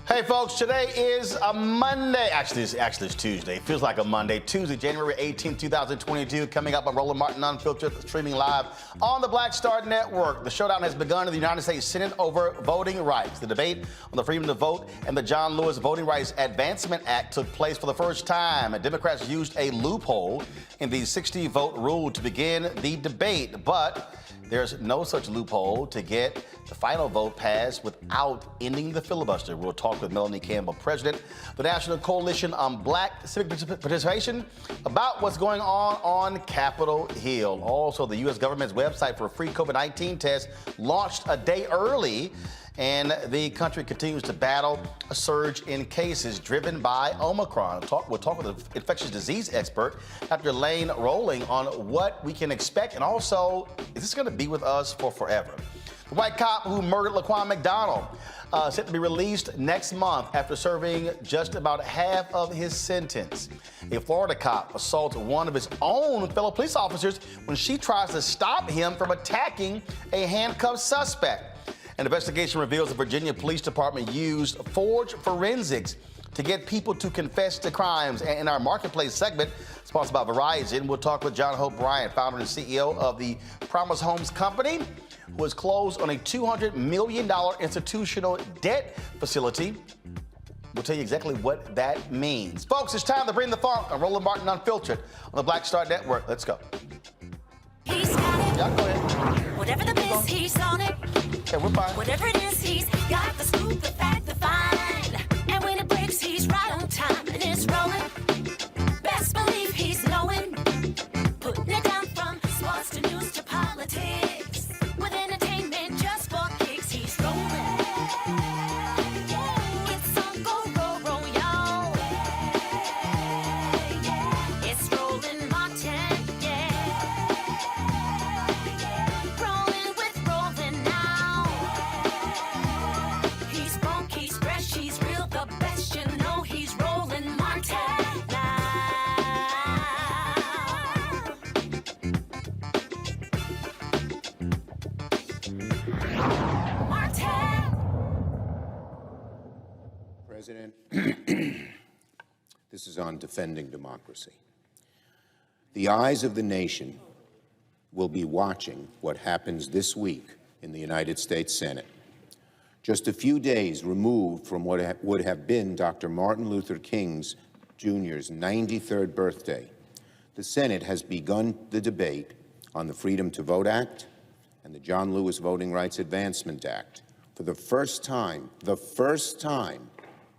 Hey folks, today is a Monday. Actually, it's Tuesday. It feels like a Monday. Tuesday, January 18, 2022. Coming up on Roland Martin Unfiltered, streaming live on the Black Star Network. The showdown has begun in the United States Senate over voting rights. The debate on the freedom to vote and the John Lewis Voting Rights Advancement Act took place for the first time. And Democrats used a loophole in the 60-vote rule to begin the debate. But there's no such loophole to get the final vote passed without ending the filibuster. We'll talk with Melanie, Campbell, president of the National Coalition on Black Civic Participation, about what's going on Capitol Hill. Also, the U.S. government's website for free COVID-19 tests launched a day early, and the country continues to battle a surge in cases driven by Omicron. We'll talk with an infectious disease expert, Dr. Lane Roland, on what we can expect, and also, is this going to be with us for forever? The white cop who murdered Laquan McDonald set to be released next month after serving just about half of his sentence. A Florida cop assaults one of his own fellow police officers when she tries to stop him from attacking a handcuffed suspect. An investigation reveals the Virginia Police Department used forged forensics to get people to confess to crimes. And in our Marketplace segment, sponsored by Verizon, we'll talk with John Hope Bryant, founder and CEO of the Promise Homes Company, who has closed on a $200 million institutional debt facility. We'll tell you exactly what that means. Folks, it's time to bring the funk on Roland Martin Unfiltered on the Black Star Network. Let's go. He's got it. Yeah, go ahead. Whatever the biz, he's on it. Okay, we're fine. Whatever it is, he's got the scoop, the fact, the find. And when it breaks, he's right on time and it's rolling. Best believe he's knowing. Putting it down from sports to news to politics. With entertainment just for kicks, he's rolling. It's on go, roll, y'all. It's Roland Martin, yeah. Rolling with Roland now. He's funky, he's fresh, he's real, the best, you know he's Roland Martin. This is on defending democracy. The eyes of the nation will be watching what happens this week in the United States Senate. Just a few days removed from what would have been Dr. Martin Luther King Jr.'s 93rd birthday, the Senate has begun the debate on the Freedom to Vote Act and the John Lewis Voting Rights Advancement Act. For the first time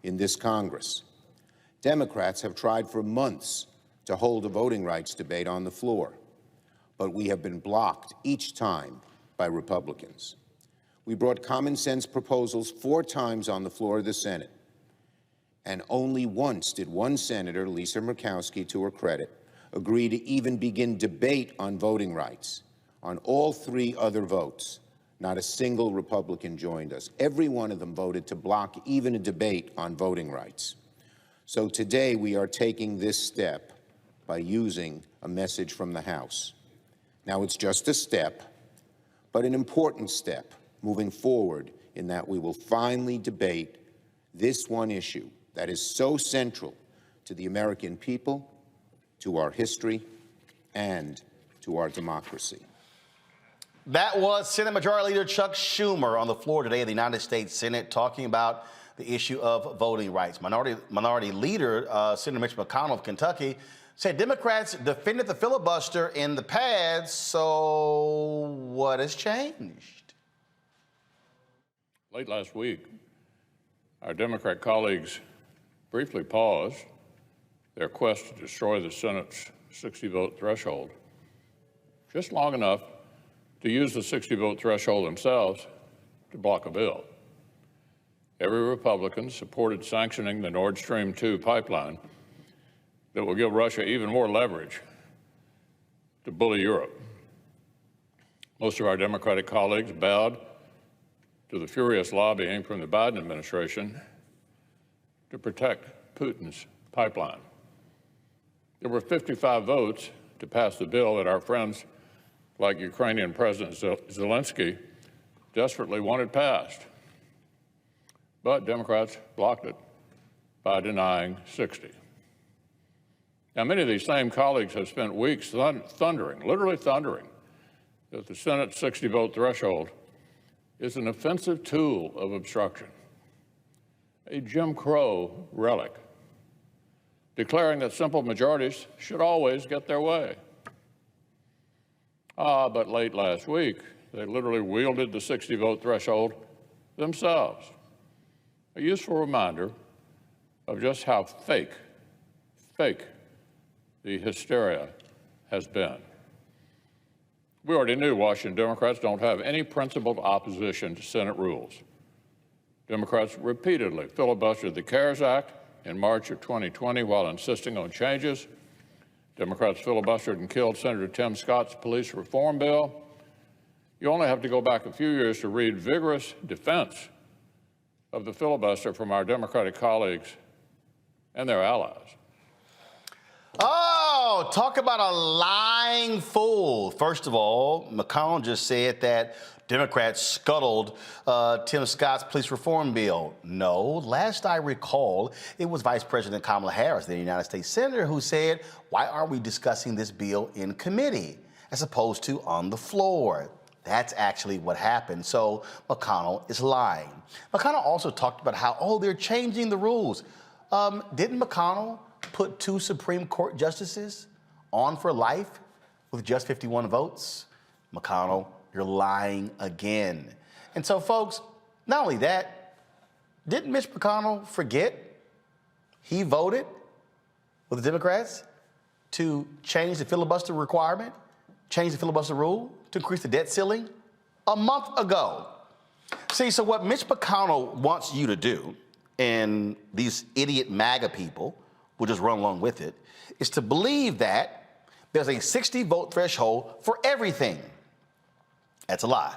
in this Congress, Democrats have tried for months to hold a voting rights debate on the floor, but we have been blocked each time by Republicans. We brought common sense proposals 4 times on the floor of the Senate, and only once did one senator, Lisa Murkowski, to her credit, agree to even begin debate on voting rights. On all 3 other votes, not a single Republican joined us. Every one of them voted to block even a debate on voting rights. So today we are taking this step by using a message from the House. Now, it's just a step, but an important step moving forward in that we will finally debate this one issue that is so central to the American people, to our history, and to our democracy. That was Senate Majority Leader Chuck Schumer on the floor today of the United States Senate talking about the issue of voting rights. Minority Leader Senator Mitch McConnell of Kentucky said Democrats defended the filibuster in the past, so what has changed? Late last week, our Democrat colleagues briefly paused their quest to destroy the Senate's 60-vote threshold, just long enough to use the 60-vote threshold themselves to block a bill. Every Republican supported sanctioning the Nord Stream 2 pipeline that will give Russia even more leverage to bully Europe. Most of our Democratic colleagues bowed to the furious lobbying from the Biden administration to protect Putin's pipeline. There were 55 votes to pass the bill that our friends like Ukrainian President Zelensky desperately wanted passed. But Democrats blocked it by denying 60. Now, many of these same colleagues have spent weeks thundering, literally thundering, that the Senate's 60-vote threshold is an offensive tool of obstruction, a Jim Crow relic, declaring that simple majorities should always get their way. But late last week, they literally wielded the 60-vote threshold themselves. A useful reminder of just how fake the hysteria has been. We already knew Washington Democrats don't have any principled opposition to Senate rules. Democrats repeatedly filibustered the CARES Act in March of 2020 while insisting on changes. Democrats filibustered and killed Senator Tim Scott's police reform bill. You only have to go back a few years to read vigorous defense of the filibuster from our Democratic colleagues and their allies. Oh, talk about a lying fool. First of all, McConnell just said that Democrats scuttled Tim Scott's police reform bill. No, last I recall, it was Vice President Kamala Harris, the United States Senator, who said, why aren't we discussing this bill in committee as opposed to on the floor? That's actually what happened. So McConnell is lying. McConnell also talked about how, they're changing the rules. Didn't McConnell put 2 Supreme Court justices on for life with just 51 votes? McConnell, you're lying again. And so, folks, not only that, didn't Mitch McConnell forget he voted with the Democrats to change the filibuster requirement, change the filibuster rule, to increase the debt ceiling a month ago? See, so what Mitch McConnell wants you to do, and these idiot MAGA people will just run along with it, is to believe that there's a 60-vote threshold for everything. That's a lie.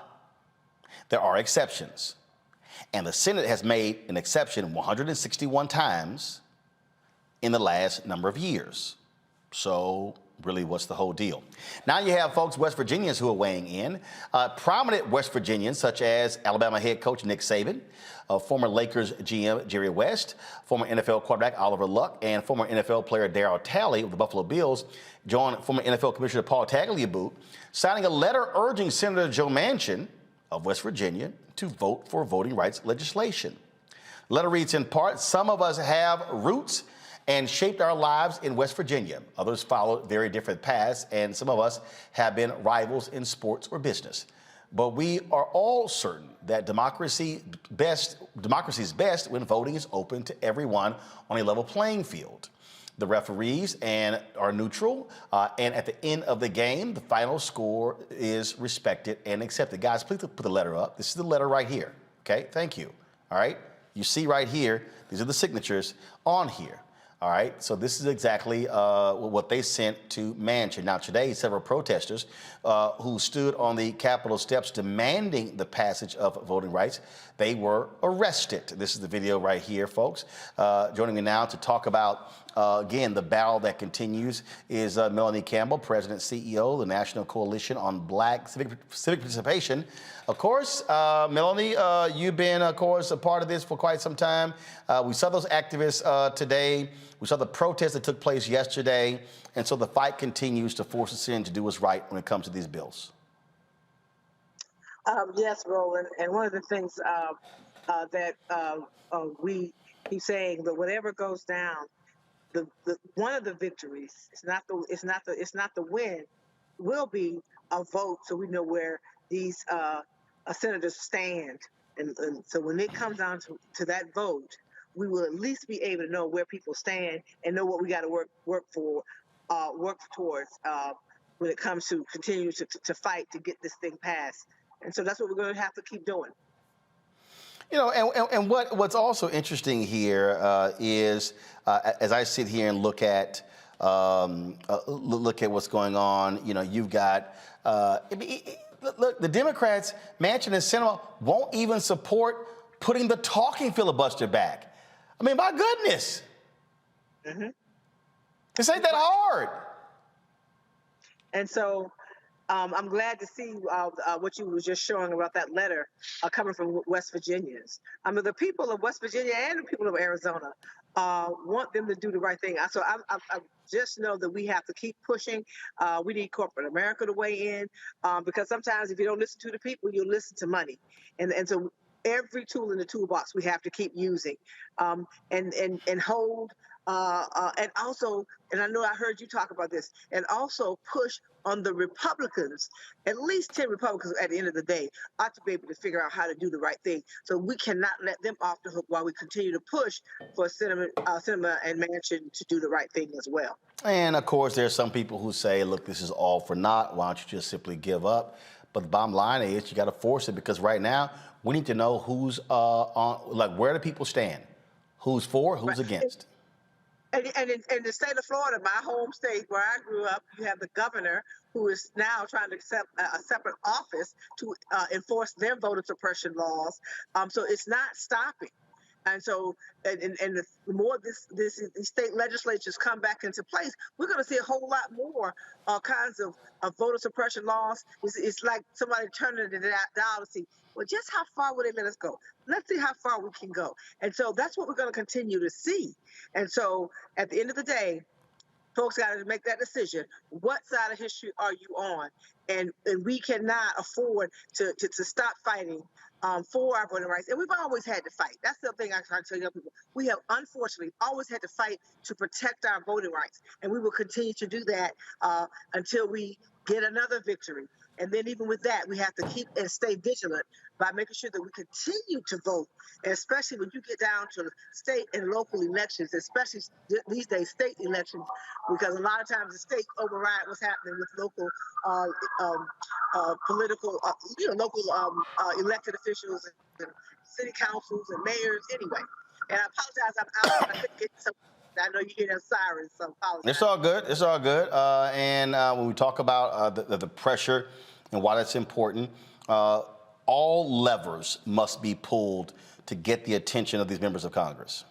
There are exceptions. And the Senate has made an exception 161 times in the last number of years. So really what's the whole deal. Now you have folks, West Virginians, who are weighing in. Prominent West Virginians, such as Alabama head coach Nick Saban, former Lakers GM Jerry West, former NFL quarterback Oliver Luck, and former NFL player Darryl Talley of the Buffalo Bills, joined former NFL Commissioner Paul Tagliabue, signing a letter urging Senator Joe Manchin of West Virginia to vote for voting rights legislation. The letter reads in part, "Some of us have roots and shaped our lives in West Virginia. Others followed very different paths, and some of us have been rivals in sports or business. But we are all certain that democracy is best when voting is open to everyone on a level playing field. The referees are neutral, and at the end of the game, the final score is respected and accepted." Guys, please put the letter up. This is the letter right here. Okay, thank you. All right, you see right here, these are the signatures on here. All right, so this is exactly what they sent to Manchin. Now, today, several protesters who stood on the Capitol steps demanding the passage of voting rights, they were arrested. This is the video right here, folks. Joining me now to talk about, again, the battle that continues is Melanie Campbell, President CEO of the National Coalition on Black Civic Participation. Of course, Melanie, you've been, of course, a part of this for quite some time. We saw those activists today. We saw the protests that took place yesterday. And so the fight continues to force us in to do what's right when it comes to these bills. Yes, Roland. And one of the things that we keep saying that whatever goes down, one of the victories, it's not the win, will be a vote, so we know where these senators stand. And so when it comes down to that vote, we will at least be able to know where people stand and know what we got to work towards when it comes to continue to fight to get this thing passed. And so that's what we're going to have to keep doing. You know, and what's also interesting here is as I sit here and look at what's going on, you know, you've got look, the Democrats, Manchin and Sinema, won't even support putting the talking filibuster back. I mean, my goodness. Mm-hmm. This ain't that hard. And so I'm glad to see what you was just showing about that letter coming from West Virginians. I mean, the people of West Virginia and the people of Arizona want them to do the right thing. So I just know that we have to keep pushing. We need corporate America to weigh in because sometimes if you don't listen to the people, you'll listen to money. And so every tool in the toolbox we have to keep using and hold. And also, and I know I heard you talk about this, and also push on the Republicans. At least 10 Republicans at the end of the day ought to be able to figure out how to do the right thing. So we cannot let them off the hook while we continue to push for Sinema and Manchin to do the right thing as well. And of course, there's some people who say, look, this is all for naught. Why don't you just simply give up? But the bottom line is you got to force it, because right now we need to know who's where do people stand? Who's for, who's against? And in the state of Florida, my home state where I grew up, you have the governor who is now trying to accept a separate office to enforce their voter suppression laws. So it's not stopping. And so, and the more these state legislatures come back into place, we're going to see a whole lot more kinds of voter suppression laws. It's like somebody turning the dial to see, well, just how far will they let us go? Let's see how far we can go. And so that's what we're going to continue to see. And so at the end of the day, folks got to make that decision. What side of history are you on? And we cannot afford to stop fighting for our voting rights. And we've always had to fight. That's the thing I try to tell young people. We have, unfortunately, always had to fight to protect our voting rights. And we will continue to do that until we get another victory. And then even with that, we have to keep and stay vigilant by making sure that we continue to vote, and especially when you get down to state and local elections, especially these days, state elections, because a lot of times the state override what's happening with local political, local elected officials and city councils and mayors anyway. And I apologize, I'm out. I couldn't get some. I know you hear them sirens, so apologize. It's all good. It's all good. And when we talk about the pressure and why that's important, all levers must be pulled to get the attention of these members of Congress.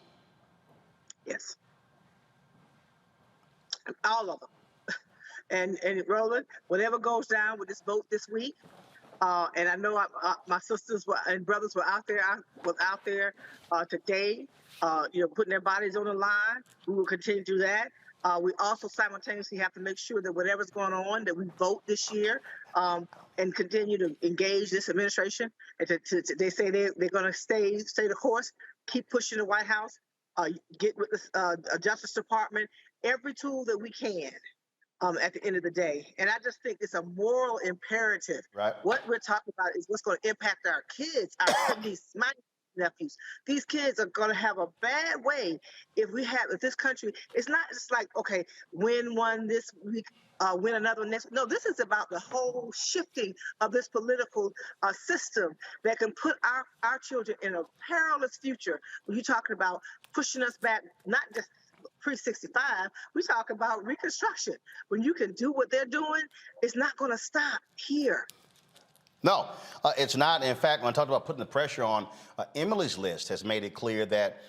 Yes. All of them. And Roland, whatever goes down with this vote this week, and I know my sisters and brothers were out there. I was out there today, putting their bodies on the line. We will continue to do that. We also simultaneously have to make sure that whatever's going on, that we vote this year, and continue to engage this administration. And they say they're going to stay the course, keep pushing the White House, get with the Justice Department, every tool that we can. At the end of the day. And I just think it's a moral imperative. Right. What we're talking about is what's going to impact our kids, my nephews. These kids are going to have a bad way if this country, it's not just like, okay, win one this week, win another next. No, this is about the whole shifting of this political system that can put our children in a perilous future. When you're talking about pushing us back, not just pre-65, we talk about Reconstruction. When you can do what they're doing, it's not going to stop here. No, it's not. In fact, when I talked about putting the pressure on, Emily's List has made it clear that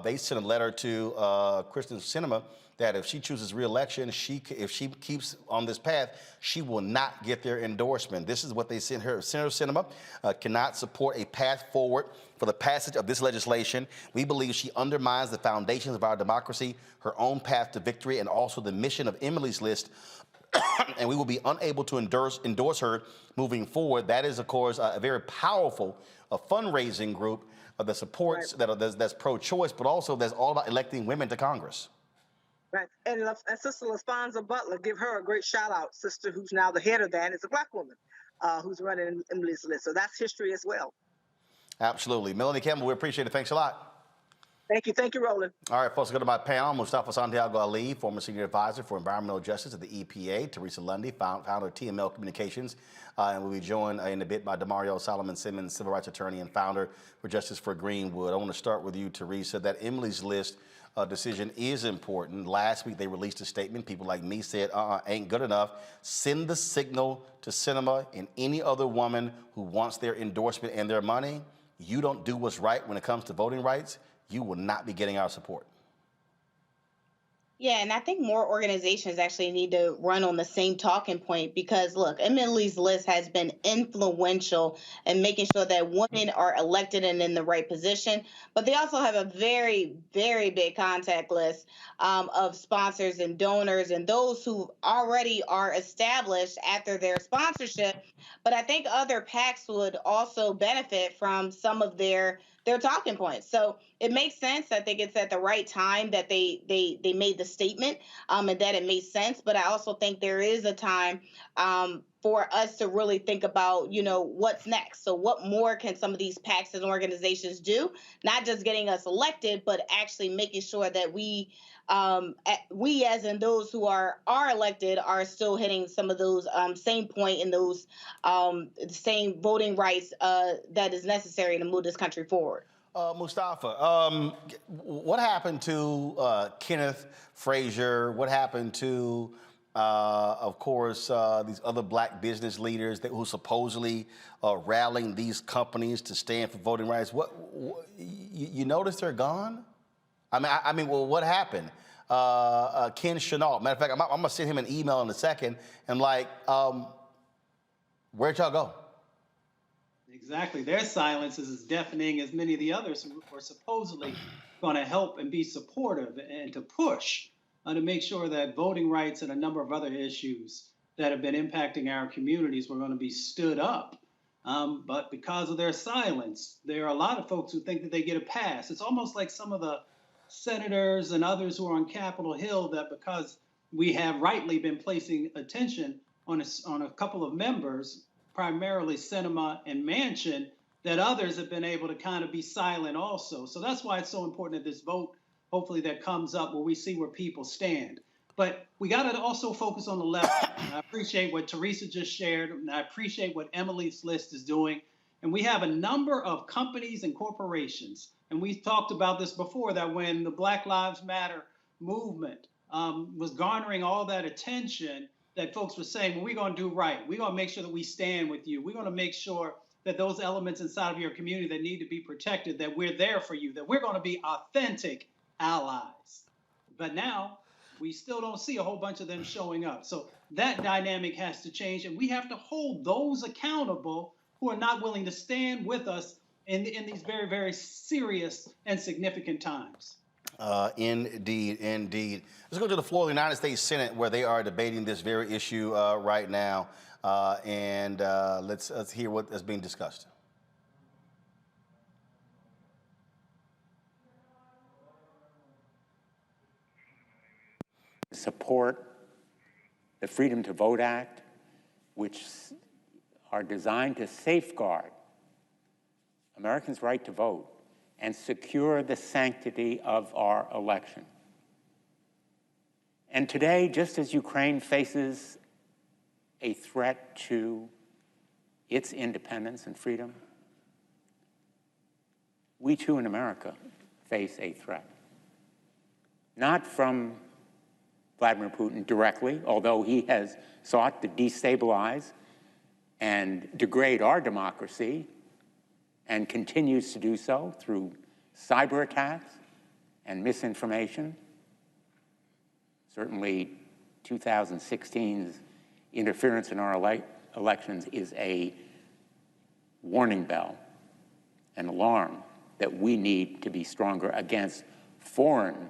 they sent a letter to Kristen Sinema that if she chooses re-election, if she keeps on this path, she will not get their endorsement. This is what they sent her. Senator Sinema cannot support a path forward for the passage of this legislation. We believe she undermines the foundations of our democracy, her own path to victory, and also the mission of Emily's List. And we will be unable to endorse her moving forward. That is, of course, a very powerful fundraising group that supports, right, that's pro-choice, but also that's all about electing women to Congress. Right. And Sister LaSponza Butler, give her a great shout out, sister, who's now the head of that, is a Black woman who's running Emily's List. So that's history as well. Absolutely. Melanie, Campbell, we appreciate it. Thanks a lot. Thank you. Thank you, Roland. All right, folks, go to my panel. Mustafa Santiago Ali, former senior advisor for environmental justice at the EPA. Teresa Lundy, founder of TML Communications. And we'll be joined in a bit by Demario Solomon Simmons, civil rights attorney and founder for Justice for Greenwood. I want to start with you, Teresa. That Emily's List decision is important. Last week, they released a statement. People like me said, ain't good enough. Send the signal to Sinema and any other woman who wants their endorsement and their money. You don't do what's right when it comes to voting rights, you will not be getting our support. Yeah, and I think more organizations actually need to run on the same talking point because, look, Emily's List has been influential in making sure that women are elected and in the right position. But they also have a very, very big contact list of sponsors and donors and those who already are established after their sponsorship. But I think other PACs would also benefit from some of their talking points. So it makes sense. I think it's at the right time that they made the statement and that it made sense. But I also think there is a time for us to really think about, what's next. So what more can some of these PACs and organizations do? Not just getting us elected, but actually making sure that we as in those who are elected are still hitting some of those same point in those same voting rights that is necessary to move this country forward. Mustafa, what happened to Kenneth Frazier? What happened to, of course, these other Black business leaders who supposedly rallying these companies to stand for voting rights? You notice they're gone? I mean, what happened? Ken Chenault. Matter of fact, I'm going to send him an email in a second. And where'd y'all go? Exactly. Their silence is as deafening as many of the others who are supposedly going to help and be supportive and to push to make sure that voting rights and a number of other issues that have been impacting our communities were going to be stood up. But because of their silence, there are a lot of folks who think that they get a pass. It's almost like some of the senators and others who are on Capitol Hill that because we have rightly been placing attention on a couple of members, primarily Sinema and Manchin, that others have been able to kind of be silent also. So that's why it's so important that this vote, hopefully that comes up where we see where people stand. But we got to also focus on the left. I appreciate what Teresa just shared, and I appreciate what Emily's List is doing. And we have a number of companies and corporations, and we've talked about this before, that when the Black Lives Matter movement was garnering all that attention, that folks were saying, well, we're going to do right. We're going to make sure that we stand with you. We're going to make sure that those elements inside of your community that need to be protected, that we're there for you, that we're going to be authentic allies. But now we still don't see a whole bunch of them showing up. So that dynamic has to change, and we have to hold those accountable who are not willing to stand with us in these very, very serious and significant times. Indeed, indeed. Let's go to the floor of the United States Senate, where they are debating this very issue right now, and let's hear what is being discussed. Support the Freedom to Vote Act, which are designed to safeguard Americans' right to vote and secure the sanctity of our election. And today, just as Ukraine faces a threat to its independence and freedom, we too in America face a threat. Not from Vladimir Putin directly, although he has sought to destabilize and degrade our democracy and continues to do so through cyber attacks and misinformation. Certainly 2016's interference in our elections is a warning bell, an alarm that we need to be stronger against foreign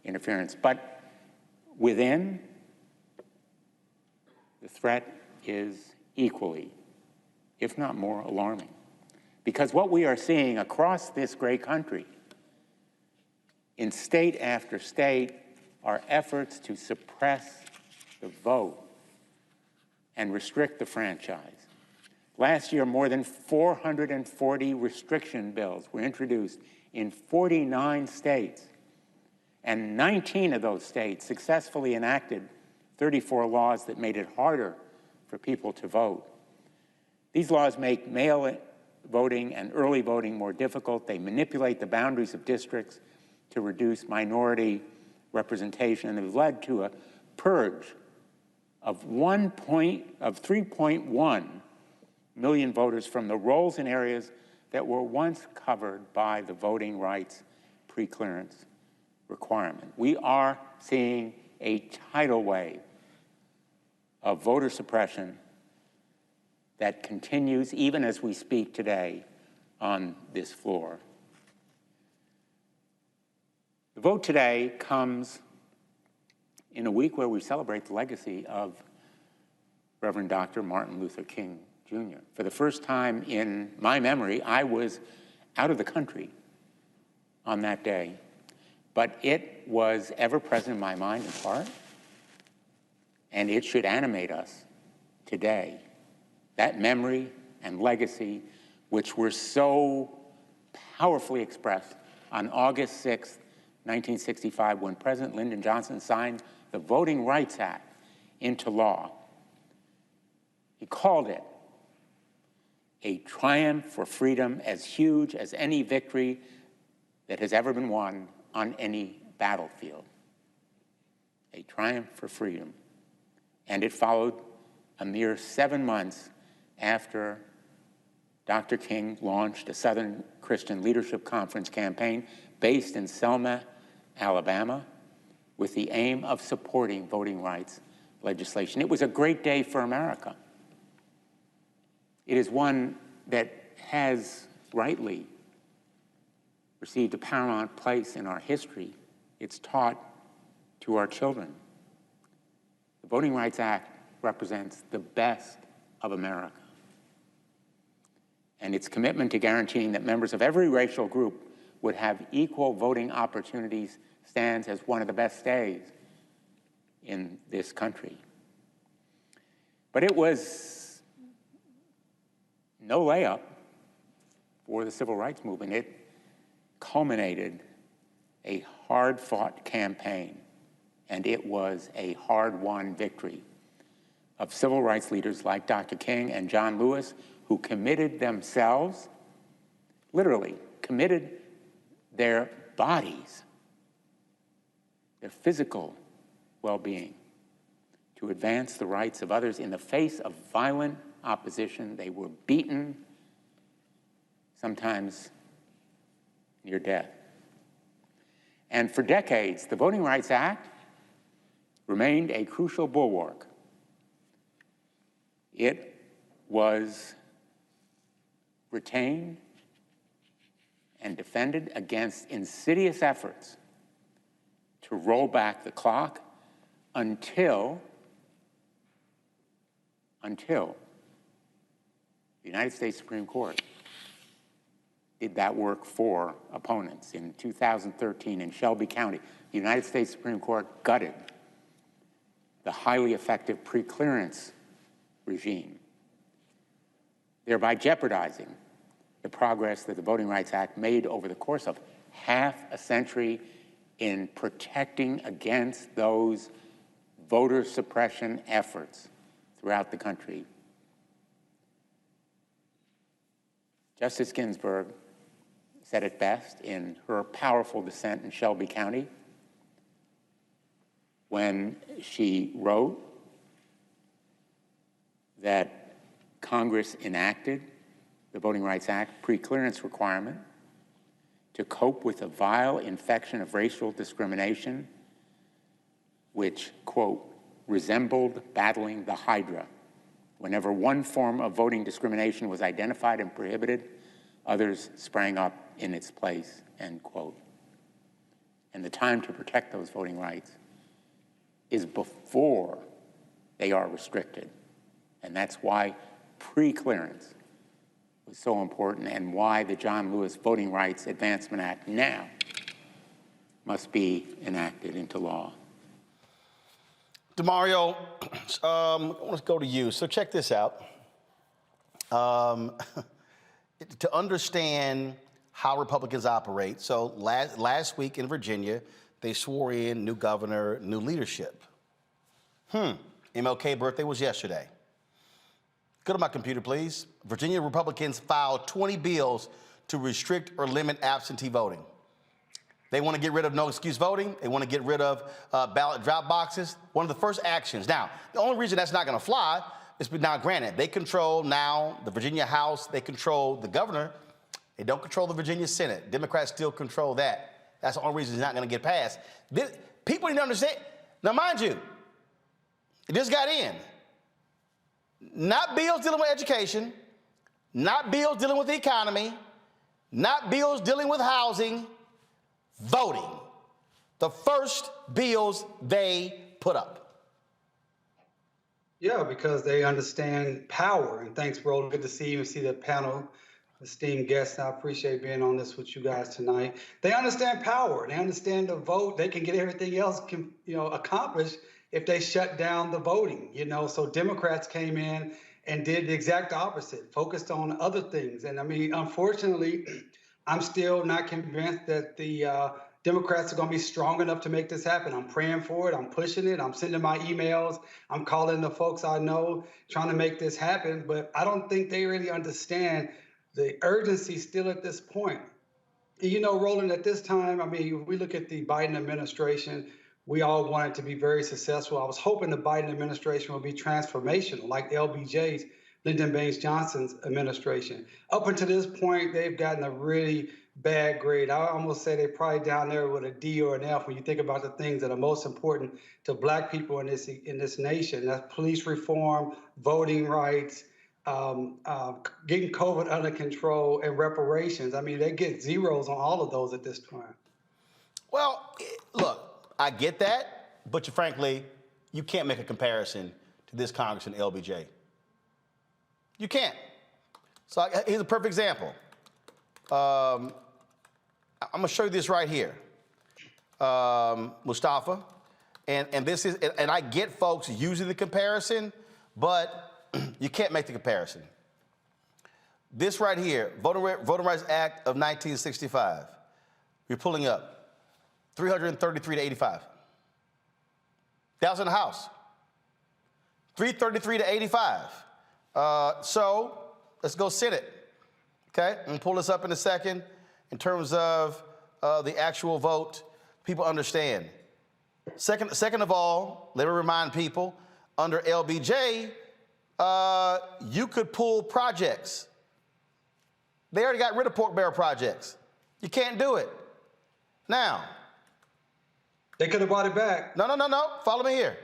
interference. But within, the threat is equally, if not more, alarming. Because what we are seeing across this great country, in state after state, are efforts to suppress the vote and restrict the franchise. Last year, more than 440 restriction bills were introduced in 49 states. And 19 of those states successfully enacted 34 laws that made it harder for people to vote. These laws make mail voting and early voting more difficult. They manipulate the boundaries of districts to reduce minority representation, and have led to a purge of 3.1 million voters from the rolls in areas that were once covered by the voting rights preclearance requirement. We are seeing a tidal wave of voter suppression that continues even as we speak today on this floor. The vote today comes in a week where we celebrate the legacy of Reverend Dr. Martin Luther King Jr. For the first time in my memory, I was out of the country on that day. But it was ever present in my mind and heart, and it should animate us today. That memory and legacy, which were so powerfully expressed on August 6th, 1965, when President Lyndon Johnson signed the Voting Rights Act into law. He called it a triumph for freedom as huge as any victory that has ever been won on any battlefield. A triumph for freedom. And it followed a mere 7 months after Dr. King launched a Southern Christian Leadership Conference campaign based in Selma, Alabama, with the aim of supporting voting rights legislation. It was a great day for America. It is one that has rightly received a paramount place in our history. It's taught to our children. The Voting Rights Act represents the best of America. And its commitment to guaranteeing that members of every racial group would have equal voting opportunities stands as one of the best days in this country. But it was no layup for the civil rights movement. It culminated a hard-fought campaign, and it was a hard-won victory of civil rights leaders like Dr. King and John Lewis, who committed themselves, literally committed their bodies, their physical well-being, to advance the rights of others in the face of violent opposition. They were beaten, sometimes near death. And for decades, the Voting Rights Act remained a crucial bulwark. It was retained and defended against insidious efforts to roll back the clock until the United States Supreme Court did that work for opponents. In 2013 in Shelby County, the United States Supreme Court gutted the highly effective pre-clearance regime, thereby jeopardizing the progress that the Voting Rights Act made over the course of half a century in protecting against those voter suppression efforts throughout the country. Justice Ginsburg said it best in her powerful dissent in Shelby County when she wrote that Congress enacted the Voting Rights Act pre-clearance requirement to cope with a vile infection of racial discrimination which, quote, resembled battling the Hydra. Whenever one form of voting discrimination was identified and prohibited, others sprang up in its place, end quote. And the time to protect those voting rights is before they are restricted. And that's why pre-clearance was so important and why the John Lewis Voting Rights Advancement Act now must be enacted into law. DeMario, let's go to you. So check this out. To understand how Republicans operate, so last week in Virginia, they swore in new governor, new leadership. MLK birthday was yesterday. Go to my computer, please. Virginia Republicans filed 20 bills to restrict or limit absentee voting. They want to get rid of no excuse voting. They want to get rid of ballot drop boxes. One of the first actions. Now, the only reason that's not going to fly is, now granted, they control now the Virginia House. They control the governor. They don't control the Virginia Senate. Democrats still control that. That's the only reason it's not going to get passed. People need to understand. Now, mind you, it just got in. Not bills dealing with education, not bills dealing with the economy, not bills dealing with housing, voting. The first bills they put up. Yeah, because they understand power. And thanks, Roland. Good to see you and see the panel, esteemed guests. I appreciate being on this with you guys tonight. They understand power. They understand the vote. They can get everything else accomplished if they shut down the voting. So Democrats came in and did the exact opposite, focused on other things. And I mean, unfortunately, I'm still not convinced that the Democrats are going to be strong enough to make this happen. I'm praying for it. I'm pushing it. I'm sending my emails. I'm calling the folks I know, trying to make this happen. But I don't think they really understand the urgency still at this point. Roland, at this time, I mean, if we look at the Biden administration, we all want it to be very successful. I was hoping the Biden administration will be transformational, like LBJ's, Lyndon Baines Johnson's administration. Up until this point, they've gotten a really bad grade. I almost say they're probably down there with a D or an F when you think about the things that are most important to Black people in this nation. That's police reform, voting rights, getting COVID under control, and reparations. I mean, they get zeros on all of those at this time. Well, look, I get that, but frankly, you can't make a comparison to this Congress and LBJ. You can't. So here's a perfect example. I'm going to show you this right here, Mustafa, and this is, and I get folks using the comparison, but you can't make the comparison. This right here, Voting Rights Act of 1965. You're pulling up 333 to 85. That was in the House. 333 to 85. So let's go Senate. Okay, I'm gonna pull this up in a second. In terms of the actual vote, people understand. Second of all, let me remind people, under LBJ, you could pull projects. They already got rid of pork barrel projects. You can't do it. Now, They could have brought it back. No. Follow me here.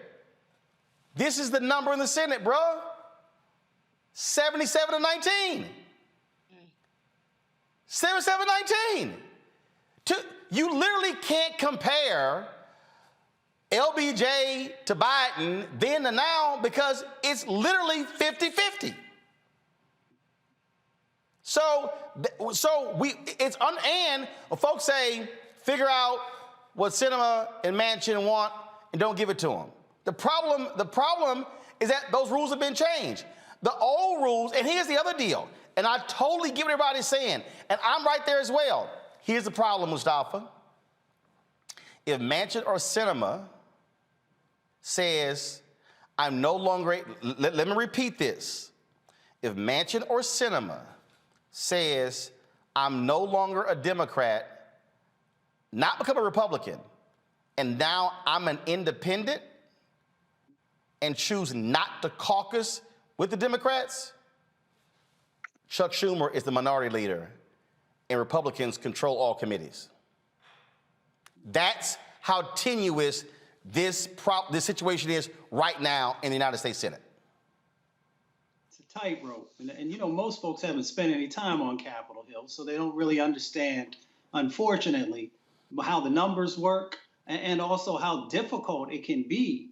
This is the number in the Senate, bro. 77-19. 77-19. You literally can't compare LBJ to Biden then to now because it's literally 50-50. And folks say, figure out what Sinema and Manchin want and don't give it to them. The problem is that those rules have been changed. The old rules, and here's the other deal, and I totally get what everybody's saying, and I'm right there as well. Here's the problem, Mustafa. If Manchin or Sinema says, I'm no longer, let me repeat this. If Manchin or Sinema says, I'm no longer a Democrat, not become a Republican, and now I'm an independent and choose not to caucus with the Democrats, Chuck Schumer is the minority leader and Republicans control all committees. That's how tenuous this situation is right now in the United States Senate. It's a tightrope. And you know, most folks haven't spent any time on Capitol Hill, so they don't really understand, unfortunately, how the numbers work and also how difficult it can be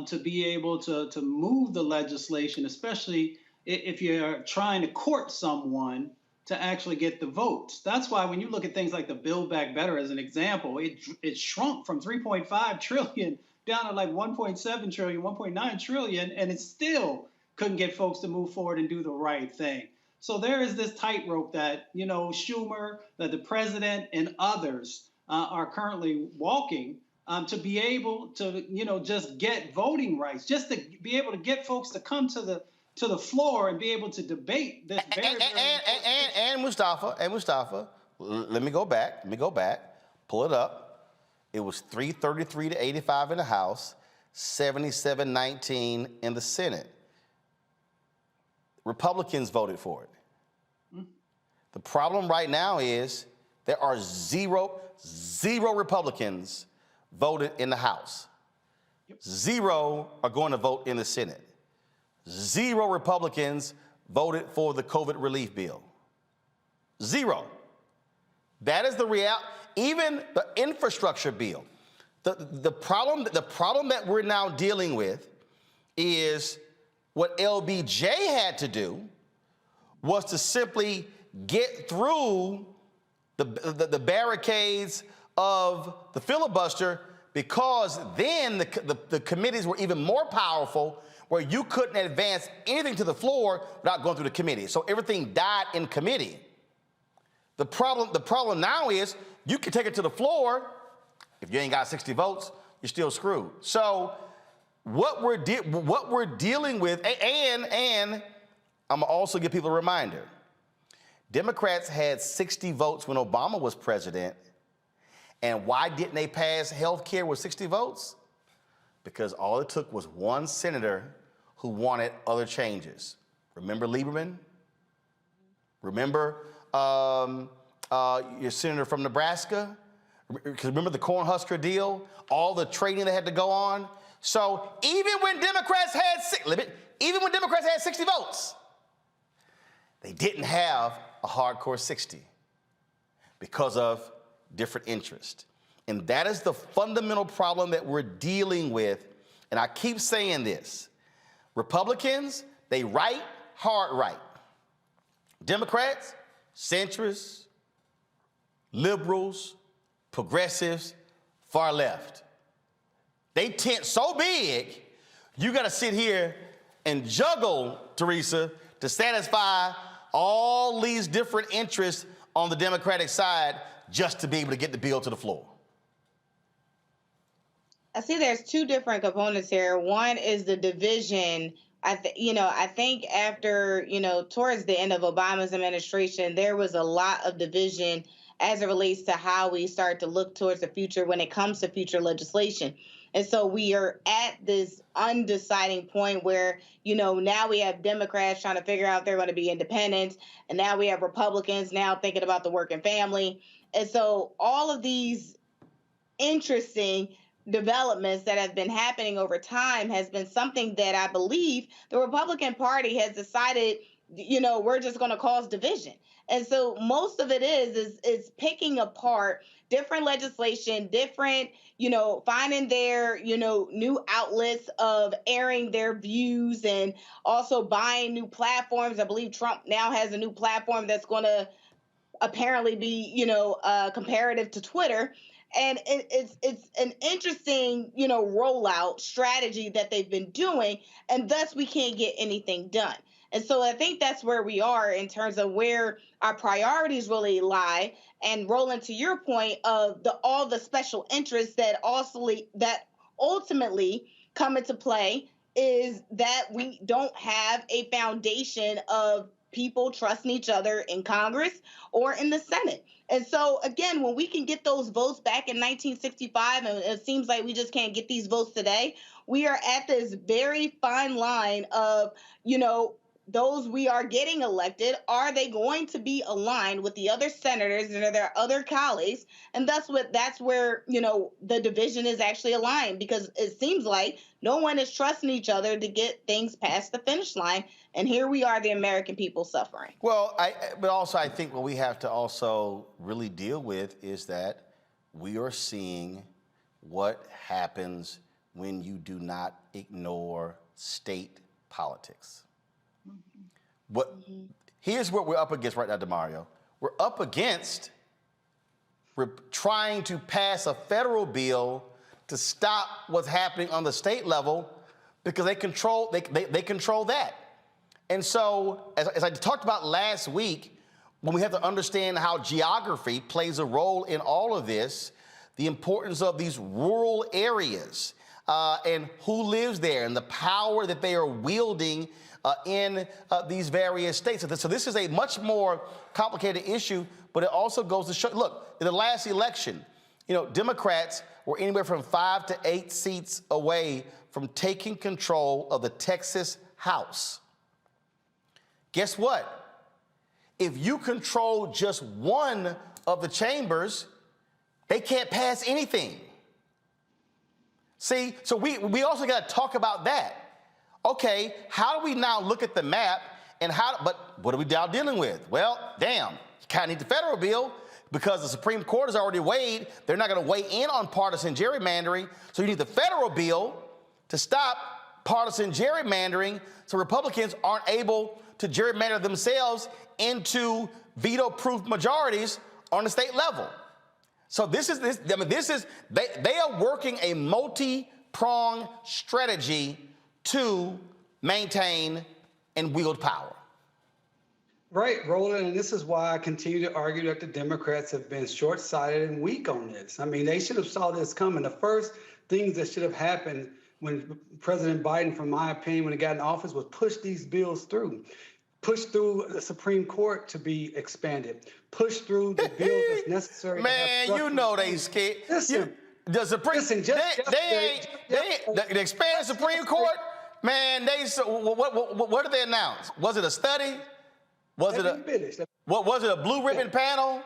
to be able to move the legislation, especially if you're trying to court someone to actually get the votes. That's why when you look at things like the Build Back Better as an example, it shrunk from 3.5 trillion down to like 1.7 trillion, 1.9 trillion, and it still couldn't get folks to move forward and do the right thing. So there is this tightrope that, you know, Schumer, that the president and others are currently walking to be able to, you know, just get voting rights, just to be able to get folks to come to the floor and be able to debate this and Mustafa, let me go back, pull it up. It was 333 to 85 in the House, 77-19 in the Senate. Republicans voted for it. The problem right now is there are zero Republicans voted in the House. Zero are going to vote in the Senate. Zero Republicans voted for the COVID relief bill. Zero. That is the reality. Even the infrastructure bill. The problem that we're now dealing with is what LBJ had to do was to simply get through the barricades of the filibuster, because then the committees were even more powerful, where you couldn't advance anything to the floor without going through the committee. So everything died in committee. The problem now is you can take it to the floor. If you ain't got 60 votes, you're still screwed. So what we're dealing with, and I'm gonna also give people a reminder. Democrats had 60 votes when Obama was president. And why didn't they pass health care with 60 votes? Because all it took was one senator who wanted other changes. Remember Lieberman? Remember your senator from Nebraska? Because remember the Cornhusker deal? All the training that had to go on? So even when Democrats had 60 votes, they didn't have a hardcore 60 because of different interest. And that is the fundamental problem that we're dealing with. And I keep saying this. Republicans, they right, hard right. Democrats, centrists, liberals, progressives, far left. They tent so big, you got to sit here and juggle, Teresa, to satisfy all these different interests on the Democratic side just to be able to get the bill to the floor. I see there's two different components here. One is the division. I think after, towards the end of Obama's administration, there was a lot of division as it relates to how we start to look towards the future when it comes to future legislation. And so we are at this undeciding point where, now we have Democrats trying to figure out if they're going to be independents. And now we have Republicans now thinking about the working family. And so all of these interesting developments that have been happening over time has been something that I believe the Republican Party has decided, we're just going to cause division. And so most of it is picking apart different legislation, different, finding their, new outlets of airing their views, and also buying new platforms. I believe Trump now has a new platform that's going to apparently be, comparative to Twitter. And it's an interesting, rollout strategy that they've been doing, and thus we can't get anything done. And so I think that's where we are in terms of where our priorities really lie. And Roland, to your point of all the special interests that ultimately come into play, is that we don't have a foundation of people trusting each other in Congress or in the Senate. And so, again, when we can get those votes back in 1965, and it seems like we just can't get these votes today, we are at this very fine line of, those we are getting elected, are they going to be aligned with the other senators and their other colleagues? And that's where, the division is actually aligned, because it seems like no one is trusting each other to get things past the finish line. And here we are, the American people, suffering. Well, but also I think what we have to also really deal with is that we are seeing what happens when you do not ignore state politics. Here's what we're up against right now, DeMario. We're up against trying to pass a federal bill to stop what's happening on the state level, because they control that. And so, as I talked about last week, when we have to understand how geography plays a role in all of this, the importance of these rural areas and who lives there and the power that they are wielding in these various states. So this is a much more complicated issue, but it also goes to show, look, in the last election, Democrats were anywhere from 5 to 8 seats away from taking control of the Texas House. Guess what? If you control just one of the chambers, they can't pass anything. See, so we also got to talk about that. Okay, how do we now look at the map, and but what are we now dealing with? Well, damn, you kind of need the federal bill, because the Supreme Court has already weighed. They're not going to weigh in on partisan gerrymandering. So you need the federal bill to stop partisan gerrymandering, so Republicans aren't able to gerrymander themselves into veto-proof majorities on the state level. So they are working a multi-pronged strategy to maintain and wield power. Right, Roland, and this is why I continue to argue that the Democrats have been short-sighted and weak on this. I mean, they should have saw this coming. The first things that should have happened when President Biden, from my opinion, when he got in office, was push these bills through. Push through the Supreme Court to be expanded. Push through the bills that's necessary. Man, they scared. Listen, the expanded Supreme Court, man, what did they announce? Was it a study? Was it a blue ribbon panel?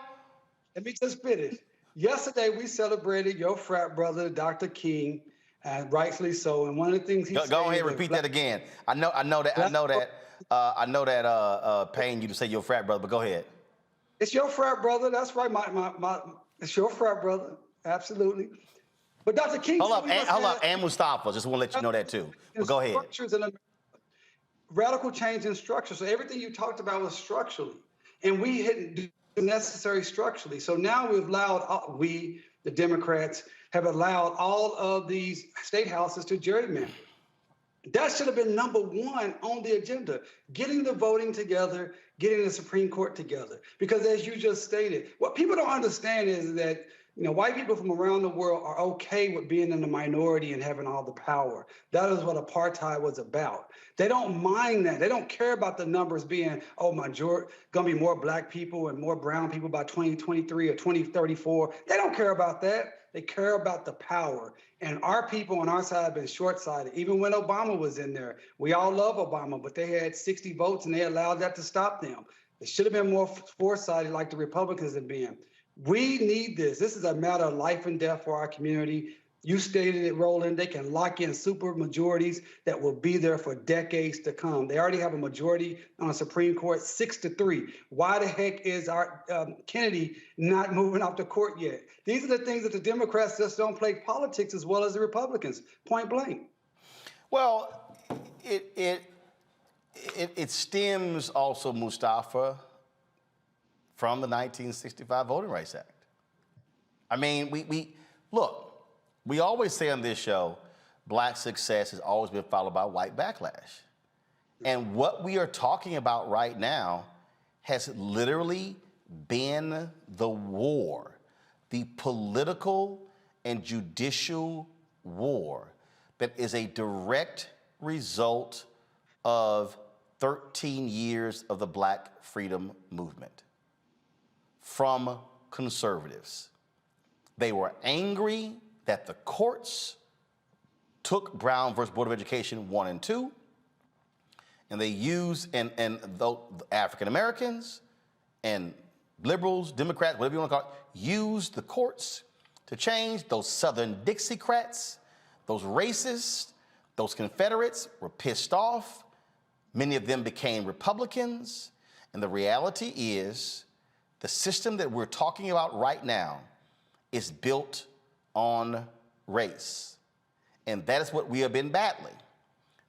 Let me just finish. Yesterday, we celebrated your frat brother, Dr. King, and rightfully so. And one of the things he said. Go ahead, repeat that again. I know that paying you to say your frat brother, but go ahead. It's your frat brother. That's right. It's your frat brother. Absolutely. But Dr. King. Hold up, and Mustafa. Just want to let you know that too. But go ahead. Radical change in structure. So everything you talked about was structurally, and we didn't do the necessary structurally. So now we've allowed, the Democrats, have allowed all of these state houses to gerrymander. That should have been number one on the agenda, getting the voting together, getting the Supreme Court together. Because as you just stated, what people don't understand is that white people from around the world are okay with being in the minority and having all the power. That is what apartheid was about. They don't mind that. They don't care about the numbers being, going to be more black people and more brown people by 2023 or 2034. They don't care about that. They care about the power. And our people on our side have been short-sighted. Even when Obama was in there, we all love Obama, but they had 60 votes and they allowed that to stop them. It should have been more foresighted like the Republicans have been. We need this. This is a matter of life and death for our community. You stated it, Roland. They can lock in super majorities that will be there for decades to come. They already have a majority on the Supreme Court, 6-3. Why the heck is our Kennedy not moving off the court yet? These are the things that the Democrats just don't play politics as well as the Republicans, point blank. Well, it stems also, Mustafa, from the 1965 Voting Rights Act. I mean, we look. We always say on this show, black success has always been followed by white backlash. And what we are talking about right now has literally been the war, the political and judicial war that is a direct result of 13 years of the Black freedom movement from conservatives. They were angry that the courts took Brown versus Board of Education 1 and 2, and they used, and the African Americans and liberals, Democrats, whatever you want to call it, used the courts to change. Those Southern Dixiecrats, those racists, those Confederates were pissed off. Many of them became Republicans. And the reality is the system that we're talking about right now is built on race. And that is what we have been battling.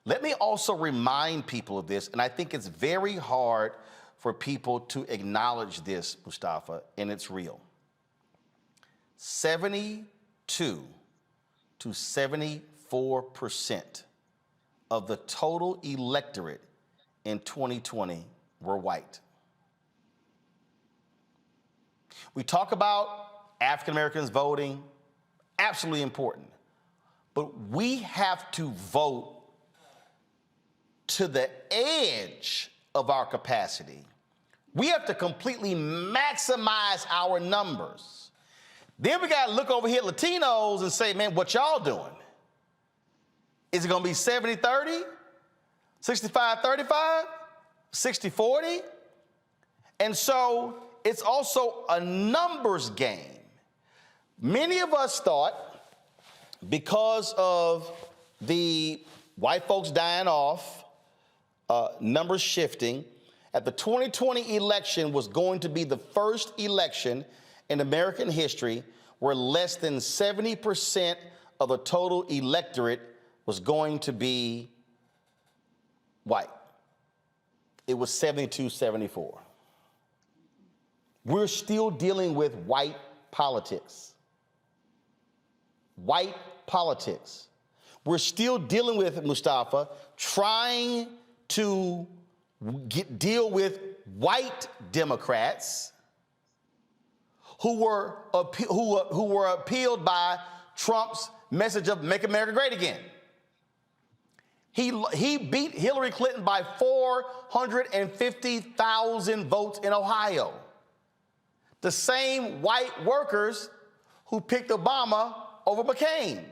Let me also remind people of this, and I think it's very hard for people to acknowledge this, Mustafa, and it's real. 72 to 74% of the total electorate in 2020 were white. We talk about African Americans voting, absolutely important. But we have to vote to the edge of our capacity. We have to completely maximize our numbers. Then we got to look over here at Latinos and say, man, what y'all doing? Is it going to be 70-30, 65-35, 60-40? And so it's also a numbers game. Many of us thought, because of the white folks dying off, numbers shifting, that the 2020 election was going to be the first election in American history where less than 70% of the total electorate was going to be white. It was 72-74. We're still dealing with white politics. White politics. We're still dealing with, Mustafa, trying to deal with white Democrats who were appealed by Trump's message of Make America Great Again. He beat Hillary Clinton by 450,000 votes in Ohio. The same white workers who picked Obama over McCain.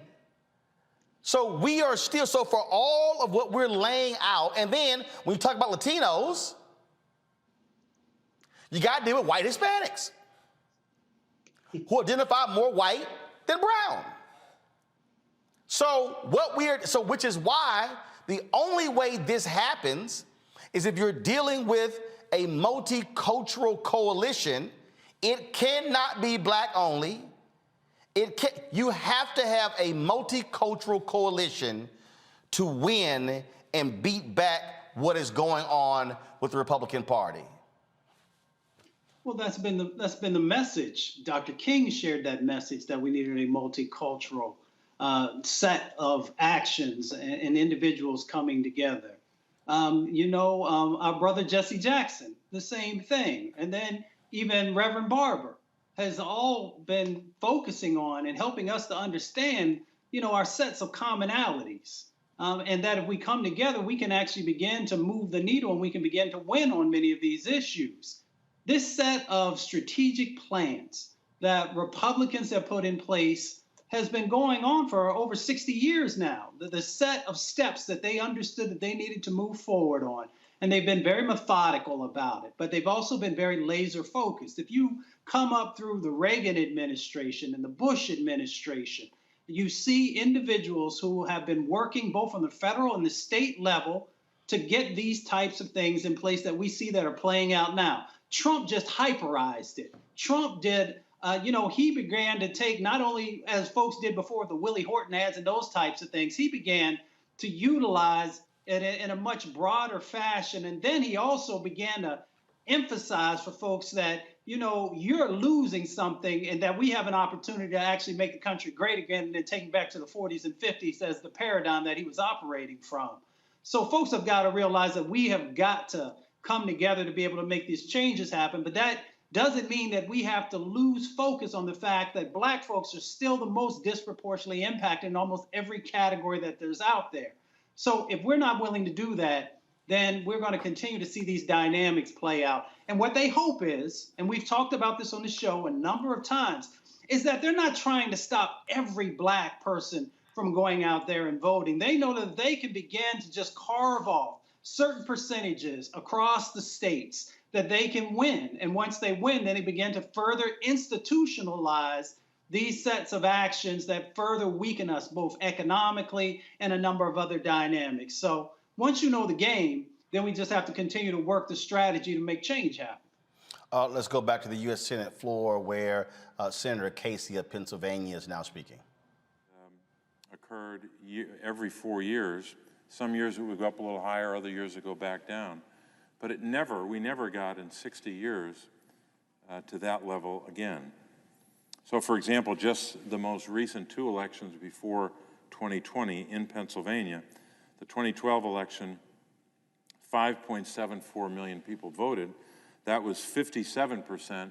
So we are still, so for all of what we're laying out, and then when you talk about Latinos, you got to deal with white Hispanics who identify more white than brown. So which is why the only way this happens is if you're dealing with a multicultural coalition. It cannot be black only. You have to have a multicultural coalition to win and beat back what is going on with the Republican Party. Well, that's been the message. Dr. King shared that message that we needed a multicultural set of actions and individuals coming together. Our brother Jesse Jackson, the same thing. And then even Reverend Barber has all been focusing on and helping us to understand, our sets of commonalities. And that if we come together, we can actually begin to move the needle and we can begin to win on many of these issues. This set of strategic plans that Republicans have put in place has been going on for over 60 years now. The set of steps that they understood that they needed to move forward on. And they've been very methodical about it, but they've also been very laser focused. If you come up through the Reagan administration and the Bush administration, you see individuals who have been working both on the federal and the state level to get these types of things in place that we see that are playing out now. Trump just hyperized it. Trump did, he began to take, not only as folks did before the Willie Horton ads and those types of things, he began to utilize it in a much broader fashion. And then he also began to emphasize for folks that, you're losing something and that we have an opportunity to actually make the country great again, and then taking back to the 40s and 50s as the paradigm that he was operating from. So folks have got to realize that we have got to come together to be able to make these changes happen. But that doesn't mean that we have to lose focus on the fact that Black folks are still the most disproportionately impacted in almost every category that there's out there. So if we're not willing to do that, then we're going to continue to see these dynamics play out. And what they hope is, and we've talked about this on the show a number of times, is that they're not trying to stop every Black person from going out there and voting. They know that they can begin to just carve off certain percentages across the states that they can win. And once they win, then they begin to further institutionalize these sets of actions that further weaken us both economically and a number of other dynamics. So once you know the game, then we just have to continue to work the strategy to make change happen. Let's go back to the U.S. Senate floor where Senator Casey of Pennsylvania is now speaking. Occurred every 4 years. Some years it would go up a little higher, other years it go back down. But we never got in 60 years to that level again. So for example, just the most recent 2 elections before 2020 in Pennsylvania, the 2012 election, 5.74 million people voted. That was 57%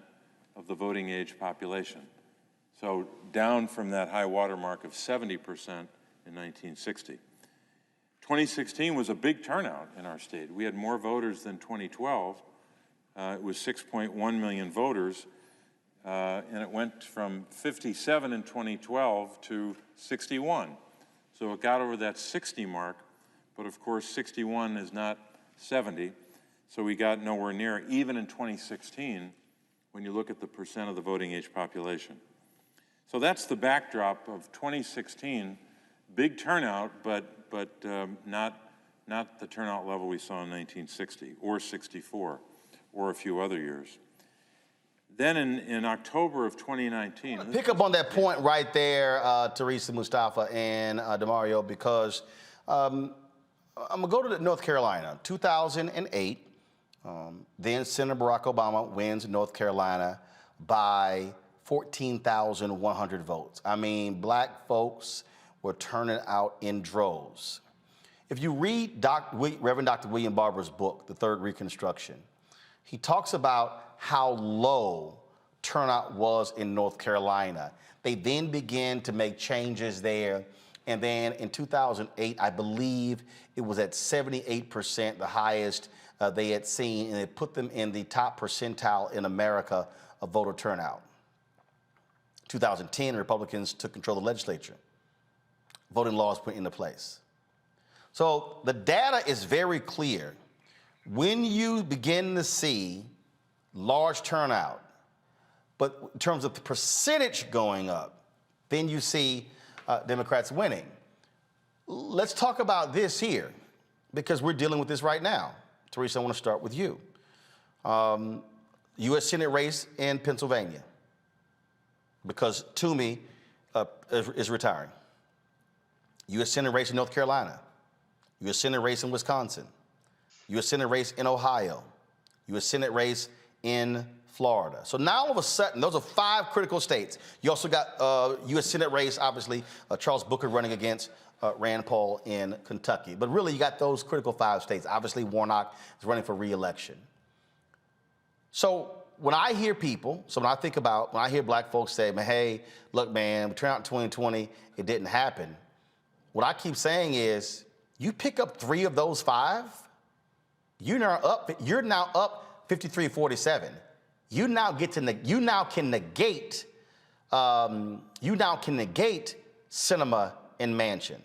of the voting age population. So down from that high water mark of 70% in 1960. 2016 was a big turnout in our state. We had more voters than 2012. It was 6.1 million voters, and it went from 57 in 2012 to 61. So it got over that 60 mark, but of course 61 is not 70, so we got nowhere near, even in 2016, when you look at the percent of the voting age population. So that's the backdrop of 2016, big turnout, but not the turnout level we saw in 1960 or 64 or a few other years. Then in October of 2019... Pick up on that point right there, Teresa, Mustafa, and DeMario, because I'm going to go to North Carolina. 2008, then Senator Barack Obama wins North Carolina by 14,100 votes. I mean, Black folks were turning out in droves. If you read Reverend Dr. William Barber's book, The Third Reconstruction, he talks about how low turnout was in North Carolina. They then began to make changes there. And then in 2008, I believe it was at 78%, the highest they had seen, and it put them in the top percentile in America of voter turnout. 2010, Republicans took control of the legislature. Voting laws put into place. So the data is very clear. When you begin to see large turnout, but in terms of the percentage going up, then you see Democrats winning. Let's talk about this here, because we're dealing with this right now. Teresa, I want to start with you. U.S. Senate race in Pennsylvania, because Toomey is retiring. U.S. Senate race in North Carolina. U.S. Senate race in Wisconsin. U.S. Senate race in Ohio. U.S. Senate race in Florida. So now all of a sudden, those are 5 critical states. You also got U.S. Senate race, obviously, Charles Booker running against Rand Paul in Kentucky. But really, you got those critical 5 states. Obviously, Warnock is running for re-election. So when I hear people, when I hear Black folks say, hey, look, man, we turned out in 2020, it didn't happen. What I keep saying is, you pick up 3 of those 5, you're now up 53-47. You now can negate Sinema and Manchin.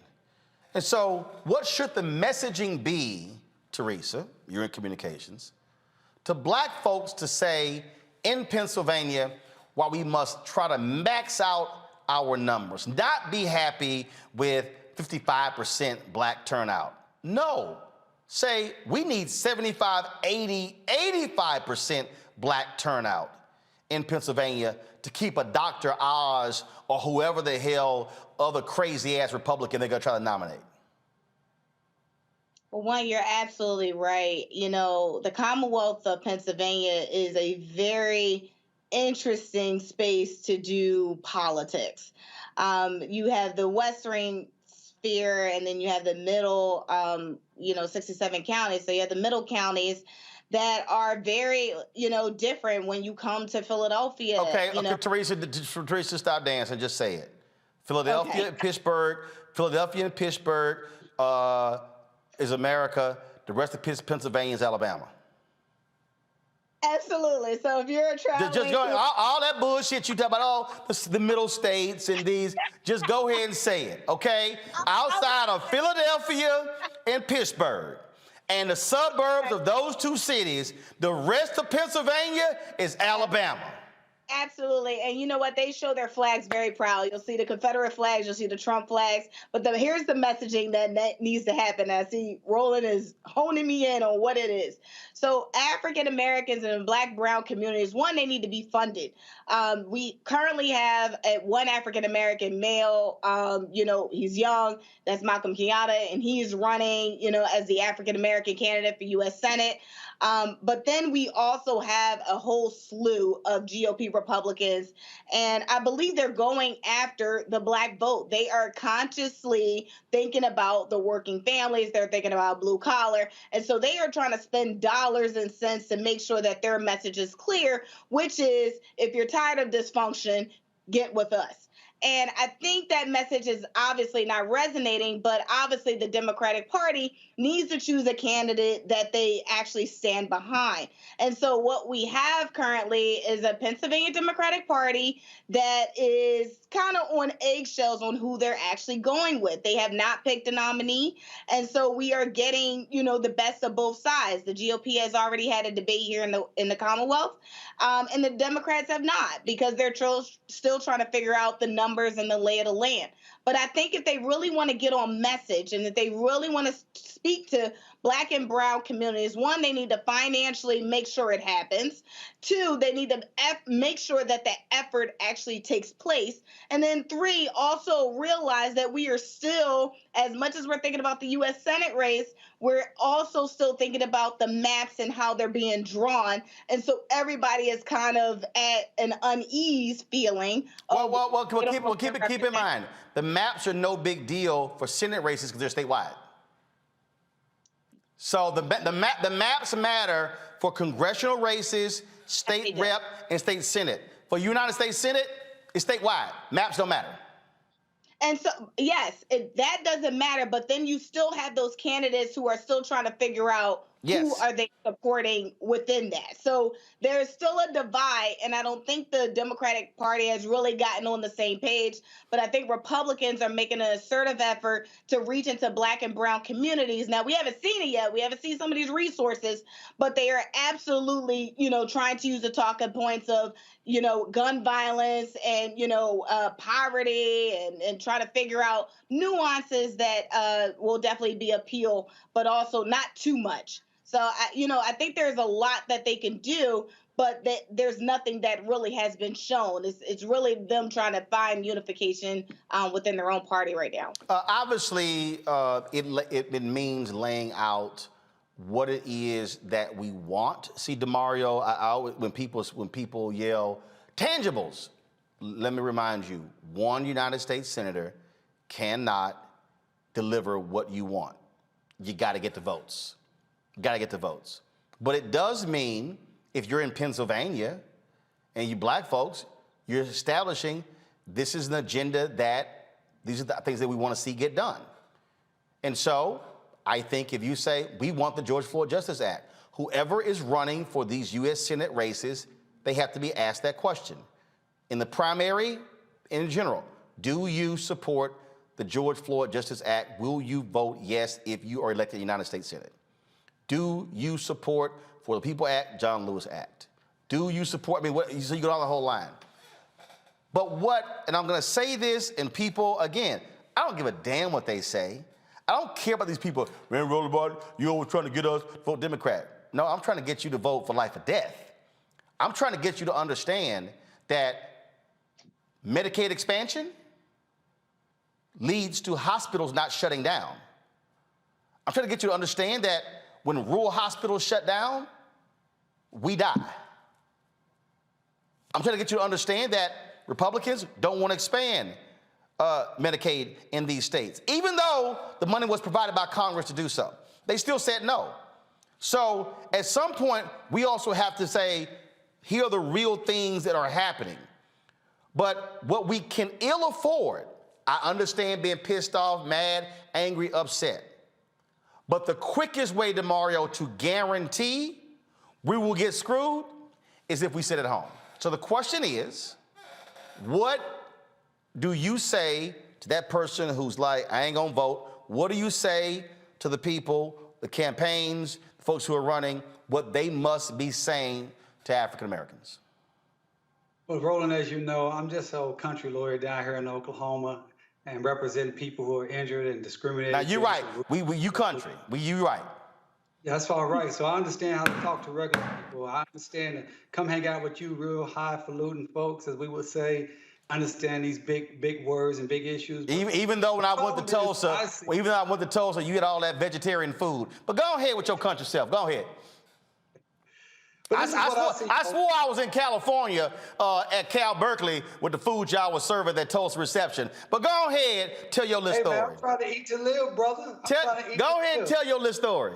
And so what should the messaging be, Teresa, you're in communications, to Black folks to say in Pennsylvania, while we must try to max out our numbers, not be happy with 55% black turnout. No, say we need 75, 80, 85% black turnout in Pennsylvania to keep a Dr. Oz or whoever the hell other crazy ass Republican they're gonna try to nominate. Well, one, you're absolutely right. You know, the Commonwealth of Pennsylvania is a very interesting space to do politics. You have the Western sphere, and then you have the middle, 67 counties. So you have the middle counties that are very, different when you come to Philadelphia. Okay, Teresa, stop dancing. Just say it. Philadelphia, Okay. Pittsburgh. Philadelphia and Pittsburgh is America. The rest of Pennsylvania is Alabama. Absolutely. So if you're traveling, Just go all that bullshit you talk about, all the middle states and these. Just go ahead and say it, okay? Outside of Philadelphia and Pittsburgh, and the suburbs of those two cities, the rest of Pennsylvania is Alabama. absolutely. And you know what? They show their flags very proud. You'll see the Confederate flags, you'll see the Trump flags. But here's the messaging that needs to happen. I see Roland is honing me in on what it is. So African Americans and Black, brown communities, one, they need to be funded. We currently have one African American male, he's young, that's Malcolm Kenyatta, and he's running, as the African American candidate for U.S. Senate. But then we also have a whole slew of GOP Republicans, and I believe they're going after the Black vote. They are consciously thinking about the working families. They're thinking about blue collar. And so they are trying to spend dollars and cents to make sure that their message is clear, which is, if you're tired of dysfunction, get with us. And I think that message is obviously not resonating, but obviously the Democratic Party needs to choose a candidate that they actually stand behind. And so what we have currently is a Pennsylvania Democratic Party that is kind of on eggshells on who they're actually going with. They have not picked a nominee. And so we are getting, the best of both sides. The GOP has already had a debate here in the Commonwealth, and the Democrats have not, because they're still trying to figure out the numbers and the lay of the land. But I think if they really want to get on message, and if they really want to speak to Black and brown communities, one, they need to financially make sure it happens. Two, they need to make sure that that effort actually takes place. And then three, also realize that we are still, as much as we're thinking about the U.S. Senate race, we're also still thinking about the maps and how they're being drawn. And so everybody is kind of at an unease feeling. Well, keep in mind, the maps are no big deal for Senate races because they're statewide. So the maps matter for congressional races, state rep, and state senate. For United States Senate, it's statewide. Maps don't matter. And so, yes, that doesn't matter. But then you still have those candidates who are still trying to figure out who are they supporting within that. So there's still a divide, and I don't think the Democratic Party has really gotten on the same page. But I think Republicans are making an assertive effort to reach into Black and brown communities. Now, we haven't seen it yet. We haven't seen some of these resources, but they are absolutely, trying to use the talking points of, gun violence and, poverty, and try to figure out nuances that will definitely be appeal, but also not too much. So, I think there's a lot that they can do, but there's nothing that really has been shown. It's really them trying to find unification within their own party right now. Obviously, it means laying out what it is that we want. See, DeMario, I always, when people yell tangibles, let me remind you, one United States senator cannot deliver what you want. You got to get the votes. But it does mean, if you're in Pennsylvania and you Black folks, you're establishing this is an agenda that these are the things that we want to see get done. And so I think if you say we want the George Floyd Justice Act, whoever is running for these U.S. Senate races, they have to be asked that question. In the primary, in general, do you support the George Floyd Justice Act? Will you vote yes if you are elected to the United States Senate? Do you support For the People Act, John Lewis Act? Do you support, so you go down the whole line. But and I'm going to say this, and people, again, I don't give a damn what they say. I don't care about these people. Man, Roland, you always trying to get us to vote Democrat. No, I'm trying to get you to vote for life or death. I'm trying to get you to understand that Medicaid expansion leads to hospitals not shutting down. I'm trying to get you to understand that when rural hospitals shut down, we die. I'm trying to get you to understand that Republicans don't want to expand Medicaid in these states, even though the money was provided by Congress to do so. They still said no. So at some point, we also have to say, here are the real things that are happening. But what we can ill afford, I understand being pissed off, mad, angry, upset. But the quickest way, DeMario, to guarantee we will get screwed is if we sit at home. So the question is, what do you say to that person who's like, I ain't gonna vote? What do you say to the people, the campaigns, the folks who are running, what they must be saying to African Americans? Well, Roland, as you know, I'm just an old country lawyer down here in Oklahoma and representing people who are injured and discriminated. Now, you're right. You country. You right. Yeah, that's all right. So I understand how to talk to regular people. I understand to come hang out with you real highfalutin folks, as we would say. I understand these big words and big issues. Even though when I went to Tulsa, you had all that vegetarian food. But go ahead with your country self. Go ahead. I swore I was in California at Cal Berkeley with the food y'all was serving at that Tulsa reception. But go ahead, tell your little story. Man, I'm trying to eat to live, brother. Go ahead and tell your little story.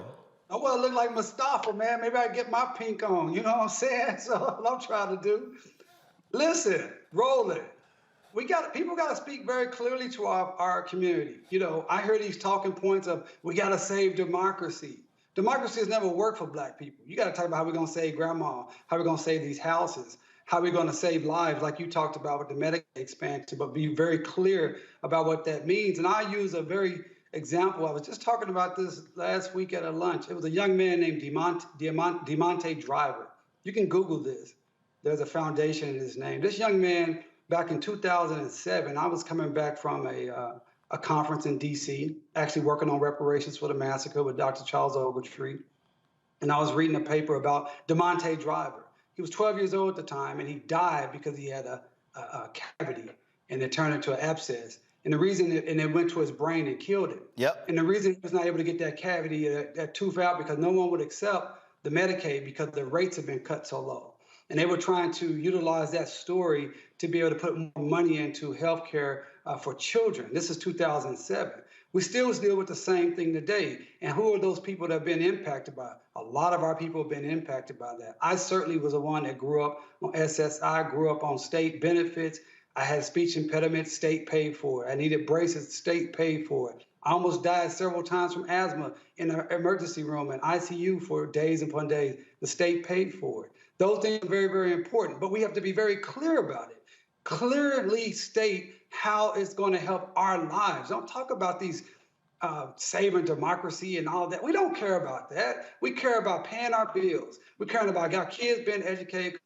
I want to look like Mustafa, man. Maybe I get my pink on. You know what I'm saying? So what I'm trying to do. Listen, Roland, people got to speak very clearly to our community. You know, I hear these talking points of we got to save democracy. Democracy has never worked for black people. You got to talk about how we're going to save grandma, how we're going to save these houses, how we're going to save lives, like you talked about with the Medicaid expansion, but be very clear about what that means. And I use a very example. I was just talking about this last week at a lunch. It was a young man named Demonte Driver. You can Google this. There's a foundation in his name. This young man, back in 2007, I was coming back from a conference in D.C., actually working on reparations for the massacre with Dr. Charles Ogletree. And I was reading a paper about Demonte Driver. He was 12 years old at the time, and he died because he had a cavity, and it turned into an abscess. And the reason, it went to his brain and killed him. Yep. And the reason he was not able to get that cavity, that tooth out, because no one would accept the Medicaid because the rates have been cut so low. And they were trying to utilize that story to be able to put more money into healthcare for children. This is 2007. We still deal with the same thing today. And who are those people that have been impacted by it? A lot of our people have been impacted by that. I certainly was the one that grew up on SSI, grew up on state benefits. I had speech impediment, state paid for it. I needed braces, state paid for it. I almost died several times from asthma in an emergency room and ICU for days upon days. The state paid for it. Those things are very, very important, but we have to be very clear about it. Clearly state how it's going to help our lives. Don't talk about these saving democracy and all of that. We don't care about that. We care about paying our bills. We care about our kids being educated.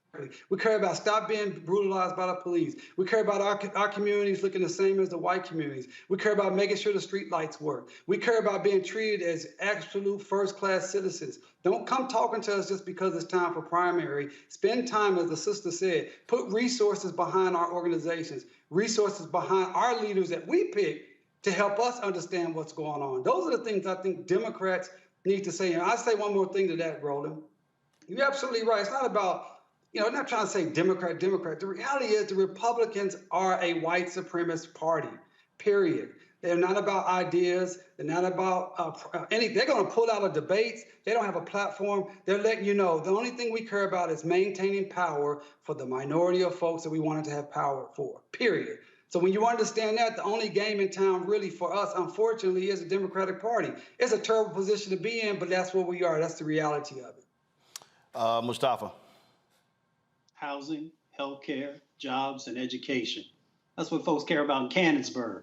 We care about stop being brutalized by the police. We care about our communities looking the same as the white communities. We care about making sure the street lights work. We care about being treated as absolute first-class citizens. Don't come talking to us just because it's time for primary. Spend time, as the sister said, put resources behind our organizations, resources behind our leaders that we pick to help us understand what's going on. Those are the things I think Democrats need to say. And I'll say one more thing to that, Roland. You're absolutely right. It's not about, I'm not trying to say Democrat. The reality is the Republicans are a white supremacist party, period. They're not about ideas. They're not about anything. They're going to pull out of debates. They don't have a platform. They're letting you know the only thing we care about is maintaining power for the minority of folks that we wanted to have power for, period. So when you understand that, the only game in town really for us, unfortunately, is the Democratic Party. It's a terrible position to be in, but that's where we are. That's the reality of it. Mustafa. Housing, healthcare, jobs, and education. That's what folks care about in Canonsburg.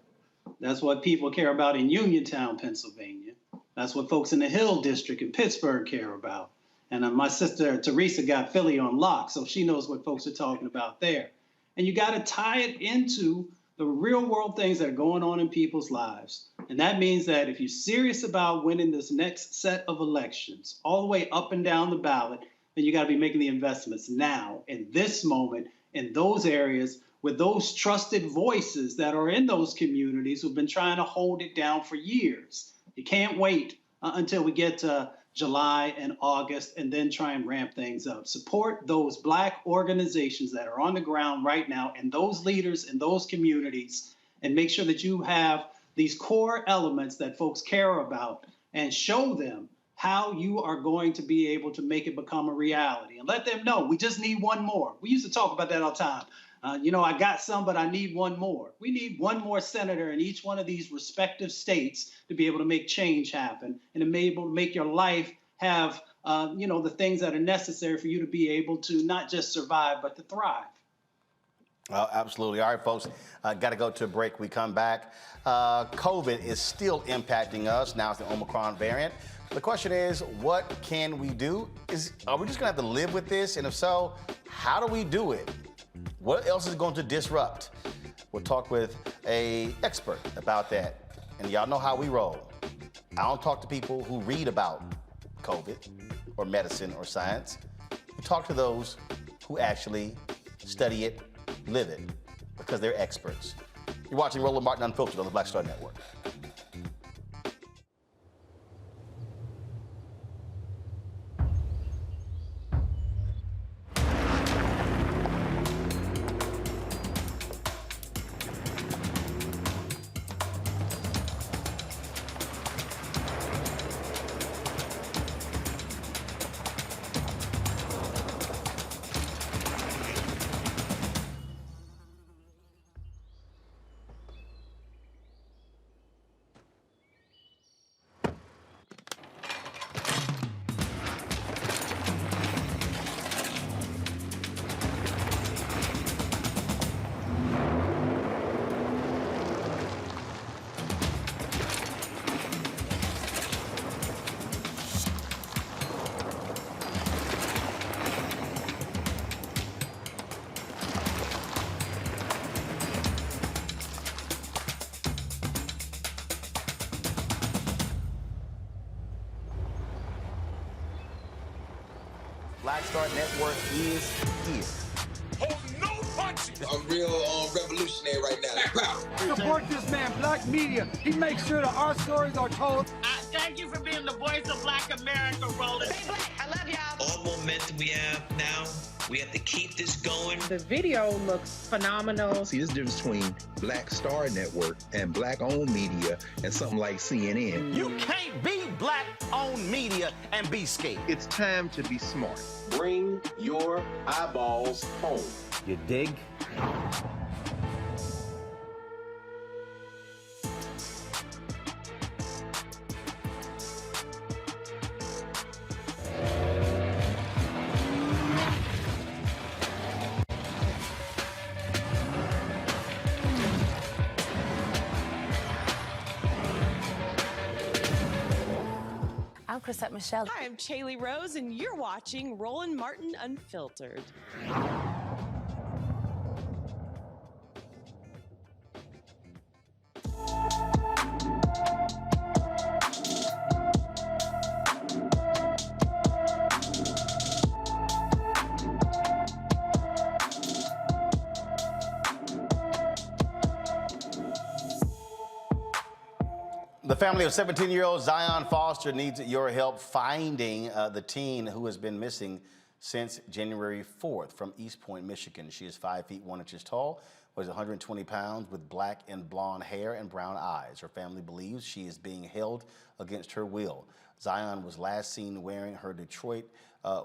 That's what people care about in Uniontown, Pennsylvania. That's what folks in the Hill District in Pittsburgh care about. And my sister Teresa got Philly on lock, so she knows what folks are talking about there. And you got to tie it into the real world things that are going on in people's lives. And that means that if you're serious about winning this next set of elections, all the way up and down the ballot, then you got to be making the investments now, in this moment, in those areas, with those trusted voices that are in those communities who've been trying to hold it down for years. You can't wait until we get to July and August and then try and ramp things up. Support those Black organizations that are on the ground right now and those leaders in those communities, and make sure that you have these core elements that folks care about, and show them how you are going to be able to make it become a reality, and let them know we just need one more. We used to talk about that all the time. I got some, but I need one more. We need one more senator in each one of these respective states to be able to make change happen and to be able to make your life have, the things that are necessary for you to be able to not just survive, but to thrive. Absolutely. All right, folks, got to go to a break. We come back. COVID is still impacting us. Now it's the Omicron variant. The question is, what can we do? Are we just going to have to live with this? And if so, how do we do it? What else is going to disrupt? We'll talk with an expert about that. And y'all know how we roll. I don't talk to people who read about COVID or medicine or science. We talk to those who actually study it, live it, because they're experts. You're watching Roland Martin Unfiltered on the Black Star Network. Black Star Network is here. Hold no punches. I'm real revolutionary right now. Support this man, Black Media. He makes sure that our stories are told. Thank you for being the voice of Black America, Roland. Stay black. I love y'all. All momentum we have now, we have to keep this going. The video looks phenomenal. See, there's a difference between Black Star Network and Black-owned media and something like CNN. You can't be Black-owned media and be scared. It's time to be smart. Bring your eyeballs home. You dig? I'm Chrisette Michelle. Hi, I'm Chaley Rose, and you're watching Roland Martin Unfiltered. The family of 17-year-old Zion Foster needs your help finding the teen who has been missing since January 4th from East Point, Michigan. She is 5 feet 1 inches tall, weighs 120 pounds, with black and blonde hair and brown eyes. Her family believes she is being held against her will. Zion was last seen wearing her Detroit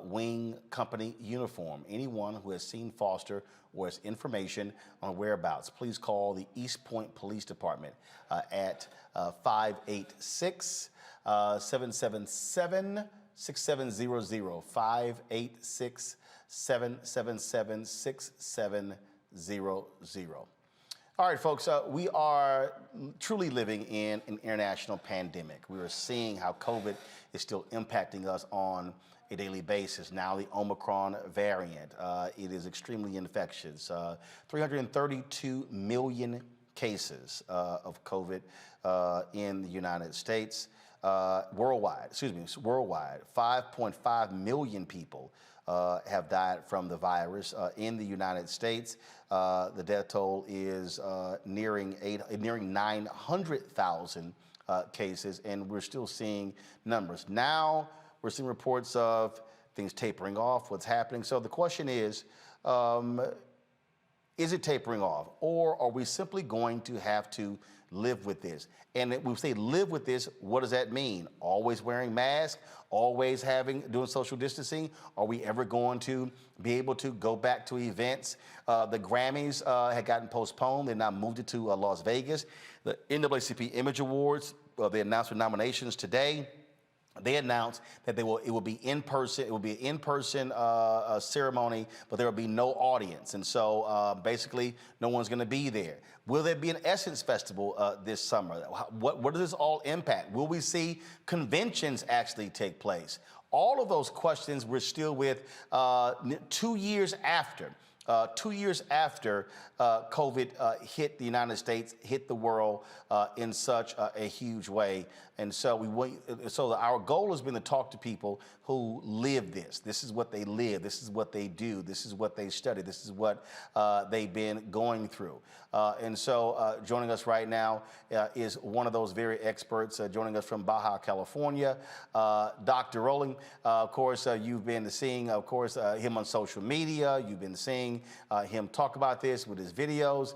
Wing Company uniform. Anyone who has seen Foster or has information on whereabouts, please call the East Point Police Department at 586-777-6700, 586-777-6700. All right, folks, we are truly living in an international pandemic. We are seeing how COVID is still impacting us on a daily basis. Now the Omicron variant, it is extremely infectious. 332 million cases of COVID in the United States. Worldwide, 5.5 million people have died from the virus in the United States. The death toll is nearing 900,000 cases, and we're still seeing numbers. Now we're seeing reports of things tapering off, what's happening. So the question is it tapering off, or are we simply going to have to live with this? And when we say live with this, what does that mean? Always wearing masks, always doing social distancing? Are we ever going to be able to go back to events? The Grammys had gotten postponed. They now moved it to Las Vegas. The NAACP Image Awards, they announced their nominations today. They announced that it will be in person. It will be an in-person ceremony, but there will be no audience, and so basically, no one's going to be there. Will there be an Essence Festival this summer? What does this all impact? Will we see conventions actually take place? All of those questions we're still with 2 years after. 2 years after COVID hit the United States, hit the world in such a huge way. And so our goal has been to talk to people who live this. This is what they live. This is what they do. This is what they study. This is what they've been going through. And so joining us right now is one of those very experts, joining us from Baja, California, Dr. Roland. Of course, you've been seeing, him on social media. You've been seeing him talk about this with his videos.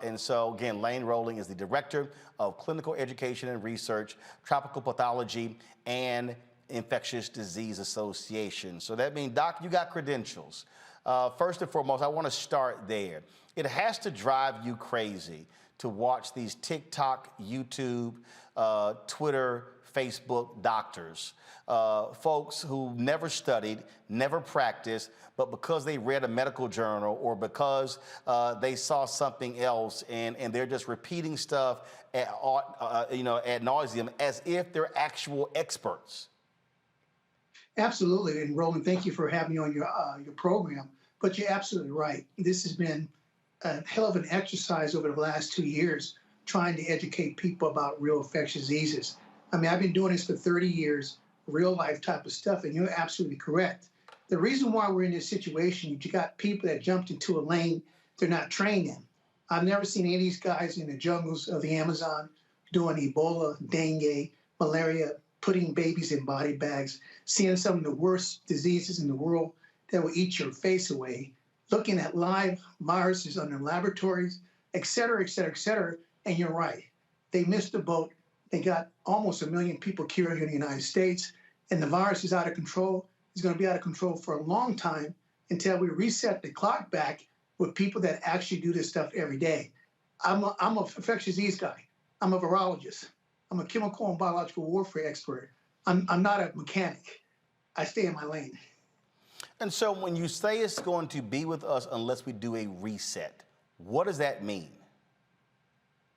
And so, again, Lane Roland is the Director of Clinical Education and Research, Tropical Pathology, and Infectious Disease Association. So that means, Doc, you got credentials. First and foremost, I want to start there. It has to drive you crazy to watch these TikTok, YouTube, Twitter, Facebook doctors, folks who never studied, never practiced, but because they read a medical journal or because they saw something else and they're just repeating stuff ad nauseum as if they're actual experts. Absolutely, and Roland, thank you for having me on your program. But you're absolutely right. This has been a hell of an exercise over the last 2 years, trying to educate people about real infectious diseases. I mean, I've been doing this for 30 years, real life type of stuff, and you're absolutely correct. The reason why we're in this situation, you got people that jumped into a lane they're not trained in. I've never seen any of these guys in the jungles of the Amazon doing Ebola, dengue, malaria, putting babies in body bags, seeing some of the worst diseases in the world that will eat your face away, looking at live viruses under laboratories, et cetera, et cetera, et cetera. And you're right. They missed the boat. They got almost 1 million people cured here in the United States, and the virus is out of control. It's going to be out of control for a long time until we reset the clock back with people that actually do this stuff every day. I'm an infectious disease guy. I'm a virologist. I'm a chemical and biological warfare expert. I'm not a mechanic. I stay in my lane. And so when you say it's going to be with us unless we do a reset, what does that mean?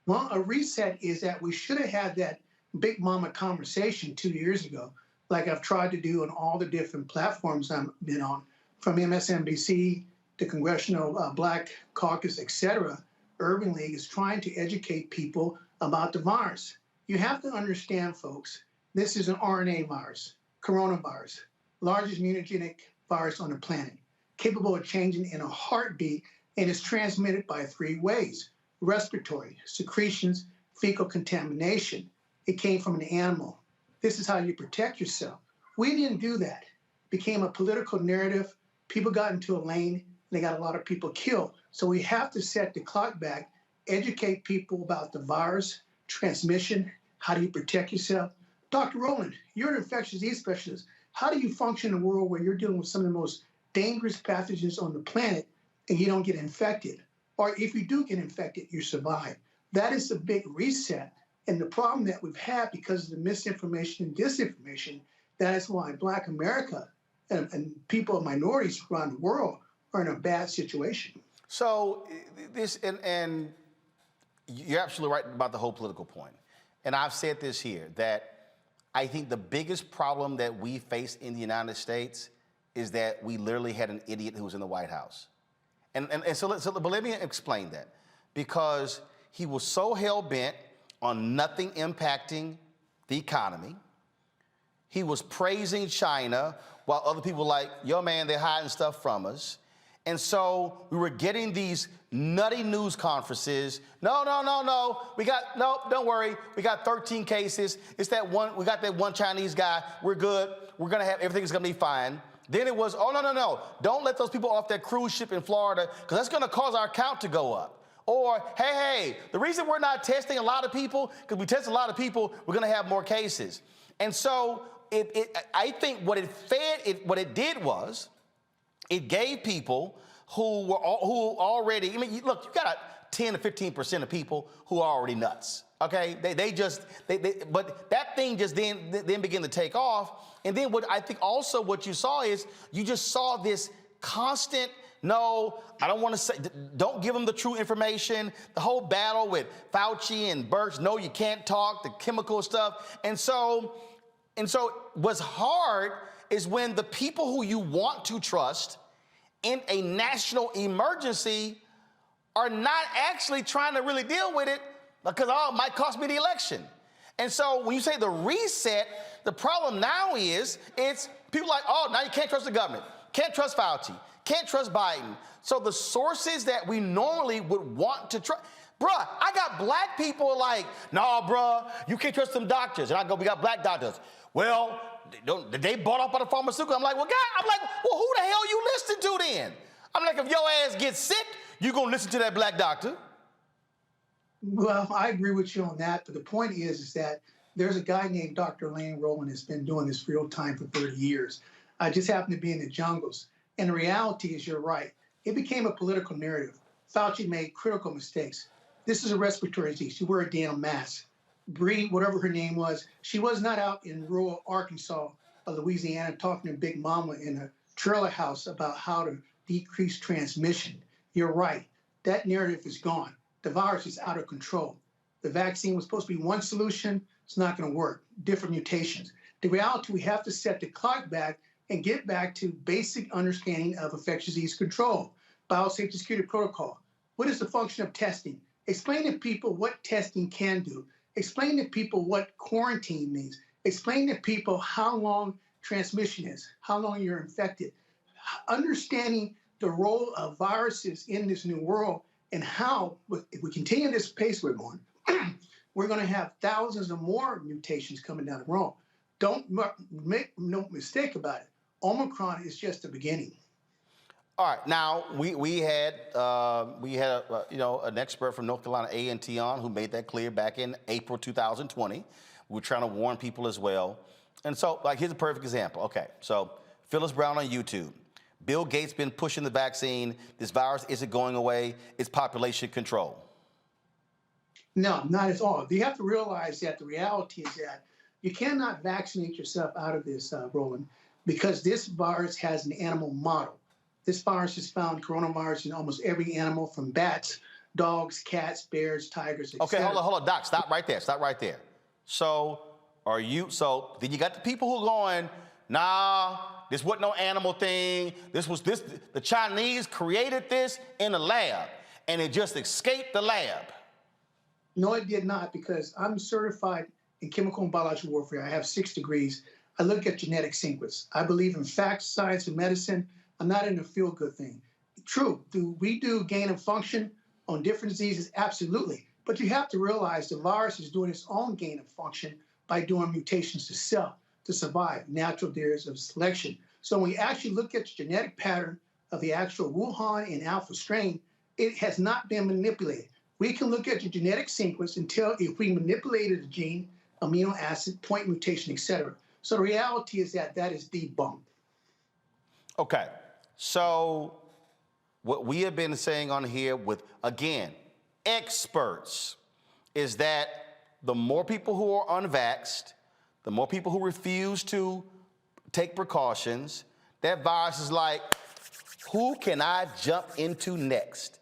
Well, a reset is that we should have had that big mama conversation 2 years ago, like I've tried to do on all the different platforms I've been on, from MSNBC to Congressional Black Caucus, et cetera. Urban League is trying to educate people about the virus. You have to understand, folks, this is an RNA virus, coronavirus, largest immunogenic virus on the planet, capable of changing in a heartbeat, and is transmitted by 3 ways: respiratory, secretions, fecal contamination. It came from an animal. This is how you protect yourself. We didn't do that. It became a political narrative. People got into a lane, and they got a lot of people killed. So we have to set the clock back, educate people about the virus, transmission, how do you protect yourself. Dr. Roland, you're an infectious disease specialist. How do you function in a world where you're dealing with some of the most dangerous pathogens on the planet and you don't get infected? Or if you do get infected, you survive. That is a big reset. And the problem that we've had because of the misinformation and disinformation, that is why Black America and people of minorities around the world are in a bad situation. So this, and you're absolutely right about the whole political point. And I've said this here, that I think the biggest problem that we face in the United States is that we literally had an idiot who was in the White House. But let me explain that. Because he was so hell-bent on nothing impacting the economy. He was praising China while other people were like, yo, man, they're hiding stuff from us. And so we were getting these nutty news conferences. No, don't worry. We got 13 cases. It's that one, we got that one Chinese guy. We're good. We're going to have, everything's going to be fine. Then it was, oh, no. Don't let those people off that cruise ship in Florida because that's going to cause our count to go up. Or, hey, the reason we're not testing a lot of people, because we test a lot of people, we're going to have more cases. And so I think what it did was, it gave people who already, I mean, look, you got 10 to 15% of people who are already nuts. Okay, but that thing just then began to take off. And then what I think also what you saw is you just saw this constant, no, I don't want to say, don't give them the true information. The whole battle with Fauci and Birx, no, you can't talk, the chemical stuff. And so what's hard is when the people who you want to trust in a national emergency are not actually trying to really deal with it because, oh, it might cost me the election. And so when you say the reset, the problem now is it's people like, oh, now you can't trust the government, can't trust Fauci, can't trust Biden. So the sources that we normally would want to trust, bruh, I got black people like, nah, bruh, you can't trust them doctors. And I go, we got black doctors. Well, they bought off by the pharmaceutical. I'm like, well, who the hell you listen to then? I'm like, if your ass gets sick, you gonna listen to that black doctor? Well, I agree with you on that, but the point is that there's a guy named Dr. Roland that's been doing this real time for 30 years. I just happen to be in the jungles. And the reality is, you're right. It became a political narrative. Fauci made critical mistakes. This is a respiratory disease. You wear a damn mask. Bree, whatever her name was, she was not out in rural Arkansas or Louisiana talking to Big Mama in a trailer house about how to decrease transmission. You're right. That narrative is gone. The virus is out of control. The vaccine was supposed to be one solution. It's not going to work. Different mutations. The reality, we have to set the clock back and get back to basic understanding of infectious disease control. Biosafety security protocol. What is the function of testing? Explain to people what testing can do. Explain to people what quarantine means. Explain to people how long transmission is, how long you're infected. Understanding the role of viruses in this new world and how, if we continue this pace we're going, we're going to have thousands of more mutations coming down the road. Don't make no mistake about it. Omicron is just the beginning. All right, now we had an expert from North Carolina A&T on who made that clear back in April 2020. We were trying to warn people as well. And so, like, here's a perfect example. Okay, so Phyllis Brown on YouTube. Bill Gates been pushing the vaccine. This virus isn't going away. It's population control. No, not at all. You have to realize that the reality is that you cannot vaccinate yourself out of this, Roland, because this virus has an animal model. This virus has found coronavirus in almost every animal, from bats, dogs, cats, bears, tigers, etc. Okay, hold on, Doc. Stop right there. So then you got the people who are going, nah, this wasn't no animal thing. The Chinese created this in a lab, and it just escaped the lab. No, it did not, because I'm certified in chemical and biological warfare. I have 6 degrees. I look at genetic sequence. I believe in facts, science, and medicine. I'm not in a feel-good thing. True, do we do gain of function on different diseases? Absolutely. But you have to realize the virus is doing its own gain of function by doing mutations to survive, natural layers of selection. So when you actually look at the genetic pattern of the actual Wuhan and alpha strain, it has not been manipulated. We can look at the genetic sequence and tell if we manipulated the gene, amino acid, point mutation, etc. So the reality is that is debunked. Okay. So what we have been saying on here with, again, experts, is that the more people who are unvaxxed, the more people who refuse to take precautions, that virus is like, who can I jump into next?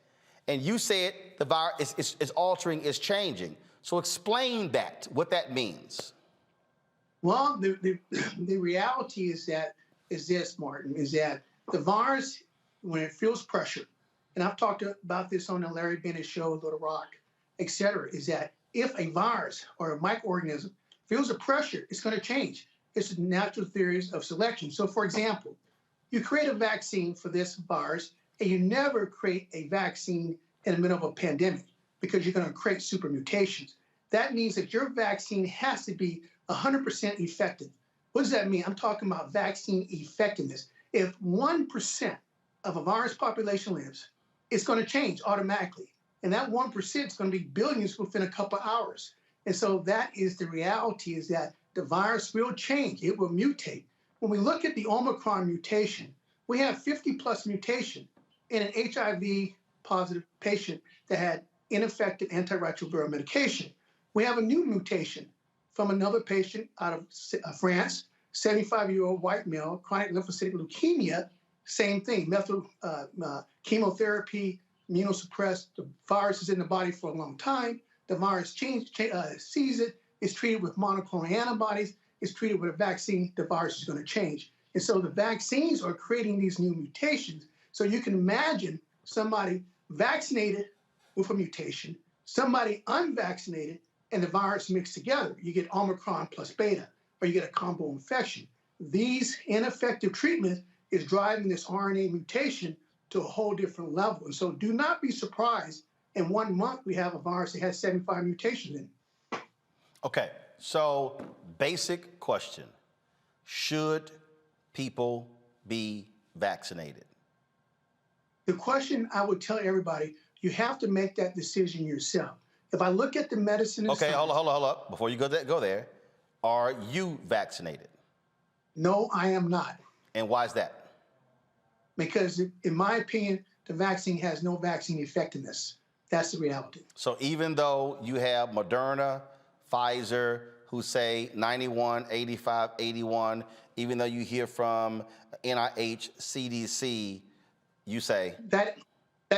And you said the virus is altering, is changing. So explain that, what that means. Well, the reality is this, Martin, is that the virus, when it feels pressure, and I've talked about this on the Larry Bennett show, Little Rock, et cetera, is that if a virus or a microorganism feels a pressure, it's going to change. It's the natural theories of selection. So, for example, you create a vaccine for this virus, and you never create a vaccine in the middle of a pandemic because you're going to create super mutations. That means that your vaccine has to be 100% effective. What does that mean? I'm talking about vaccine effectiveness. If 1% of a virus population lives, it's going to change automatically. And that 1% is going to be billions within a couple hours. And so that is the reality, is that the virus will change. It will mutate. When we look at the Omicron mutation, we have 50 plus mutation in an HIV positive patient that had ineffective antiretroviral medication. We have a new mutation from another patient out of France, 75-year-old white male, chronic lymphocytic leukemia, same thing, chemotherapy, immunosuppressed. The virus is in the body for a long time. The virus sees it, is treated with monoclonal antibodies, is treated with a vaccine, the virus is going to change. And so the vaccines are creating these new mutations. So you can imagine somebody vaccinated with a mutation, somebody unvaccinated, and the virus mixed together. You get Omicron plus beta, or you get a combo infection. These ineffective treatments is driving this RNA mutation to a whole different level. And so do not be surprised in 1 month we have a virus that has 75 mutations in it. Okay, so basic question. Should people be vaccinated? The question I would tell everybody, you have to make that decision yourself. If I look at the medicine... Okay, hold up. Before you go there, are you vaccinated? No, I am not. And why is that? Because in my opinion, the vaccine has no vaccine effectiveness. That's the reality. So even though you have Moderna, Pfizer, who say 91, 85, 81, even though you hear from NIH, CDC, you say? That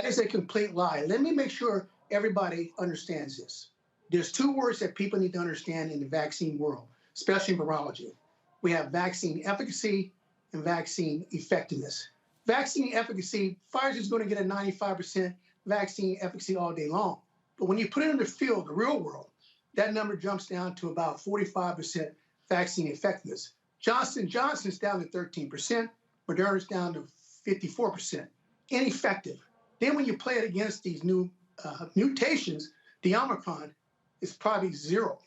is a complete lie. Let me make sure everybody understands this. There's two words that people need to understand in the vaccine world, especially in virology. We have vaccine efficacy and vaccine effectiveness. Vaccine efficacy, Pfizer is going to get a 95% vaccine efficacy all day long. But when you put it in the field, the real world, that number jumps down to about 45% vaccine effectiveness. Johnson & Johnson's down to 13%, Moderna's down to 54%. Ineffective. Then when you play it against these new mutations, the Omicron is probably zero.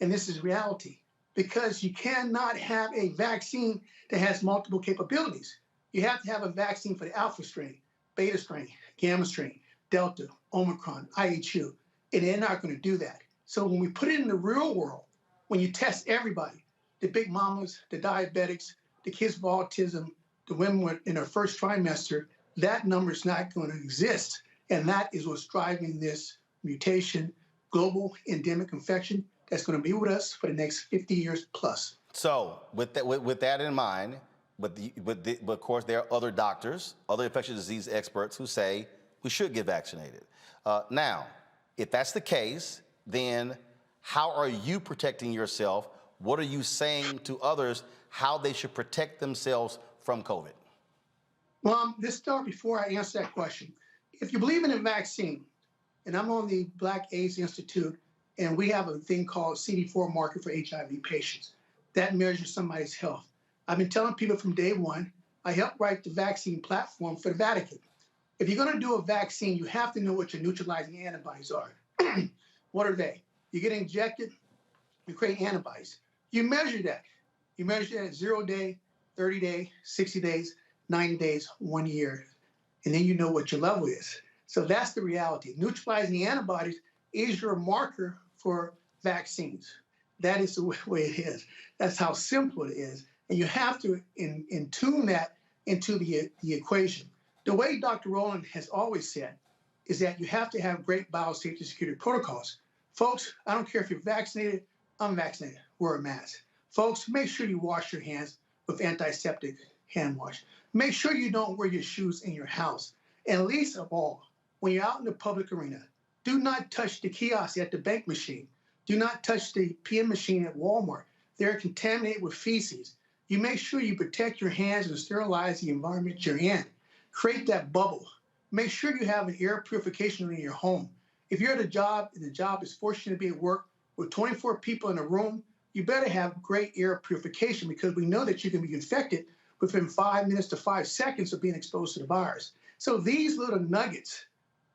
And this is reality, because you cannot have a vaccine that has multiple capabilities. You have to have a vaccine for the alpha strain, beta strain, gamma strain, Delta, Omicron, IHU, and they're not going to do that. So when we put it in the real world, when you test everybody, the big mamas, the diabetics, the kids with autism, the women in their first trimester, that number is not going to exist. And that is what's driving this mutation, global endemic infection that's going to be with us for the next 50 years plus. So with that in mind, but of course there are other doctors, other infectious disease experts who say we should get vaccinated. Now, if that's the case, then how are you protecting yourself? What are you saying to others how they should protect themselves from COVID? Well, let's start before I answer that question. If you believe in a vaccine, and I'm on the Black AIDS Institute, and we have a thing called CD4 marker for HIV patients. That measures somebody's health. I've been telling people from day one, I helped write the vaccine platform for the Vatican. If you're going to do a vaccine, you have to know what your neutralizing antibodies are. What are they? You get injected, you create antibodies. You measure that. You measure that at 0 day, 30 day, 60 days, 90 days, 1 year. And then you know what your level is. So that's the reality. Neutralizing antibodies is your marker for vaccines. That is the way it is. That's how simple it is. And you have to tune that into the equation. The way Dr. Roland has always said is that you have to have great biosafety security protocols. Folks, I don't care if you're vaccinated, unvaccinated, wear a mask. Folks, make sure you wash your hands with antiseptic hand wash. Make sure you don't wear your shoes in your house. And least of all, when you're out in the public arena, do not touch the kiosk at the bank machine. Do not touch the PM machine at Walmart. They're contaminated with feces. You make sure you protect your hands and sterilize the environment you're in. Create that bubble. Make sure you have an air purification in your home. If you're at a job and the job is forcing you to be at work with 24 people in a room, you better have great air purification, because we know that you can be infected within 5 minutes to 5 seconds of being exposed to the virus. So these little nuggets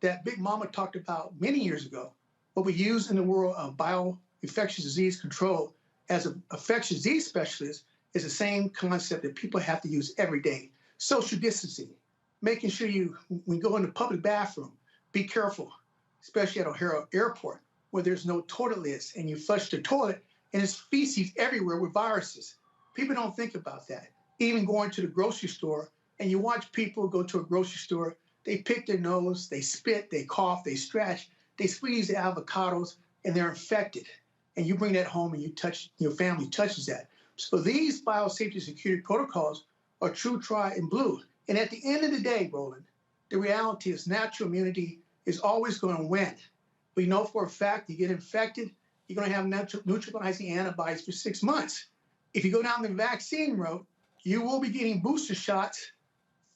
that Big Mama talked about many years ago, what we use in the world of bioinfectious disease control as an infectious disease specialist, is the same concept that people have to use every day. Social distancing, making sure when you go in the public bathroom, be careful, especially at O'Hare Airport, where there's no toilet lids and you flush the toilet and there's feces everywhere with viruses. People don't think about that. Even going to the grocery store, and you watch people go to a grocery store, they pick their nose, they spit, they cough, they scratch, they squeeze the avocados, and they're infected. And you bring that home and you touch, your family touches that. So these biosafety security protocols are true, tried, and blue. And at the end of the day, Roland, the reality is natural immunity is always going to win. We know for a fact you get infected, you're going to have neutralizing antibodies for 6 months. If you go down the vaccine route, you will be getting booster shots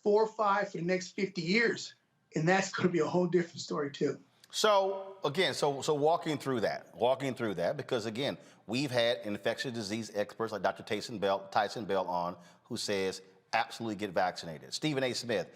4 or 5 for the next 50 years. And that's going to be a whole different story, too. So again, so walking through that, because again, we've had infectious disease experts like Dr. Tyson Bell on, who says absolutely get vaccinated. Stephen A. Smith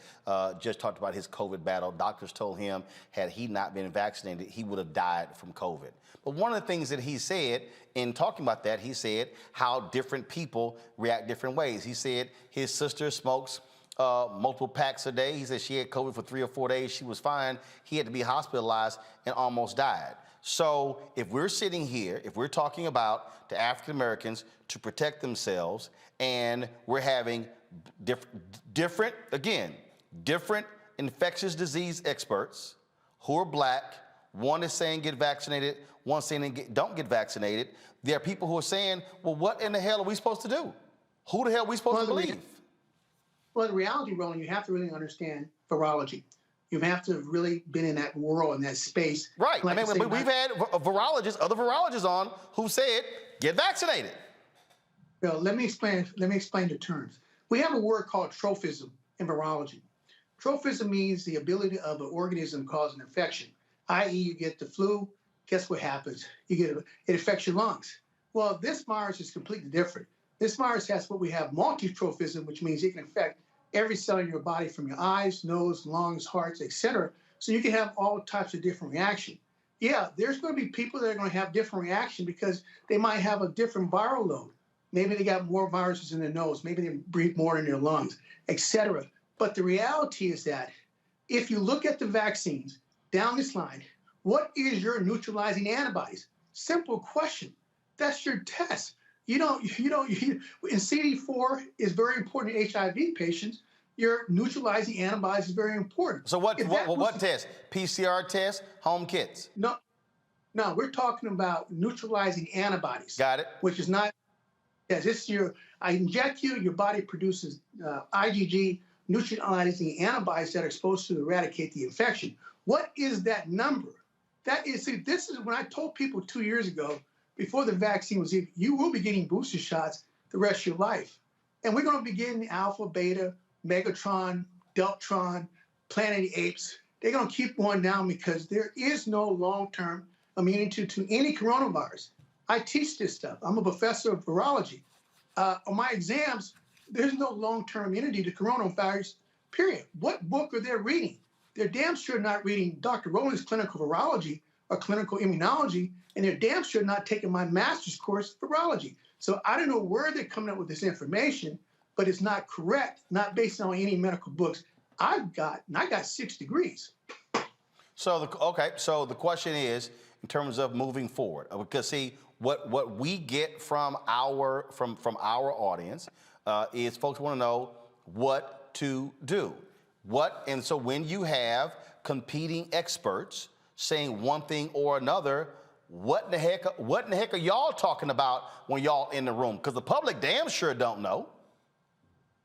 just talked about his COVID battle. Doctors told him had he not been vaccinated, he would have died from COVID. But one of the things that he said in talking about that, he said how different people react different ways. He said his sister smokes multiple packs a day. He said she had COVID for 3 or 4 days. She was fine. He had to be hospitalized and almost died. So if we're sitting here, if we're talking about the African Americans to protect themselves, and we're having different infectious disease experts who are black, one is saying get vaccinated, one saying don't get vaccinated. There are people who are saying, well, what in the hell are we supposed to do? Who the hell are we supposed to believe? Well, the reality, Roland, you have to really understand virology. You have to have really been in that world, in that space. Right. Like I mean, we've had other virologists on who said, get vaccinated. Well, let me explain the terms. We have a word called trophism in virology. Trophism means the ability of an organism to cause an infection, i.e. you get the flu, guess what happens? It affects your lungs. Well, this virus is completely different. This virus has what we have multitrophism, which means it can affect every cell in your body, from your eyes, nose, lungs, hearts, etc. So you can have all types of different reaction. Yeah, there's going to be people that are going to have different reaction because they might have a different viral load. Maybe they got more viruses in their nose. Maybe they breathe more in their lungs, etc. But the reality is that if you look at the vaccines down this line, what is your neutralizing antibodies? Simple question. That's your test. And CD4 is very important in HIV patients. Your neutralizing antibodies is very important. So what test? PCR test, home kits? No, we're talking about neutralizing antibodies. Got it. Which is not, I inject you, your body produces IgG, neutralizing antibodies that are supposed to eradicate the infection. What is that number? This is when I told people 2 years ago, before the vaccine was even, you will be getting booster shots the rest of your life. And we're going to be getting Alpha, Beta, Megatron, Deltron, Planet of the Apes. They're going to keep going down because there is no long-term immunity to any coronavirus. I teach this stuff. I'm a professor of virology. On my exams, there's no long-term immunity to coronavirus, period. What book are they reading? They're damn sure not reading Dr. Roland's clinical virology or clinical immunology, and they're damn sure not taking my master's course in virology. So I don't know where they're coming up with this information, but it's not correct, not based on any medical books I got 6 degrees. So the question is, in terms of moving forward, because see, what we get from our audience is folks want to know what to do. And so when you have competing experts saying one thing or another, what in the heck are y'all talking about when y'all in the room? Because the public damn sure don't know.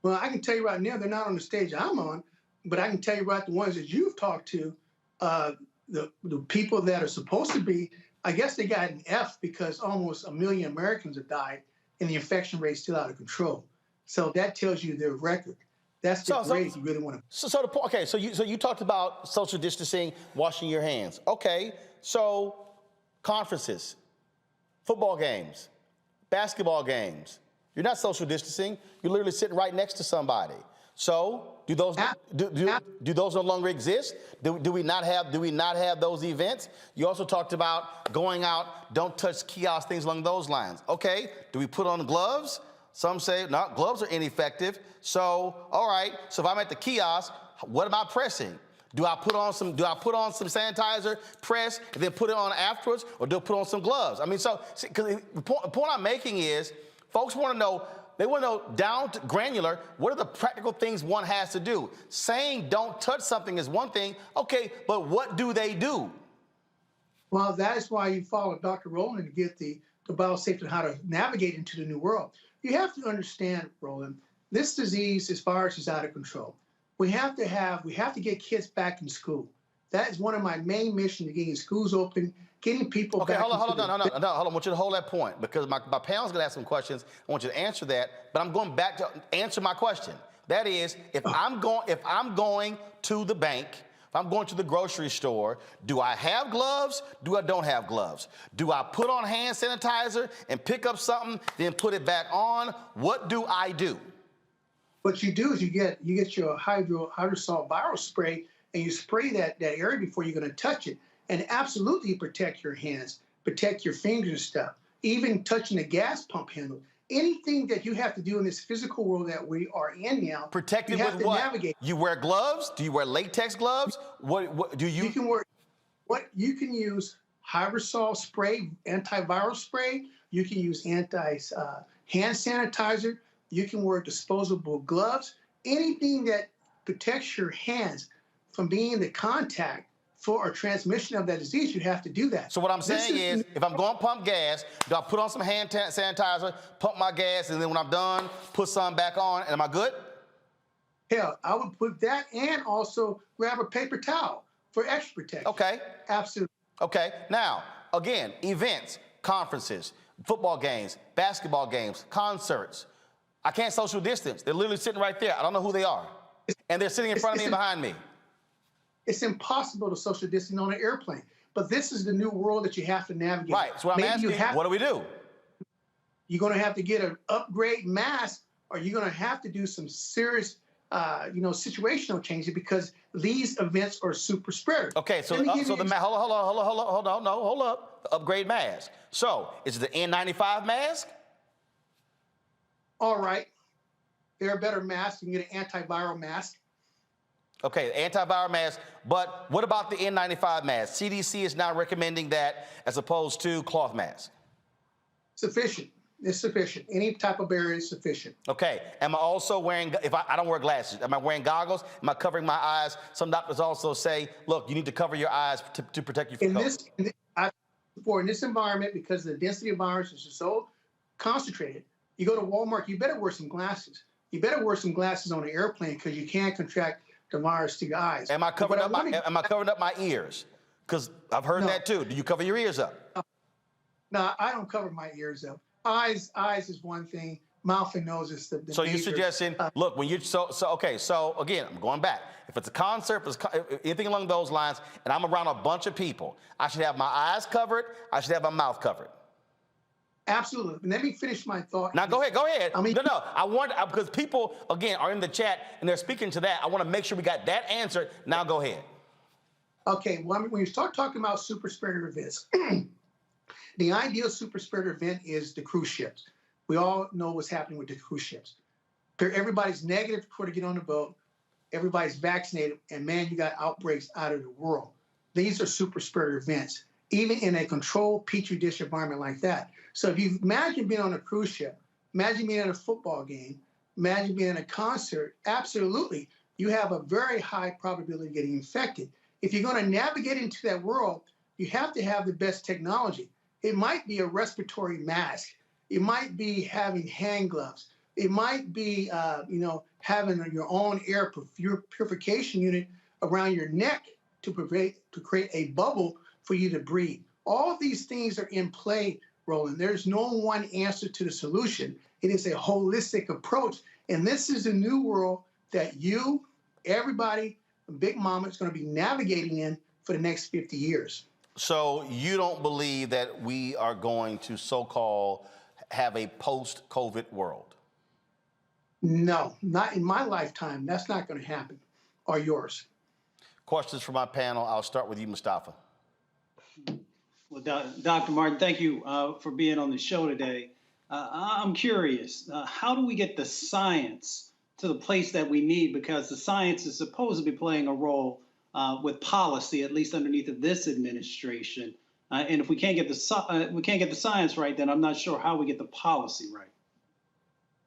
Well, I can tell you right now, they're not on the stage I'm on, but I can tell you about the ones that you've talked to. the people that are supposed to be, I guess they got an F because almost 1 million Americans have died and the infection rate's still out of control. So that tells you their record. That's the grade you really want to. Okay, so you talked about social distancing, washing your hands. Okay, so conferences, football games, basketball games. You're not social distancing. You're literally sitting right next to somebody. So do those do those no longer exist? Do we not have those events? You also talked about going out, don't touch kiosks, things along those lines. Okay, do we put on gloves? Some say no, gloves are ineffective. So all right, so if I'm at the kiosk, what am I pressing? Do I put on some sanitizer, press, and then put it on afterwards, or do I put on some gloves? I mean, so because the point I'm making is, folks want to know. They want to know down to granular, what are the practical things one has to do? Saying don't touch something is one thing, okay, but what do they do? Well, that is why you follow Dr. Roland to get the biosafety and how to navigate into the new world. You have to understand, Roland, this disease, this virus is out of control. We have to get kids back in school. That is one of my main missions, getting schools open, getting people back. Okay, hold on. I want you to hold that point because my panel's going to ask some questions. I want you to answer that, but I'm going back to answer my question. That is, if I'm going to the bank, if I'm going to the grocery store, do I have gloves? Do I don't have gloves? Do I put on hand sanitizer and pick up something, then put it back on? What do I do? What you do is you get your hydrosol viral spray and you spray that area before you're going to touch it. And absolutely protect your hands, protect your fingers and stuff, even touching the gas pump handle. Anything that you have to do in this physical world that we are in now, protected you have with to what? Navigate. You wear gloves? Do you wear latex gloves? What do you? You can use hydrosol spray, antiviral spray. You can use hand sanitizer. You can wear disposable gloves. Anything that protects your hands from being in the contact for a transmission of that disease, you have to do that. So what I'm saying is, if I'm going to pump gas, do I put on some hand sanitizer, pump my gas, and then when I'm done, put some back on, and am I good? Hell, I would put that and also grab a paper towel for extra protection. Okay. Absolutely. Okay. Now, again, events, conferences, football games, basketball games, concerts. I can't social distance. They're literally sitting right there. I don't know who they are. And they're sitting in front of me and behind me. It's impossible to social distance on an airplane. But this is the new world that you have to navigate. Right. So what I'm asking, what do we do? You're going to have to get an upgrade mask, or you're going to have to do some serious, situational changes because these events are super spreaders. Okay. So hold up. The upgrade mask. So is it the N95 mask? All right. There are better masks. You can get an antiviral mask. Okay, antiviral mask, but what about the N95 mask? CDC is now recommending that as opposed to cloth masks. Sufficient. It's sufficient. Any type of barrier is sufficient. Okay, am I also wearing, if I don't wear glasses, am I wearing goggles? Am I covering my eyes? Some doctors also say, look, you need to cover your eyes to protect you from COVID. In this environment, because the density of virus is so concentrated, you go to Walmart, you better wear some glasses. You better wear some glasses on the airplane because you can't contract the virus to your eyes. Am I covering up my ears? Because I've heard that too. Do you cover your ears up? No, I don't cover my ears up. Eyes is one thing. Mouth and nose is the So you're suggesting, look, when you so again, I'm going back. If it's a concert, anything along those lines, and I'm around a bunch of people, I should have my eyes covered. I should have my mouth covered. Absolutely. Let me finish my thought. Now, go ahead. No. I want, because people, again, are in the chat and they're speaking to that. I want to make sure we got that answered. Now, go ahead. Okay. Well, when you start talking about super spreader events, the ideal super spreader event is the cruise ships. We all know what's happening with the cruise ships. Everybody's negative before they get on the boat. Everybody's vaccinated. And, man, you got outbreaks out of the world. These are super spreader events, even in a controlled Petri dish environment like that. So if you imagine being on a cruise ship, imagine being at a football game, imagine being at a concert, absolutely, you have a very high probability of getting infected. If you're going to navigate into that world, you have to have the best technology. It might be a respiratory mask. It might be having hand gloves. It might be, having your own air purification unit around your neck to create a bubble for you to breathe. All of these things are in play, Roland. There's no one answer to the solution. It is a holistic approach. And this is a new world that you, everybody, Big Mama is going to be navigating in for the next 50 years. So you don't believe that we are going to so-called have a post-COVID world? No, not in my lifetime. That's not going to happen, or yours. Questions for my panel. I'll start with you, Mustafa. Well, Dr. Martin, thank you for being on the show today. I'm curious, how do we get the science to the place that we need? Because the science is supposed to be playing a role with policy, at least underneath of this administration. And if we can't get the science right, then I'm not sure how we get the policy right.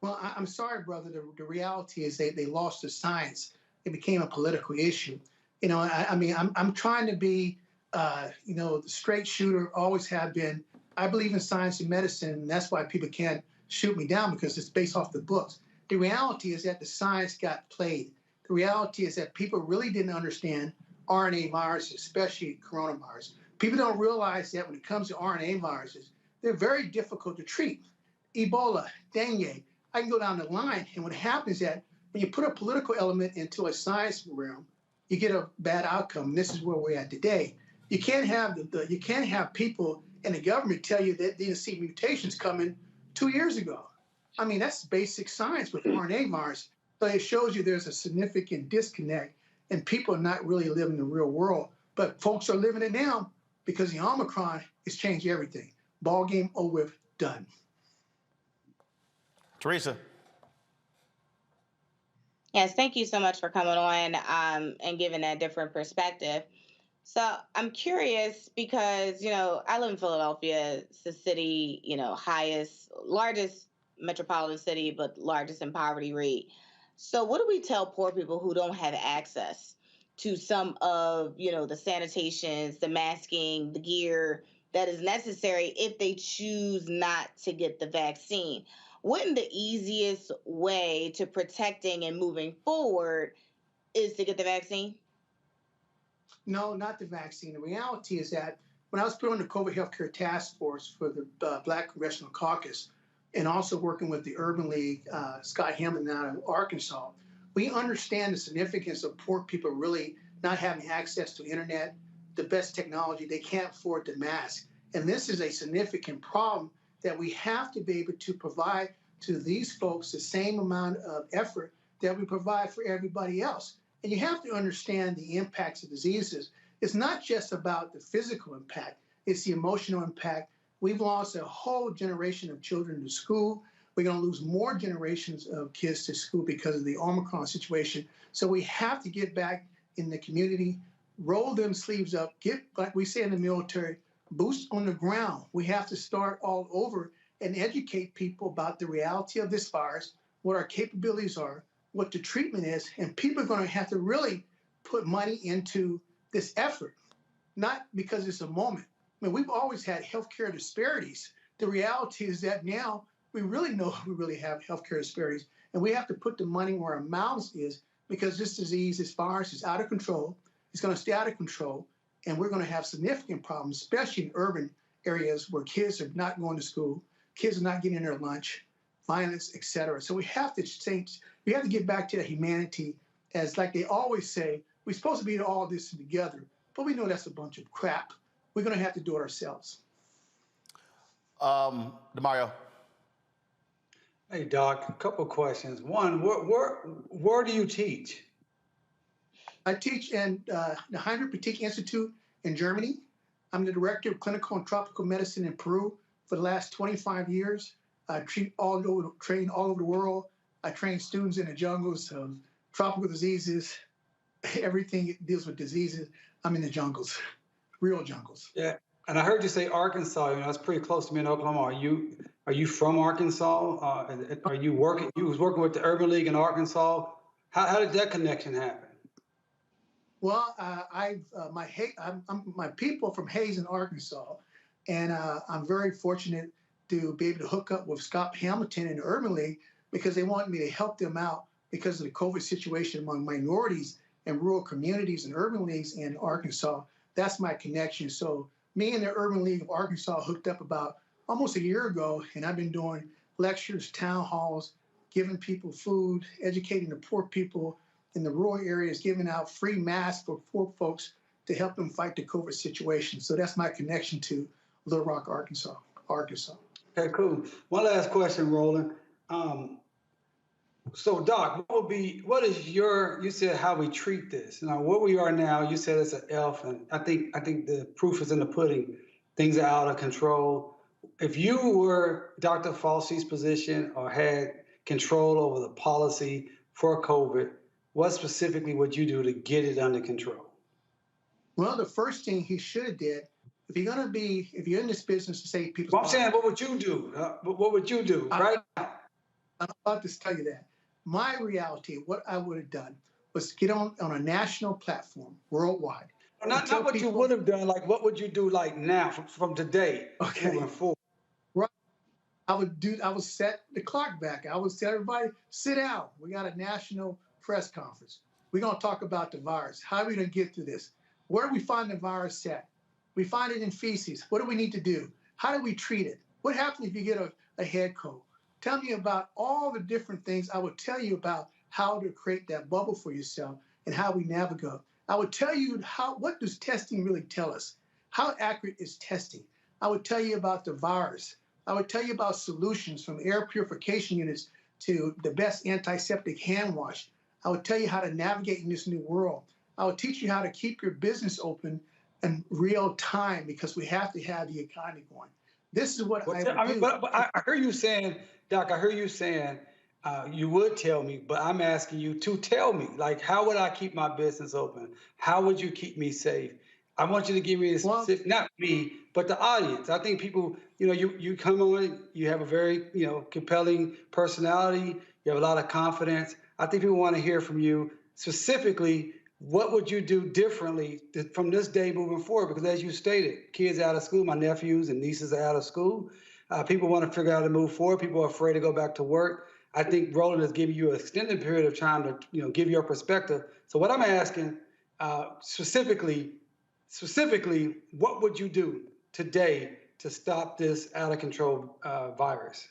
Well, I'm sorry, brother. The reality is they lost the science. It became a political issue. I mean, I'm trying to be, the straight shooter, always have been. I believe in science and medicine, and that's why people can't shoot me down, because it's based off the books. The reality is that the science got played. The reality is that people really didn't understand RNA viruses, especially coronavirus. People don't realize that when it comes to RNA viruses, they're very difficult to treat. Ebola, dengue, I can go down the line, and what happens is that when you put a political element into a science realm, you get a bad outcome. This is where we're at today. You can't have people in the government tell you that they didn't see mutations coming 2 years ago. I mean, that's basic science with RNA virus. So it shows you there's a significant disconnect, and people are not really living the real world. But folks are living it now because the Omicron has changed everything. Ball game over with, done. Teresa. Yes, thank you so much for coming on and giving that different perspective. So I'm curious because, I live in Philadelphia. It's the city, largest metropolitan city, but largest in poverty rate. So what do we tell poor people who don't have access to some of, the sanitations, the masking, the gear that is necessary if they choose not to get the vaccine? Wouldn't the easiest way to protecting and moving forward is to get the vaccine? No, not the vaccine. The reality is that when I was put on the COVID healthcare task force for the Black Congressional Caucus, and also working with the Urban League, Scott Hamlin out of Arkansas, we understand the significance of poor people really not having access to internet, the best technology. They can't afford the mask. And this is a significant problem that we have to be able to provide to these folks the same amount of effort that we provide for everybody else. And you have to understand the impacts of diseases. It's not just about the physical impact, it's the emotional impact. We've lost a whole generation of children to school. We're going to lose more generations of kids to school because of the Omicron situation. So we have to get back in the community, roll them sleeves up, get, like we say in the military, boots on the ground. We have to start all over and educate people about the reality of this virus, what our capabilities are, what the treatment is, and people are going to have to really put money into this effort, not because it's a moment. I mean, we've always had healthcare disparities. The reality is that now we really know we really have healthcare disparities, and we have to put the money where our mouths is, because this disease, this virus is out of control. It's going to stay out of control, and we're going to have significant problems, especially in urban areas where kids are not going to school, kids are not getting their lunch, violence, et cetera. So we have to change. We have to get back to the humanity, as like they always say, we're supposed to be all this together, but we know that's a bunch of crap. We're going to have to do it ourselves. DeMario. Hey, Doc, a couple of questions. One, where do you teach? I teach in the Heinrich Boutique Institute in Germany. I'm the director of clinical and tropical medicine in Peru for the last 25 years. I train all over the world. I train students in the jungles of tropical diseases, everything that deals with diseases. I'm in the jungles, real jungles. Yeah, and I heard you say Arkansas. That's pretty close to me in Oklahoma. Are you from Arkansas? Are you working? You was working with the Urban League in Arkansas. How did that connection happen? Well, my people from Hazen, Arkansas, and I'm very fortunate to be able to hook up with Scott Hamilton in the Urban League, because they wanted me to help them out because of the COVID situation among minorities and rural communities and urban leagues in Arkansas. That's my connection. So me and the Urban League of Arkansas hooked up about almost a year ago, and I've been doing lectures, town halls, giving people food, educating the poor people in the rural areas, giving out free masks for poor folks to help them fight the COVID situation. So that's my connection to Little Rock, Arkansas. Okay, cool. One last question, Roland. So Doc, what is you said how we treat this. Now, where we are now, you said it's an elf, and I think the proof is in the pudding. Things are out of control. If you were Dr. Fauci's position or had control over the policy for COVID, what specifically would you do to get it under control? Well, the first thing he should have did, if you're in this business to save people's Well, I'm saying, what would you do? What would you do, right? I'm about to tell you that. My reality, what I would have done was get on a national platform worldwide. Not what you would have done, like what would you do like now from today moving forward? Right. I would set the clock back. I would tell everybody, sit down. We got a national press conference. We're going to talk about the virus. How are we going to get through this? Where do we find the virus at? We find it in feces. What do we need to do? How do we treat it? What happens if you get a head cold? Tell me about all the different things. I would tell you about how to create that bubble for yourself and how we navigate. I would tell you what does testing really tell us? How accurate is testing? I would tell you about the virus. I would tell you about solutions from air purification units to the best antiseptic hand wash. I would tell you how to navigate in this new world. I would teach you how to keep your business open in real time because we have to have the economy going. This is what I would do. But I hear you saying, Doc, you would tell me, but I'm asking you to tell me, like, how would I keep my business open? How would you keep me safe? I want you to give me a specific, not me, but the audience. I think people, you come on, you have a very, compelling personality. You have a lot of confidence. I think people want to hear from you specifically. What would you do differently from this day moving forward? Because as you stated, kids out of school, my nephews and nieces are out of school. People want to figure out how to move forward. People are afraid to go back to work. I think Roland is giving you an extended period of time to, give your perspective. So what I'm asking specifically, what would you do today to stop this out of control virus?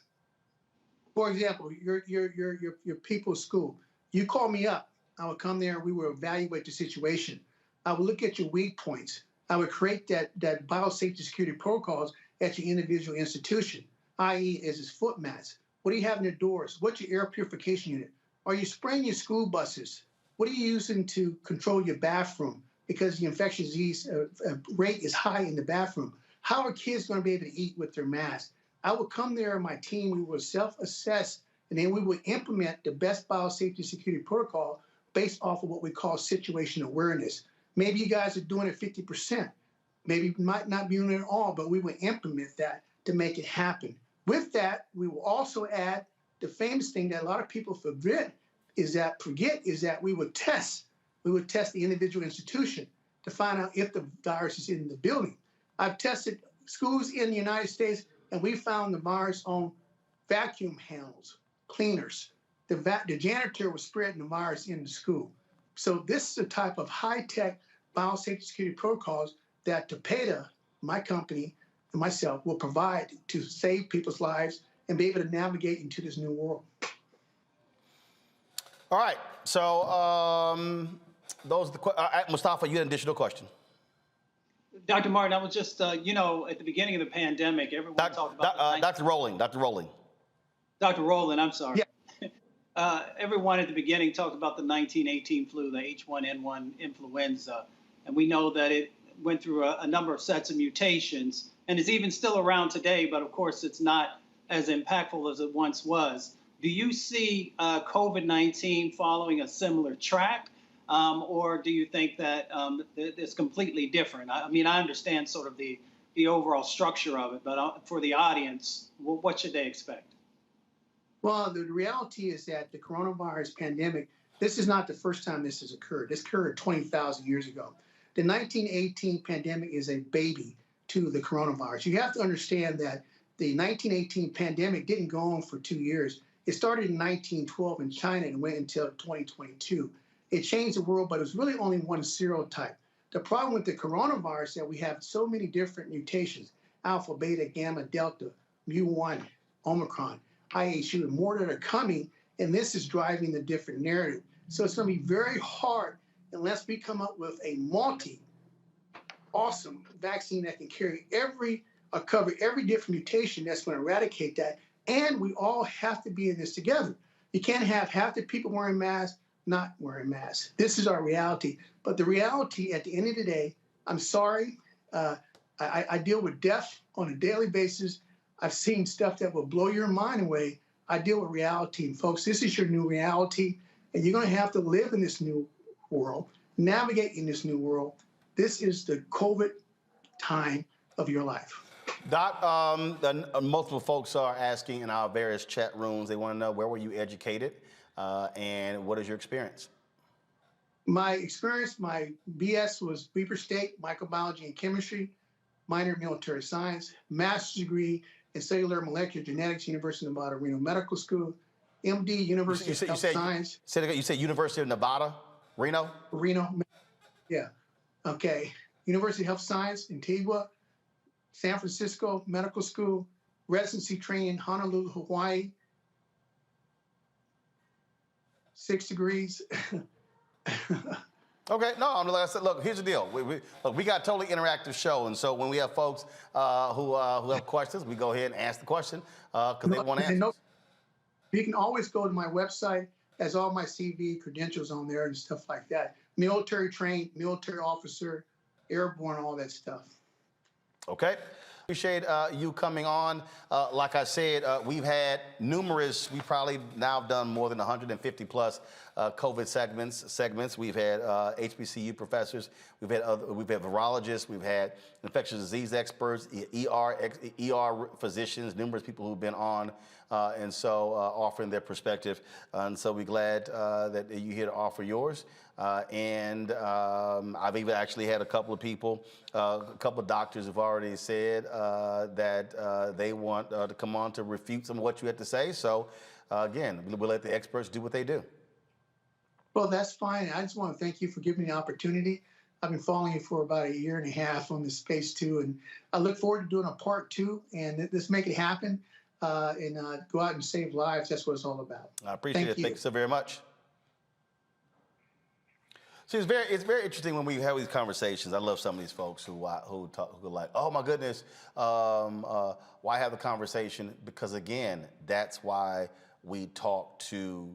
For example, your people's school. You call me up. I would come there and we would evaluate the situation. I would look at your weak points. I would create that biosafety security protocols at your individual institution, i.e. is its foot mats. What do you have in your doors? What's your air purification unit? Are you spraying your school buses? What are you using to control your bathroom? Because the infectious disease rate is high in the bathroom. How are kids going to be able to eat with their masks? I would come there and my team, we would self-assess, and then we would implement the best biosafety security protocol based off of what we call situation awareness. Maybe you guys are doing it 50%. Maybe you might not be doing it at all, but we would implement that to make it happen. With that, we will also add the famous thing that a lot of people forget is that we would test. We would test the individual institution to find out if the virus is in the building. I've tested schools in the United States, and we found the virus on vacuum handles, cleaners. The janitor was spreading the virus in the school. So this is the type of high-tech biosafety security protocols that Tapeta, my company, and myself will provide to save people's lives and be able to navigate into this new world. All right. So those are the Mustafa, you had an additional question. Dr. Martin, I was just, at the beginning of the pandemic, everyone talked about Dr. Roland. Dr. Roland, I'm sorry. Yeah. Everyone at the beginning talked about the 1918 flu, the H1N1 influenza, and we know that it went through a number of sets of mutations and is even still around today, but of course it's not as impactful as it once was. Do you see COVID-19 following a similar track, or do you think that it's completely different? I mean, I understand sort of the overall structure of it, but for the audience, what should they expect? Well, the reality is that the coronavirus pandemic, this is not the first time this has occurred. This occurred 20,000 years ago. The 1918 pandemic is a baby to the coronavirus. You have to understand that the 1918 pandemic didn't go on for 2 years. It started in 1912 in China and went until 2022. It changed the world, but it was really only one serotype. The problem with the coronavirus is that we have so many different mutations: alpha, beta, gamma, delta, mu1, Omicron, IHU, and more that are coming, and this is driving the different narrative. So it's going to be very hard unless we come up with a awesome vaccine that can cover every different mutation that's going to eradicate that. And we all have to be in this together. You can't have half the people wearing masks not wearing masks. This is our reality. But the reality at the end of the day, I'm sorry, I deal with death on a daily basis. I've seen stuff that will blow your mind away. I deal with reality. And folks, this is your new reality. And you're going to have to live in this new world, navigate in this new world. This is the COVID time of your life. Doc, multiple folks are asking in our various chat rooms, they want to know, where were you educated and what is your experience? My experience, my BS was Weber State, microbiology and chemistry, minor in military science, master's degree in cellular molecular genetics, University of Nevada, Reno Medical School, MD, University of Health Science. You said University of Nevada, Reno? Reno, yeah. Okay. University of Health Science, Antigua, San Francisco Medical School, residency training in Honolulu, Hawaii, 6 degrees. Okay, no, like I said, look, here's the deal. We got a totally interactive show, and so when we have folks who have questions, we go ahead and ask the question because they want to answer. You can always go to my website, has all my CV credentials on there and stuff like that. Military trained, military officer, airborne, all that stuff. Okay. Appreciate you coming on. Like I said, we've had numerous, we probably now have done more than 150 plus COVID segments. We've had HBCU professors, we've had virologists, we've had infectious disease experts, ER physicians, numerous people who've been on and so offering their perspective. And so we're glad that you're here to offer yours. And I've even actually had a couple of people, a couple of doctors have already said that they want to come on to refute some of what you had to say. So again, we'll let the experts do what they do. Well, that's fine. I just want to thank you for giving me the opportunity. I've been following you for about 1.5 years on this space too, and I look forward to doing a part 2 and let's make it happen and go out and save lives. That's what it's all about. I appreciate it. Thank you so very much. See, it's very interesting when we have these conversations. I love some of these folks who are like, oh my goodness, why have the conversation? Because again, that's why we talk to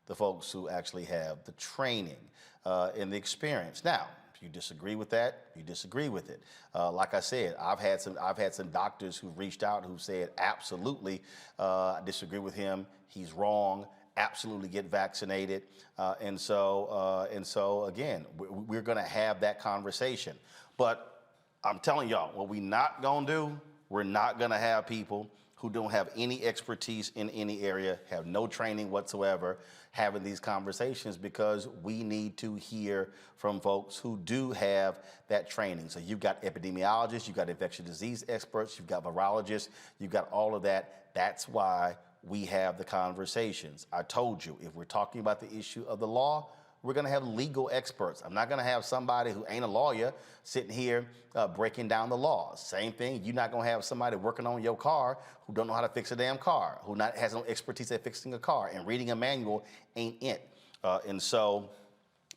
the folks who actually have the training and the experience. Now, if you disagree with that, you disagree with it. Like I said, I've had some doctors who reached out who said, absolutely, I disagree with him. He's wrong. Absolutely get vaccinated. And so again, we're going to have that conversation. But I'm telling y'all, what we're not going to do, we're not going to have people who don't have any expertise in any area, have no training whatsoever, having these conversations, because we need to hear from folks who do have that training. So you've got epidemiologists, you've got infectious disease experts, you've got virologists, you've got all of that. That's why we have the conversations. I told you, if we're talking about the issue of the law, we're going to have legal experts. I'm not going to have somebody who ain't a lawyer sitting here breaking down the laws. Same thing, you're not going to have somebody working on your car who don't know how to fix a damn car, who has no expertise at fixing a car, and reading a manual ain't it. And so,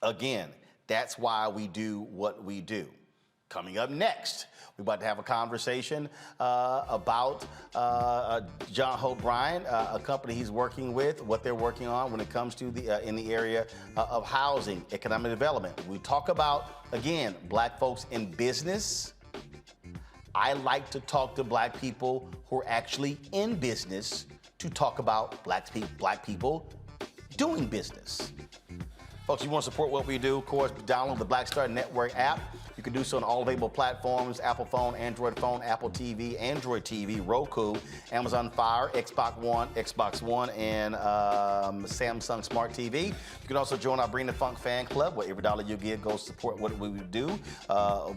again, that's why we do what we do. Coming up next, we're about to have a conversation about John Hope Bryan, a company he's working with, what they're working on when it comes to in the area of housing, economic development. We talk about, again, black folks in business. I like to talk to black people who are actually in business to talk about black people doing business. Folks, you want to support what we do, of course, download the Black Star Network app. You can do so on all available platforms: Apple phone, Android phone, Apple TV, Android TV, Roku, Amazon Fire, Xbox One, and Samsung Smart TV. You can also join our Bring the Funk fan club, where every dollar you give goes to support what we do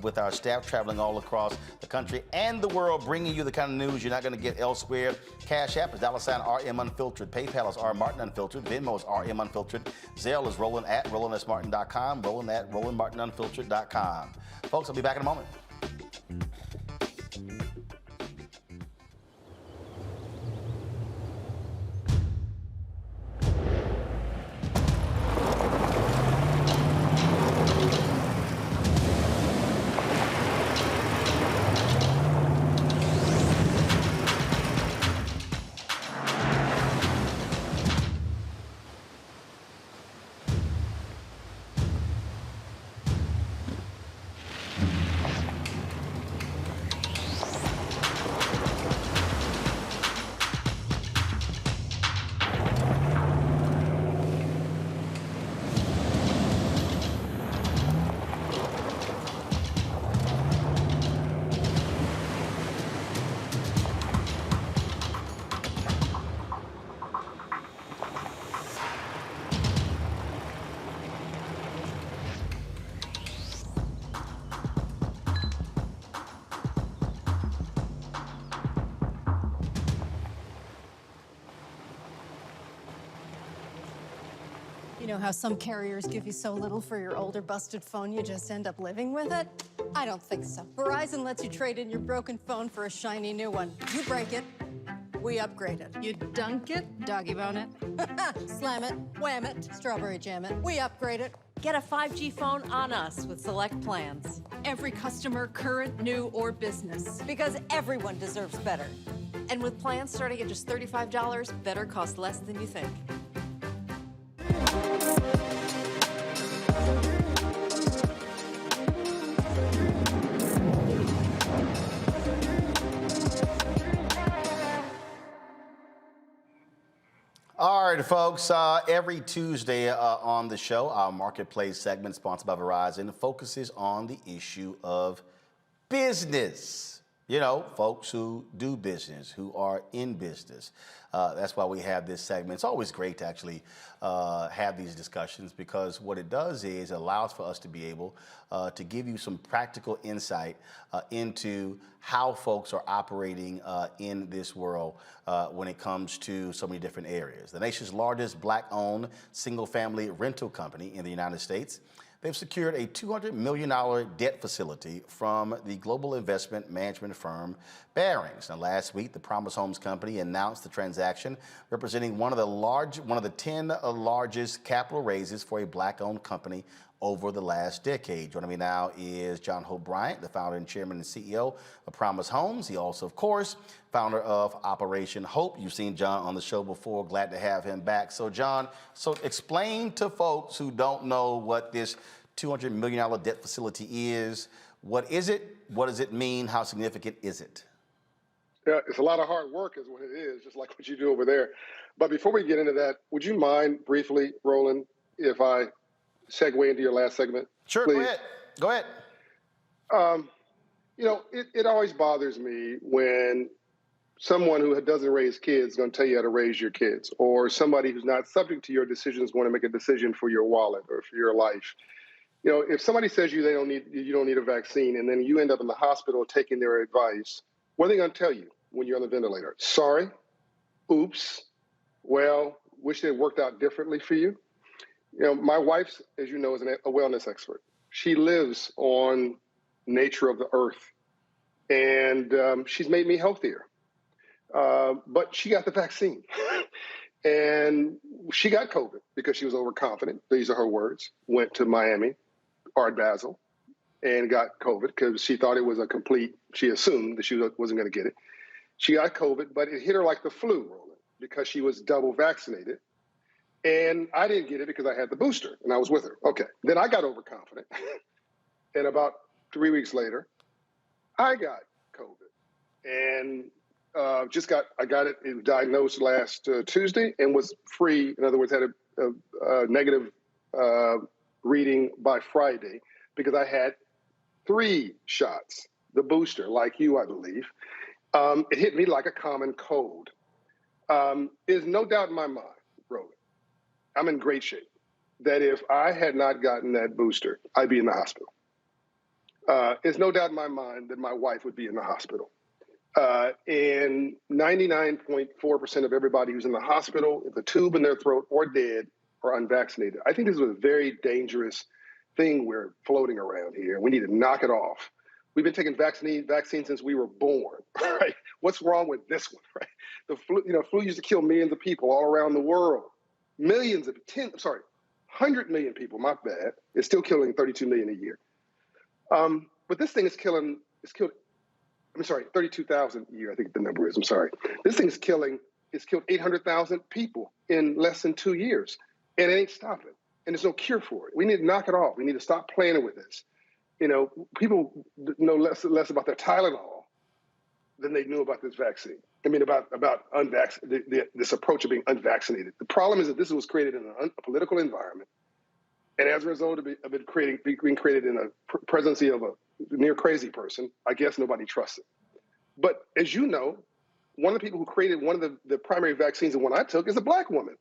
with our staff traveling all across the country and the world, bringing you the kind of news you're not going to get elsewhere. Cash App is $RM Unfiltered. PayPal is R Martin Unfiltered. Venmo is RM Unfiltered. Zelle is Roland at RolandSMartin.com. Roland at RolandMartinUnfiltered.com. Folks, I'll be back in a moment. You know how some carriers give you so little for your older busted phone you just end up living with it? I don't think so. Verizon lets you trade in your broken phone for a shiny new one. You break it, we upgrade it. You dunk it, doggy bone it, slam it, wham it, strawberry jam it. We upgrade it. Get a 5G phone on us with select plans. Every customer, current, new, or business. Because everyone deserves better. And with plans starting at just $35, better costs less than you think. All right, folks, every Tuesday on the show, our Marketplace segment, sponsored by Verizon, focuses on the issue of business. You know, folks who do business, who are in business. That's why we have this segment. It's always great to actually have these discussions, because what it does is it allows for us to be able to give you some practical insight into how folks are operating in this world when it comes to so many different areas. The nation's largest Black-owned single-family rental company in the United States, they've secured a $200 million debt facility from the global investment management firm Barings. Now, last week, the Promise Homes Company announced the transaction, representing one of the 10 largest capital raises for a Black-owned company over the last decade. Joining me now is John Hope Bryant, the founder and chairman and CEO of Promise Homes. He also, of course, founder of Operation Hope. You've seen John on the show before. Glad to have him back. So, John, explain to folks who don't know what this $200 million debt facility is. What is it? What does it mean? How significant is it? Yeah, it's a lot of hard work is what it is, just like what you do over there. But before we get into that, would you mind briefly, Roland, if I segue into your last segment? Sure, please? Go ahead. You know, it always bothers me when someone who doesn't raise kids is going to tell you how to raise your kids, or somebody who's not subject to your decisions want to make a decision for your wallet or for your life. You know, if somebody says you don't need a vaccine, and then you end up in the hospital taking their advice, what are they going to tell you when you're on the ventilator? Sorry, oops, well, wish it worked out differently for you. You know, my wife, as you know, is a wellness expert. She lives on nature of the earth, and she's made me healthier. But she got the vaccine, and she got COVID because she was overconfident. These are her words. Went to Miami, Art Basel, and got COVID because she thought it was she assumed that she wasn't going to get it. She got COVID, but it hit her like the flu, Roland, because she was double vaccinated. And I didn't get it because I had the booster and I was with her. Okay. Then I got overconfident. And about 3 weeks later, I got COVID. And I got it diagnosed last Tuesday and was free. In other words, had a negative reading by Friday because I had 3 shots, the booster, like you, I believe, it hit me like a common cold. There's no doubt in my mind, Roland, I'm in great shape, that if I had not gotten that booster, I'd be in the hospital. There's no doubt in my mind that my wife would be in the hospital. And 99.4% of everybody who's in the hospital, with a tube in their throat or dead, are unvaccinated. I think this is a very dangerous thing we're floating around here. We need to knock it off. We've been taking vaccines since we were born, right? What's wrong with this one, right? The flu used to kill millions of people all around the world. 100 million people, my bad. It's still killing 32 million a year. But this thing is killed 32,000 a year, I think the number is, I'm sorry. This thing is killed 800,000 people in less than 2 years, and it ain't stopping. And there's no cure for it. We need to knock it off. We need to stop playing with this. People know less about their Tylenol than they knew about this vaccine. I mean, about this approach of being unvaccinated. The problem is that this was created in a political environment, and as a result of it being created in a presidency of a near crazy person, I guess nobody trusts it. But as you know, one of the people who created one of the primary vaccines, the one I took, is a Black woman.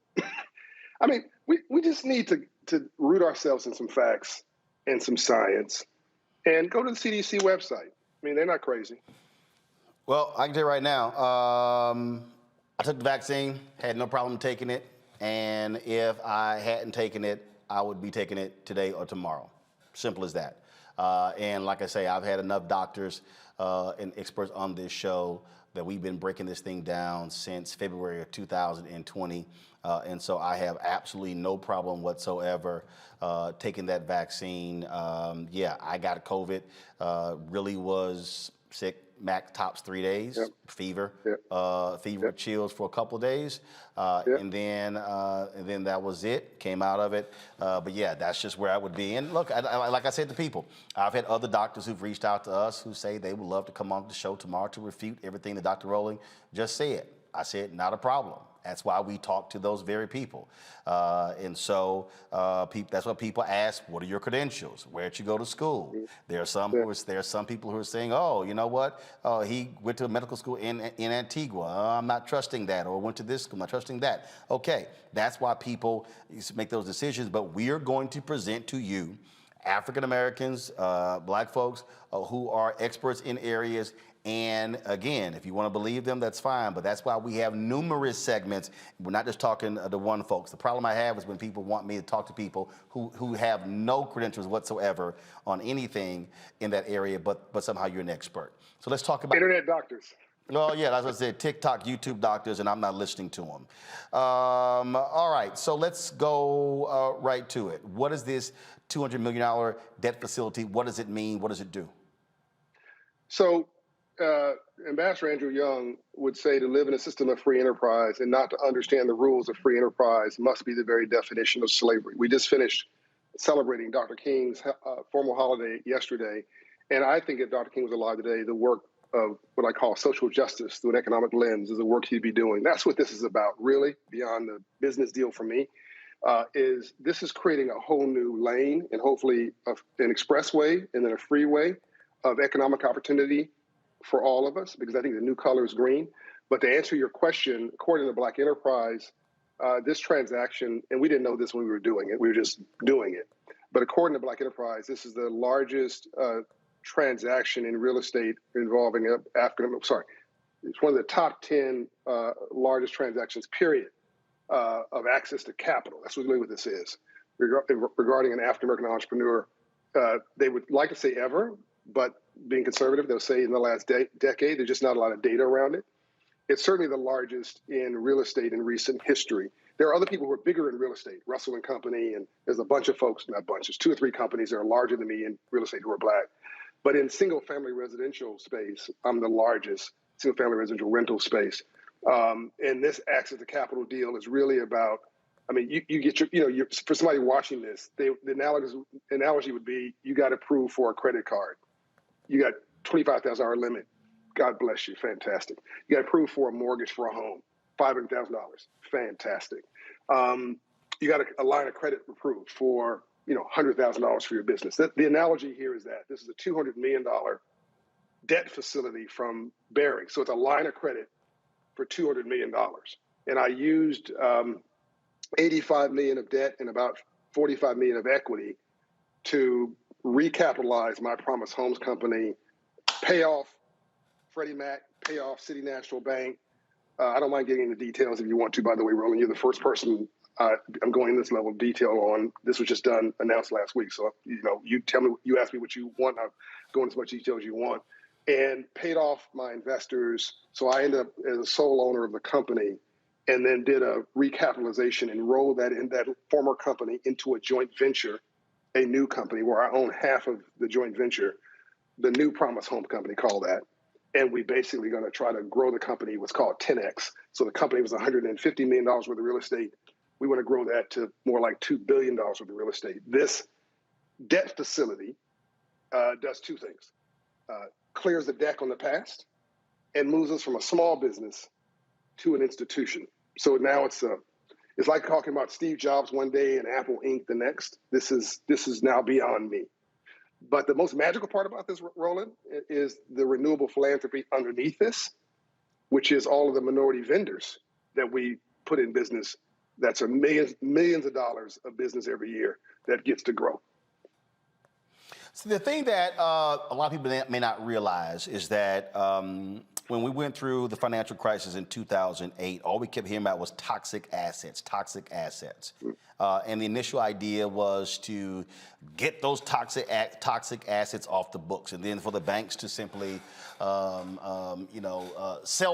I mean, we just need to root ourselves in some facts and some science and go to the CDC website. I mean, they're not crazy. Well, I can tell you right now, I took the vaccine, had no problem taking it, and if I hadn't taken it, I would be taking it today or tomorrow. Simple as that. And like I say, I've had enough doctors and experts on this show that we've been breaking this thing down since February of 2020. And so I have absolutely no problem whatsoever taking that vaccine. Yeah, I got COVID, really was sick. Max tops 3 days, yep. Fever, yep. Yep. Chills for a couple of days, yep. and then that was it. Came out of it, but yeah, that's just where I would be. And look, like I said to people, I've had other doctors who've reached out to us who say they would love to come on the show tomorrow to refute everything that Dr. Roland just said. I said, not a problem. That's why we talk to those very people. And so that's what people ask, what are your credentials? Where'd you go to school? There are some people who are saying, oh, you know what? He went to a medical school in Antigua. I'm not trusting that. Or went to this school, I'm not trusting that. Okay, that's why people make those decisions. But we are going to present to you African Americans, Black folks who are experts in areas. And again, if you want to believe them, that's fine. But that's why we have numerous segments. We're not just talking to one folks. The problem I have is when people want me to talk to people who have no credentials whatsoever on anything in that area, but somehow you're an expert. So let's talk about internet doctors. Oh, yeah, as I said, TikTok, YouTube doctors, and I'm not listening to them. All right, so let's go right to it. What is this $200 million debt facility? What does it mean? What does it do? So Ambassador Andrew Young would say to live in a system of free enterprise and not to understand the rules of free enterprise must be the very definition of slavery. We just finished celebrating Dr. King's formal holiday yesterday, and I think if Dr. King was alive today, the work of what I call social justice through an economic lens is the work he'd be doing. That's what this is about, really, beyond the business deal for me, is this is creating a whole new lane and hopefully an expressway and then a freeway of economic opportunity for all of us, because I think the new color is green. But to answer your question, according to Black Enterprise, this transaction, and we didn't know this when we were doing it, we were just doing it. But according to Black Enterprise, this is the largest transaction in real estate involving it's one of the top 10 largest transactions, period, of access to capital. That's really what this is. Regarding an African-American entrepreneur, they would like to say ever, but being conservative, they'll say in the last decade, there's just not a lot of data around it. It's certainly the largest in real estate in recent history. There are other people who are bigger in real estate, Russell and Company, and there's a bunch of folks, not bunches, 2 or 3 companies that are larger than me in real estate who are Black. But in single-family residential space, I'm the largest single-family residential rental space. And this access to capital deal is really about, I mean, you get for somebody watching this, the analogy would be, you got approved for a credit card. You got $25,000 limit. God bless you. Fantastic. You got approved for a mortgage for a home. $500,000. Fantastic. You got a line of credit approved for $100,000 for your business. The analogy here is that this is a $200 million debt facility from Barings. So it's a line of credit for $200 million. And I used 85 million of debt and about 45 million of equity to recapitalize my Promise Homes company, pay off Freddie Mac, pay off City National Bank. I don't mind getting into details if you want to, by the way, Roland. You're the first person I'm going this level of detail on. This was just announced last week. So, you tell me, you ask me what you want. I'll go into as much detail as you want. And paid off my investors. So I ended up as a sole owner of the company, and then did a recapitalization and rolled that former company into a joint venture, a new company where I own half of the joint venture, the new Promise Home company, called that. And we basically going to try to grow the company, what's called 10X. So the company was $150 million worth of real estate. We want to grow that to more like $2 billion worth of real estate. This debt facility does two things. Clears the deck on the past and moves us from a small business to an institution. So now it's like talking about Steve Jobs one day and Apple Inc. the next. This is now beyond me. But the most magical part about this, Roland, is the renewable philanthropy underneath this, which is all of the minority vendors that we put in business. That's millions of dollars of business every year that gets to grow. So the thing that a lot of people may not realize is that when we went through the financial crisis in 2008, all we kept hearing about was toxic assets. And the initial idea was to get those toxic assets off the books, and then for the banks to simply, sell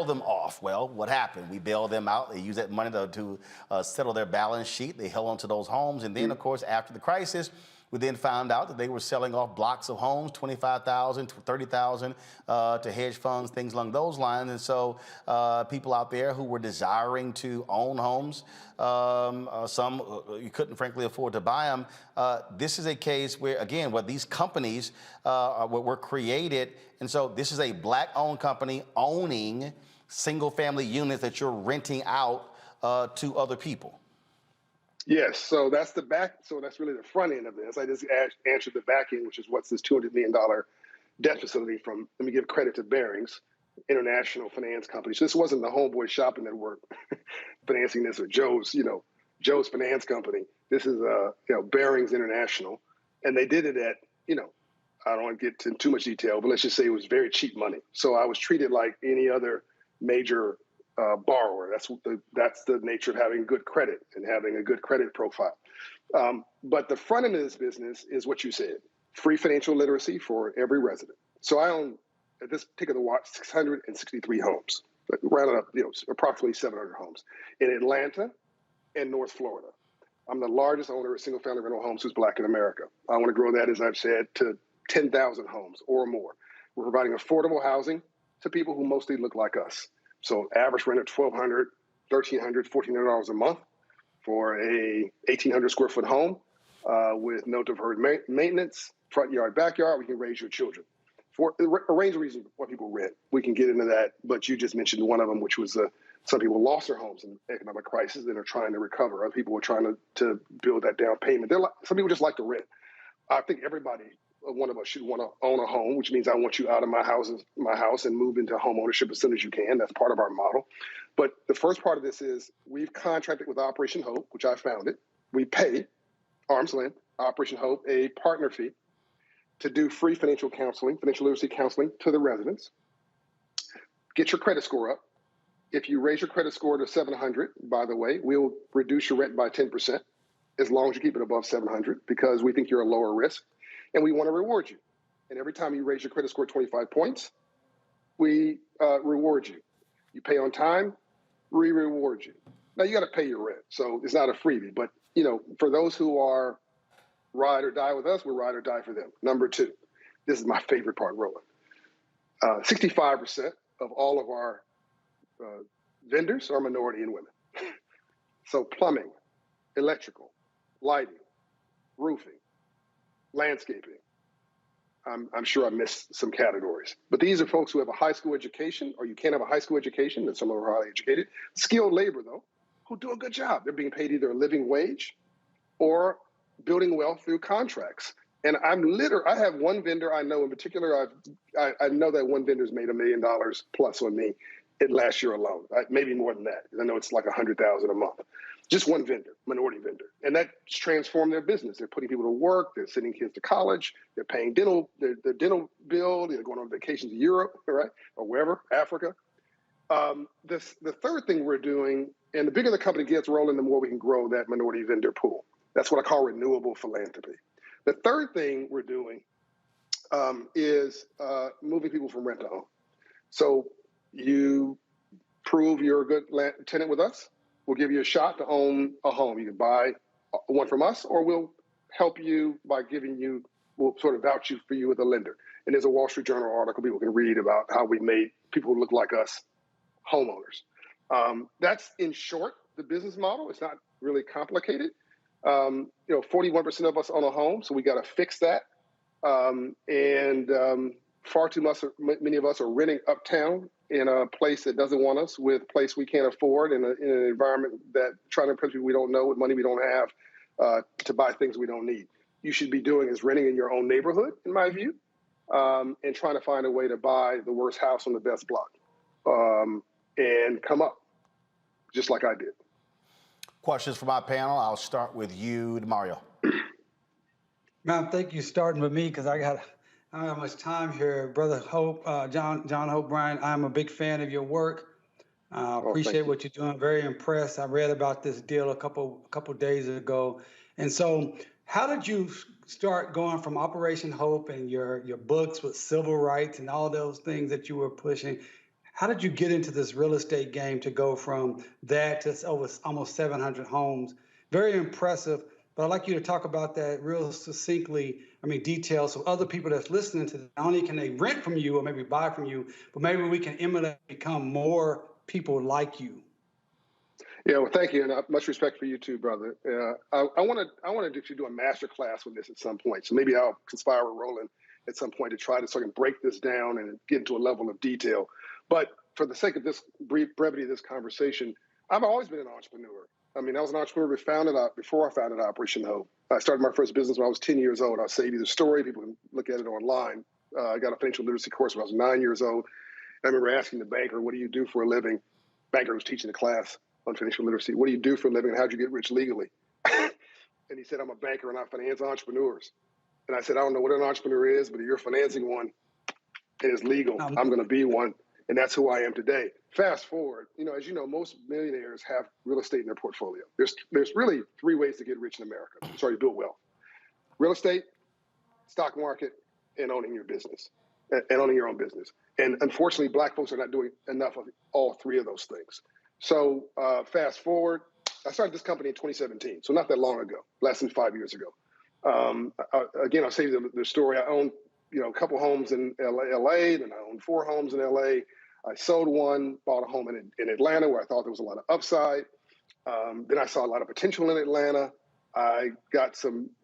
them off. Well, what happened? We bailed them out. They used that money to settle their balance sheet. They held onto those homes, and then, of course, after the crisis, we then found out that they were selling off blocks of homes, 25,000 to 30,000 to hedge funds, things along those lines. And so people out there who were desiring to own homes, some you couldn't frankly afford to buy them. This is a case where, again, where these companies were created. And so this is a black-owned company owning single-family units that you're renting out to other people. Yes, so that's the back. So that's really the front end of this. I just answered the back end, which is what's this $200 million debt facility from. Let me give credit to Barings, international finance company. So this wasn't the Homeboy Shopping Network financing this, or Joe's finance company. This is Barings International, and they did it at I don't want to get into too much detail, but let's just say it was very cheap money. So I was treated like any other major borrower. That's the nature of having good credit and having a good credit profile. But the front end of this business is what you said: free financial literacy for every resident. So I own, at this particular watch, 663 homes, rounded up, approximately 700 homes in Atlanta and North Florida. I'm the largest owner of single-family rental homes who's Black in America. I want to grow that, as I've said, to 10,000 homes or more. We're providing affordable housing to people who mostly look like us. So average rent of $1,200, $1,300, $1,400 a month for a 1,800 square foot home with no deferred maintenance, front yard, backyard. We can raise your children. For a range of reasons why people rent. We can get into that, but you just mentioned one of them, which was some people lost their homes in economic crisis and are trying to recover. Other people are trying to build that down payment. Some people just like to rent. I think everybody, one of us, should want to own a home, which means I want you out of my house and move into home ownership as soon as you can. That's part of our model. But the first part of this is we've contracted with Operation Hope, which I founded. We pay, arm's length, Operation Hope a partner fee to do free financial literacy counseling to the residents. Get your credit score up. If you raise your credit score to 700, by the way, we'll reduce your rent by 10% as long as you keep it above 700, because we think you're a lower risk. And we want to reward you. And every time you raise your credit score 25 points, we reward you. You pay on time, we reward you. Now, you got to pay your rent, so it's not a freebie. But, for those who are ride or die with us, we're ride or die for them. Number two, this is my favorite part, Roland. 65% of all of our vendors are minority and women. So plumbing, electrical, lighting, roofing, landscaping. I'm sure I missed some categories. But these are folks who have a high school education, or you can't have a high school education, and some of them are highly educated. Skilled labor, though, who do a good job. They're being paid either a living wage or building wealth through contracts. And I have one vendor I know in particular. I know that one vendor's made $1 million plus on me in last year alone. Maybe more than that. I know it's like $100,000 a month. Just one vendor, minority vendor, and that's transformed their business. They're putting people to work. They're sending kids to college. They're paying their dental bill. They're going on vacation to Europe, right, or wherever, Africa. The third thing we're doing, and the bigger the company gets, Roland, the more we can grow that minority vendor pool. That's what I call renewable philanthropy. The third thing we're doing is moving people from rent to own. So you prove you're a good tenant with us, we'll give you a shot to own a home. You can buy one from us, or we'll help you by we'll sort of vouch for you with a lender. And there's a Wall Street Journal article people can read about how we made people who look like us homeowners. That's, in short, the business model. It's not really complicated. 41% of us own a home, so we got to fix that. Far too many of us are renting uptown in a place that doesn't want us, with a place we can't afford, in an environment that trying to impress people we don't know with money we don't have to buy things we don't need. You should be doing is renting in your own neighborhood, in my view, and trying to find a way to buy the worst house on the best block and come up, just like I did. Questions for my panel. I'll start with you, Mario. Man, thank you starting with me, because I don't have much time here. Brother Hope, John Hope Bryant, I'm a big fan of your work. Appreciate what you're doing. Very impressed. I read about this deal a couple days ago. And so how did you start going from Operation Hope and your books with civil rights and all those things that you were pushing? How did you get into this real estate game to go from that to over almost 700 homes? Very impressive. But I'd like you to talk about that real succinctly, details, so other people that's listening to this, not only can they rent from you or maybe buy from you, but maybe we can emulate, become more people like you. Yeah, well, thank you, and much respect for you too, brother. I want to do a master class with this at some point, so maybe I'll conspire with Roland at some point to try to sort of break this down and get into a level of detail. But for the sake of this brevity of this conversation, I've always been an entrepreneur. I was an entrepreneur before I founded Operation Hope. I started my first business when I was 10 years old. I'll save you the story. People can look at it online. I got a financial literacy course when I was 9 years old. I remember asking the banker, "What do you do for a living?" Banker was teaching a class on financial literacy. "What do you do for a living, and how'd you get rich legally?" And he said, "I'm a banker and I finance entrepreneurs." And I said, "I don't know what an entrepreneur is, but if you're financing one and it's legal, I'm going to be one." And that's who I am today. Fast forward, as you know, most millionaires have real estate in their portfolio. There's really three ways to get rich in America. To build wealth: real estate, stock market, and owning your business, and owning your own business. And unfortunately, Black folks are not doing enough of all three of those things. So fast forward, I started this company in 2017, so not that long ago, less than 5 years ago. Again, I'll say the story. I owned a couple homes in LA, then I owned 4 homes in LA. I sold one, bought a home in Atlanta where I thought there was a lot of upside. Then I saw a lot of potential in Atlanta. I got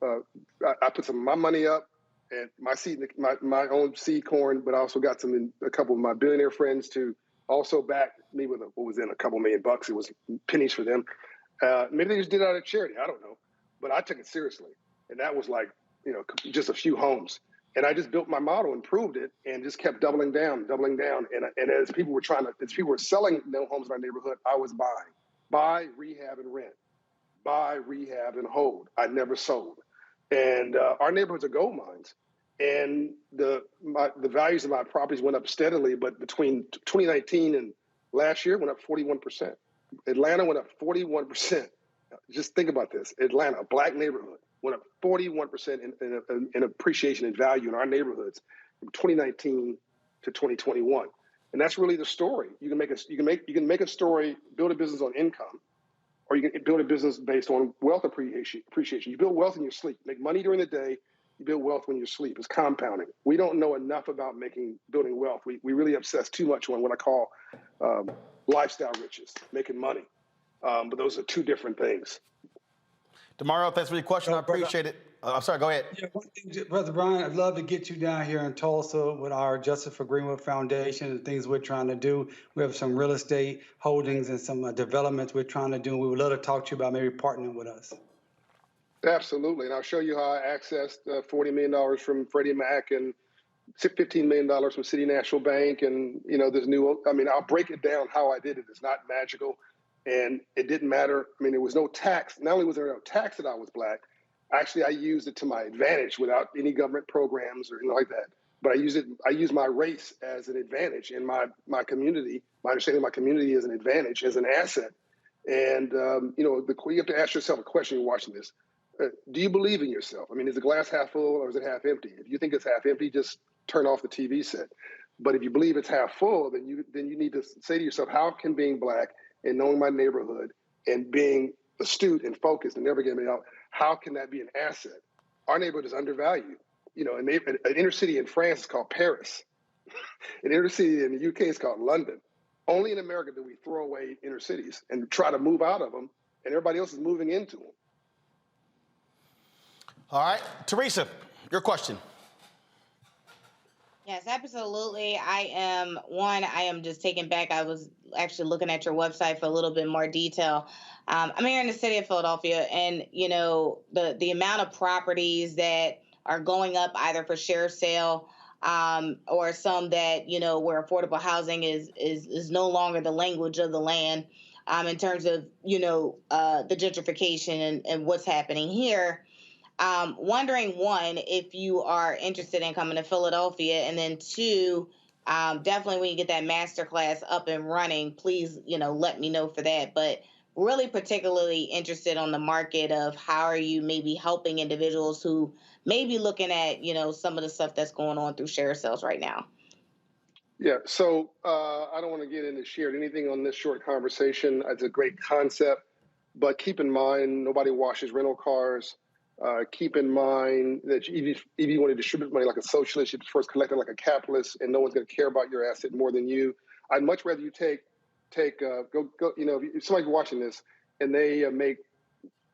I put some of my money up and my own seed corn, but I also got a couple of my billionaire friends to also back me with what was in a couple $1 million. It was pennies for them. Maybe they just did it out of charity. I don't know, but I took it seriously. And that was like, just a few homes. And I just built my model and proved it, and just kept doubling down. And as people were selling no homes in our neighborhood, I was buying. Buy, rehab, and rent. Buy, rehab, and hold. I never sold. And our neighborhoods are gold mines. And the values of my properties went up steadily, but between 2019 and last year, went up 41%. Atlanta went up 41%. Just think about this. Atlanta, a Black neighborhood, went up 41% in appreciation and value in our neighborhoods from 2019 to 2021. And that's really the story. You can make a story, build a business on income, or you can build a business based on wealth appreciation. You build wealth in your sleep. Make money during the day, you build wealth when you sleep. It's compounding. We don't know enough about building wealth. We really obsess too much on what I call lifestyle riches, making money. But those are two different things. DeMario, thanks for your question. I appreciate it. I'm sorry, go ahead. Yeah, Brother Brian, I'd love to get you down here in Tulsa with our Justice for Greenwood Foundation and things we're trying to do. We have some real estate holdings and some developments we're trying to do. We would love to talk to you about maybe partnering with us. Absolutely. And I'll show you how I accessed $40 million from Freddie Mac and $15 million from City National Bank. And, I'll break it down how I did it. It's not magical. And it didn't matter. I mean, there was no tax. Not only was there no tax that I was black, actually, I used it to my advantage without any government programs or anything like that. But I use my race as an advantage in my community. My understanding of my community as an advantage, as an asset. And, you have to ask yourself a question when you're watching this. Do you believe in yourself? I mean, is the glass half full or is it half empty? If you think it's half empty, just turn off the TV set. But if you believe it's half full, then you need to say to yourself, how can being black and knowing my neighborhood and being astute and focused and never getting out, how can that be an asset? Our neighborhood is undervalued. An inner city in France is called Paris. An inner city in the UK is called London. Only in America do we throw away inner cities and try to move out of them, and everybody else is moving into them. All right, Teresa, your question. Yes, absolutely. I am just taken back. I was actually looking at your website for a little bit more detail. I'm here in the city of Philadelphia, and the amount of properties that are going up either for share sale or some that where affordable housing is no longer the language of the land in terms of the gentrification and what's happening here. Wondering, one, if you are interested in coming to Philadelphia, and then two, definitely when you get that masterclass up and running, please, let me know for that. But really particularly interested on the market of how are you maybe helping individuals who may be looking at, some of the stuff that's going on through share sales right now. Yeah, so I don't want to get into shared anything on this short conversation. It's a great concept, but keep in mind, nobody washes rental cars. Keep in mind that if you want to distribute money like a socialist, you first collect it like a capitalist, and no one's going to care about your asset more than you. I'd much rather you if somebody's watching this and they make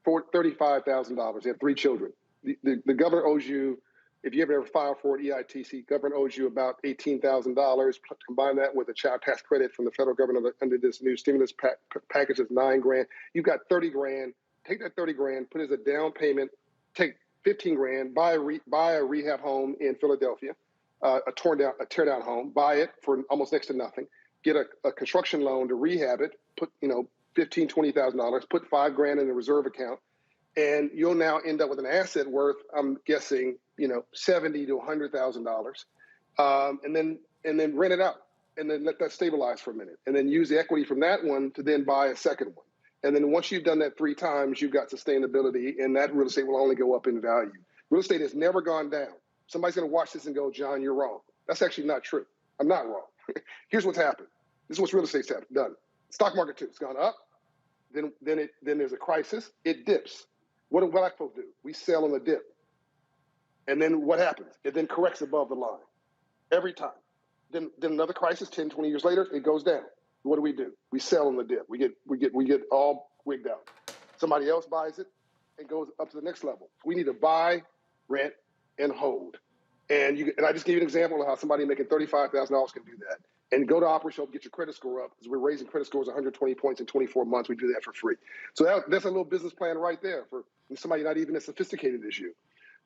$35,000, they have 3 children. The government owes you, if you ever filed for an EITC, government owes you about $18,000. Combine that with a child tax credit from the federal government under this new stimulus package is $9 grand. You've got 30 grand. Take that 30 grand, put it as a down payment. Take 15 grand, buy a rehab home in Philadelphia, a tear down home, buy it for almost next to nothing, get a construction loan to rehab it, put $15,000, $20,000, put $5 grand in a reserve account, and you'll now end up with an asset worth, I'm guessing, $70,000 to $100,000, and then rent it out, and then let that stabilize for a minute, and then use the equity from that one to then buy a second one. And then once you've done that 3 times, you've got sustainability, and that real estate will only go up in value. Real estate has never gone down. Somebody's going to watch this and go, John, you're wrong. That's actually not true. I'm not wrong. Here's what's happened. This is what real estate's done. Stock market too. It's gone up. Then there's a crisis. It dips. What do black folk do? We sell on the dip. And then what happens? It then corrects above the line every time. Then another crisis. 10, 20 years later, it goes down. What do? We sell on the dip. We get all wigged out. Somebody else buys it and goes up to the next level. We need to buy, rent, and hold. And I just gave you an example of how somebody making $35,000 can do that. And go to Opera Show, get your credit score up, because we're raising credit scores 120 points in 24 months. We do that for free. So that's a little business plan right there for somebody not even as sophisticated as you.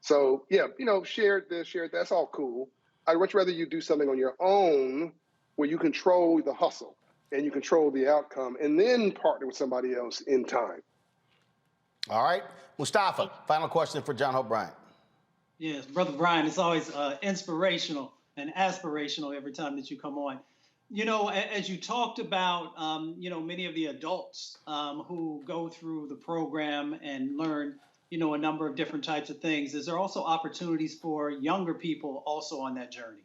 So yeah, shared this, shared that. That's all cool. I'd much rather you do something on your own where you control the hustle and you control the outcome, and then partner with somebody else in time. All right. Mustafa, final question for John Hope Bryant. Yes, Brother Brian, it's always inspirational and aspirational every time that you come on. As you talked about, many of the adults who go through the program and learn, a number of different types of things, is there also opportunities for younger people also on that journey?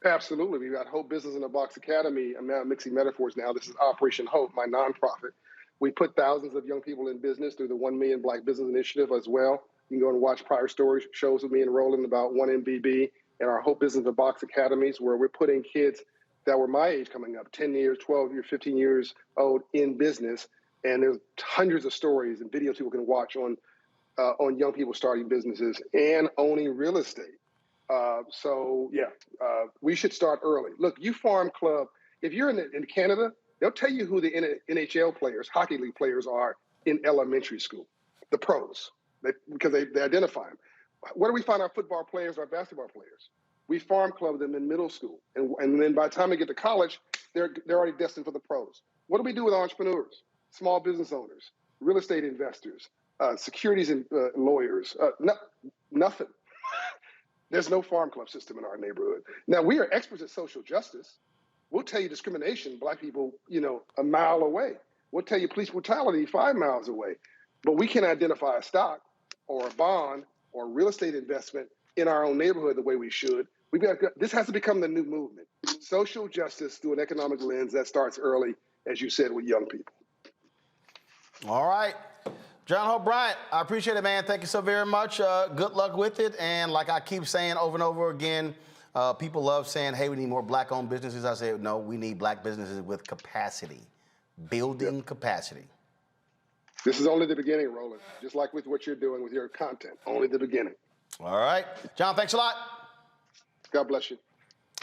Absolutely. We've got Hope Business in a Box Academy. I'm now mixing metaphors now. This is Operation Hope, my nonprofit. We put thousands of young people in business through the 1 Million Black Business Initiative as well. You can go and watch prior shows with me and Roland about 1MBB and our Hope Business in a Box Academies, where we're putting kids that were my age coming up, 10 years, 12 years, 15 years old in business. And there's hundreds of stories and videos people can watch on young people starting businesses and owning real estate. We should start early. Look, you farm club, if you're in Canada, they'll tell you who the NHL players, hockey league players are in elementary school, the pros. because they identify them. Where do we find our football players, our basketball players? We farm club them in middle school. And then by the time they get to college, they're already destined for the pros. What do we do with entrepreneurs, small business owners, real estate investors, securities and lawyers? Nothing. There's no farm club system in our neighborhood. Now, we are experts at social justice. We'll tell you discrimination, black people, a mile away. We'll tell you police brutality 5 miles away. But we can identify a stock or a bond or real estate investment in our own neighborhood the way we should. This has to become the new movement. Social justice through an economic lens that starts early, as you said, with young people. All right. John Hope Bryant, I appreciate it, man. Thank you so very much. Good luck with it. And like I keep saying over and over again, people love saying, hey, we need more black-owned businesses. I say, no, we need black businesses with capacity, building capacity. This is only the beginning, Roland, just like with what you're doing with your content, only the beginning. All right. John, thanks a lot. God bless you.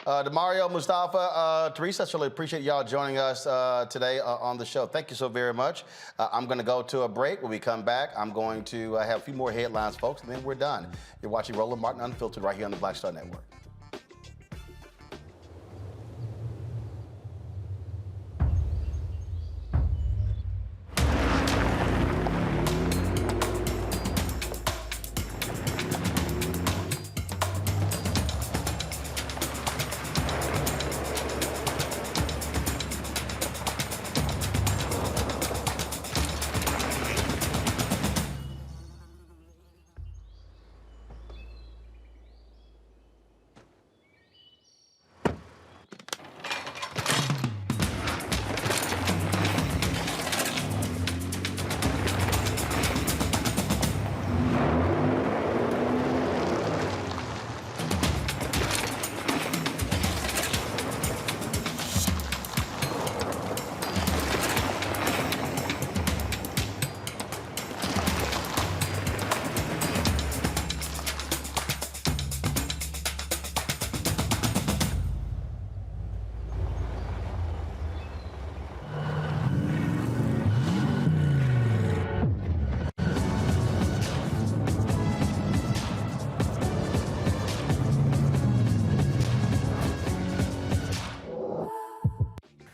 Demario, Mustafa, Teresa, I really appreciate y'all joining us today on the show. Thank you so very much. I'm going to go to a break. When we come back, I'm going to have a few more headlines, folks, and then we're done. You're watching Roland Martin Unfiltered right here on the Black Star Network.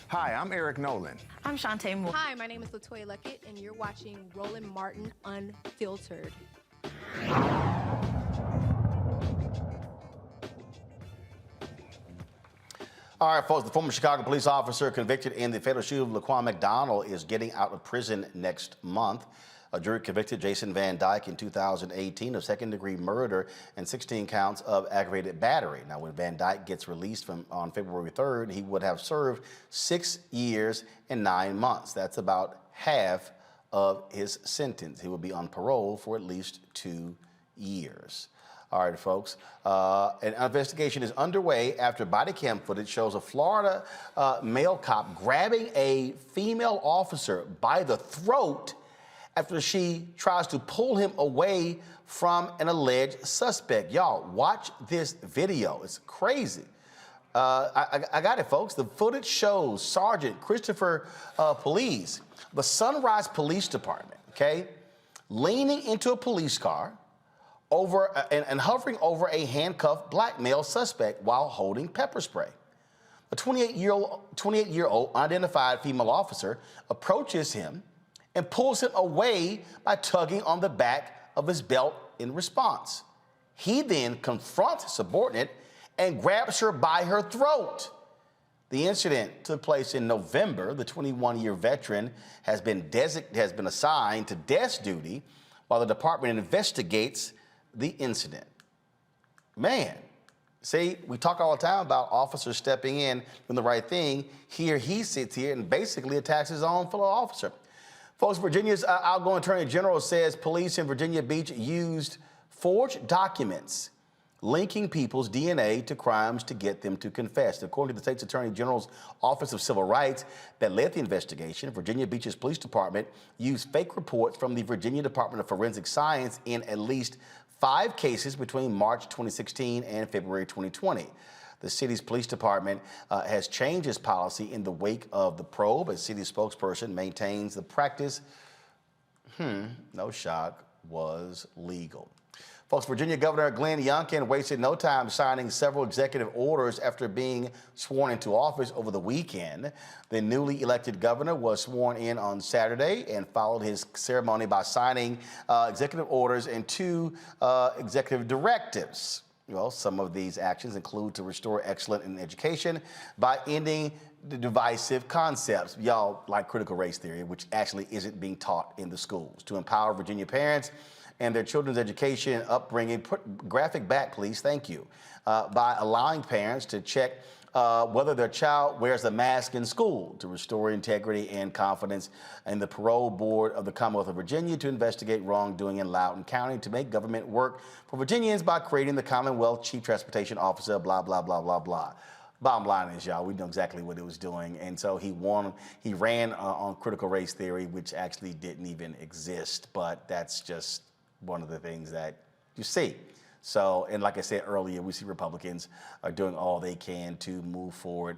Hi, I'm Eric Nolan. I'm Shantae Moore. Hi, my name is LaToya Luckett, and you're watching Roland Martin Unfiltered. All right, folks, the former Chicago police officer convicted in the fatal shooting of Laquan McDonald is getting out of prison next month. A jury convicted Jason Van Dyke in 2018 of second-degree murder and 16 counts of aggravated battery. Now, when Van Dyke gets released on February 3rd, he would have served 6 years and 9 months. That's about half of his sentence. He will be on parole for at least 2 years. All right, folks. An investigation is underway after body cam footage shows a Florida male cop grabbing a female officer by the throat after she tries to pull him away from an alleged suspect. Y'all, watch this video. It's crazy. I got it, folks. The footage shows Sergeant Christopher Police, the Sunrise Police Department, okay, leaning into a police car and hovering over a handcuffed black male suspect while holding pepper spray. A 28-year-old unidentified female officer approaches him and pulls him away by tugging on the back of his belt in response. He then confronts his subordinate and grabs her by her throat. The incident took place in November. The 21-year veteran has been assigned to desk duty while the department investigates the incident. Man, see, we talk all the time about officers stepping in, doing the right thing. Here he sits here and basically attacks his own fellow officer. Folks, Virginia's outgoing Attorney General says police in Virginia Beach used forged documents linking people's DNA to crimes to get them to confess. According to the state's Attorney General's Office of Civil Rights that led the investigation, Virginia Beach's police department used fake reports from the Virginia Department of Forensic Science in at least 5 cases between March 2016 and February 2020. The city's police department has changed its policy in the wake of the probe. A city spokesperson maintains the practice, no shock, was legal. Folks, Virginia Governor Glenn Youngkin wasted no time signing several executive orders after being sworn into office over the weekend. The newly elected governor was sworn in on Saturday and followed his ceremony by signing executive orders and 2 executive directives. Well, some of these actions include to restore excellence in education by ending the divisive concepts, y'all, like critical race theory, which actually isn't being taught in the schools, to empower Virginia parents and their children's education and upbringing. Put graphic back, please, thank you. By allowing parents to check whether their child wears a mask in school, to restore integrity and confidence in the parole board of the Commonwealth of Virginia, to investigate wrongdoing in Loudoun County, to make government work for Virginians by creating the Commonwealth Chief Transportation Officer, blah, blah, blah, blah, blah. Bottom line is, y'all, we know exactly what it was doing. And so he ran on critical race theory, which actually didn't even exist. But that's just one of the things that you see. So, and like I said earlier, we see Republicans are doing all they can to move forward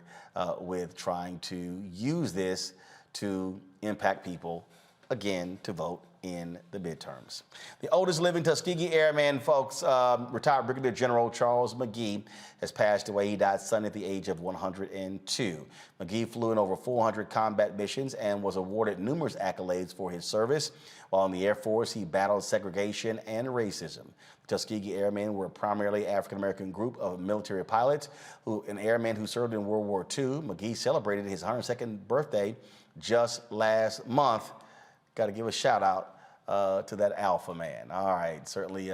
with trying to use this to impact people, again, to vote in the midterms. The oldest living Tuskegee Airman, folks, retired Brigadier General Charles McGee, has passed away. He died Sunday at the age of 102. McGee flew in over 400 combat missions and was awarded numerous accolades for his service. While in the Air Force, he battled segregation and racism. The Tuskegee Airmen were a primarily African-American group of military pilots, and airmen who served in World War II. McGee celebrated his 102nd birthday just last month. Got to give a shout out to that alpha man. All right, certainly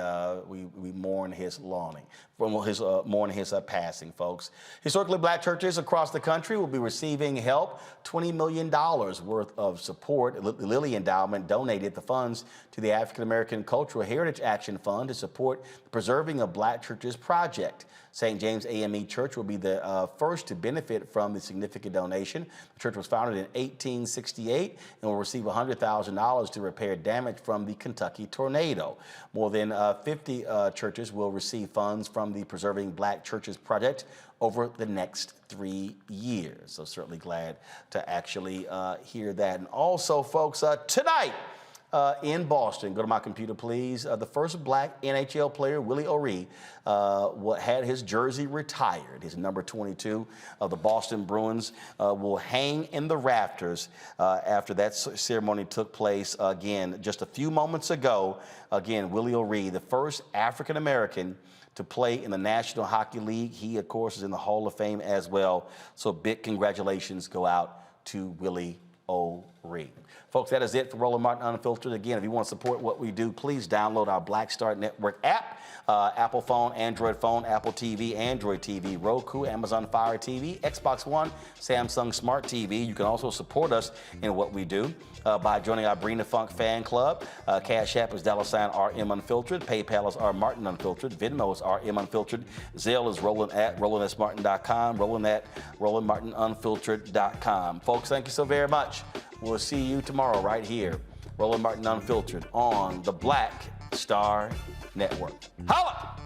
we mourn his mourn his passing, folks. Historically Black churches across the country will be receiving help. $20 million worth of support. The Lilly Endowment donated the funds to the African American Cultural Heritage Action Fund to support the Preserving of Black Churches project. St. James AME Church will be the first to benefit from the significant donation. The church was founded in 1868 and will receive $100,000 to repair damage from the Kentucky tornado. More than 50 churches will receive funds from the Preserving Black Churches project over the next 3 years. So certainly glad to actually hear that. And also, folks, tonight, in Boston, go to my computer, please. The first Black NHL player, Willie O'Ree, had his jersey retired. His number 22 of the Boston Bruins will hang in the rafters after that ceremony took place. Again, just a few moments ago, again, Willie O'Ree, the first African-American to play in the National Hockey League. He, of course, is in the Hall of Fame as well. So big congratulations go out to Willie O'Ree. Folks, that is it for Roland Martin Unfiltered. Again, if you want to support what we do, please download our Black Star Network app. Apple phone, Android phone, Apple TV, Android TV, Roku, Amazon Fire TV, Xbox One, Samsung Smart TV. You can also support us in what we do by joining our Brina Funk fan club. Cash App is $RM Unfiltered. PayPal is R Martin Unfiltered. Venmo is RM Unfiltered. Zelle is Roland at RolandSMartin.com. Roland at RolandMartinUnfiltered.com. Folks, thank you so very much. We'll see you tomorrow right here. Roland Martin Unfiltered on the Black Star Network. Holla!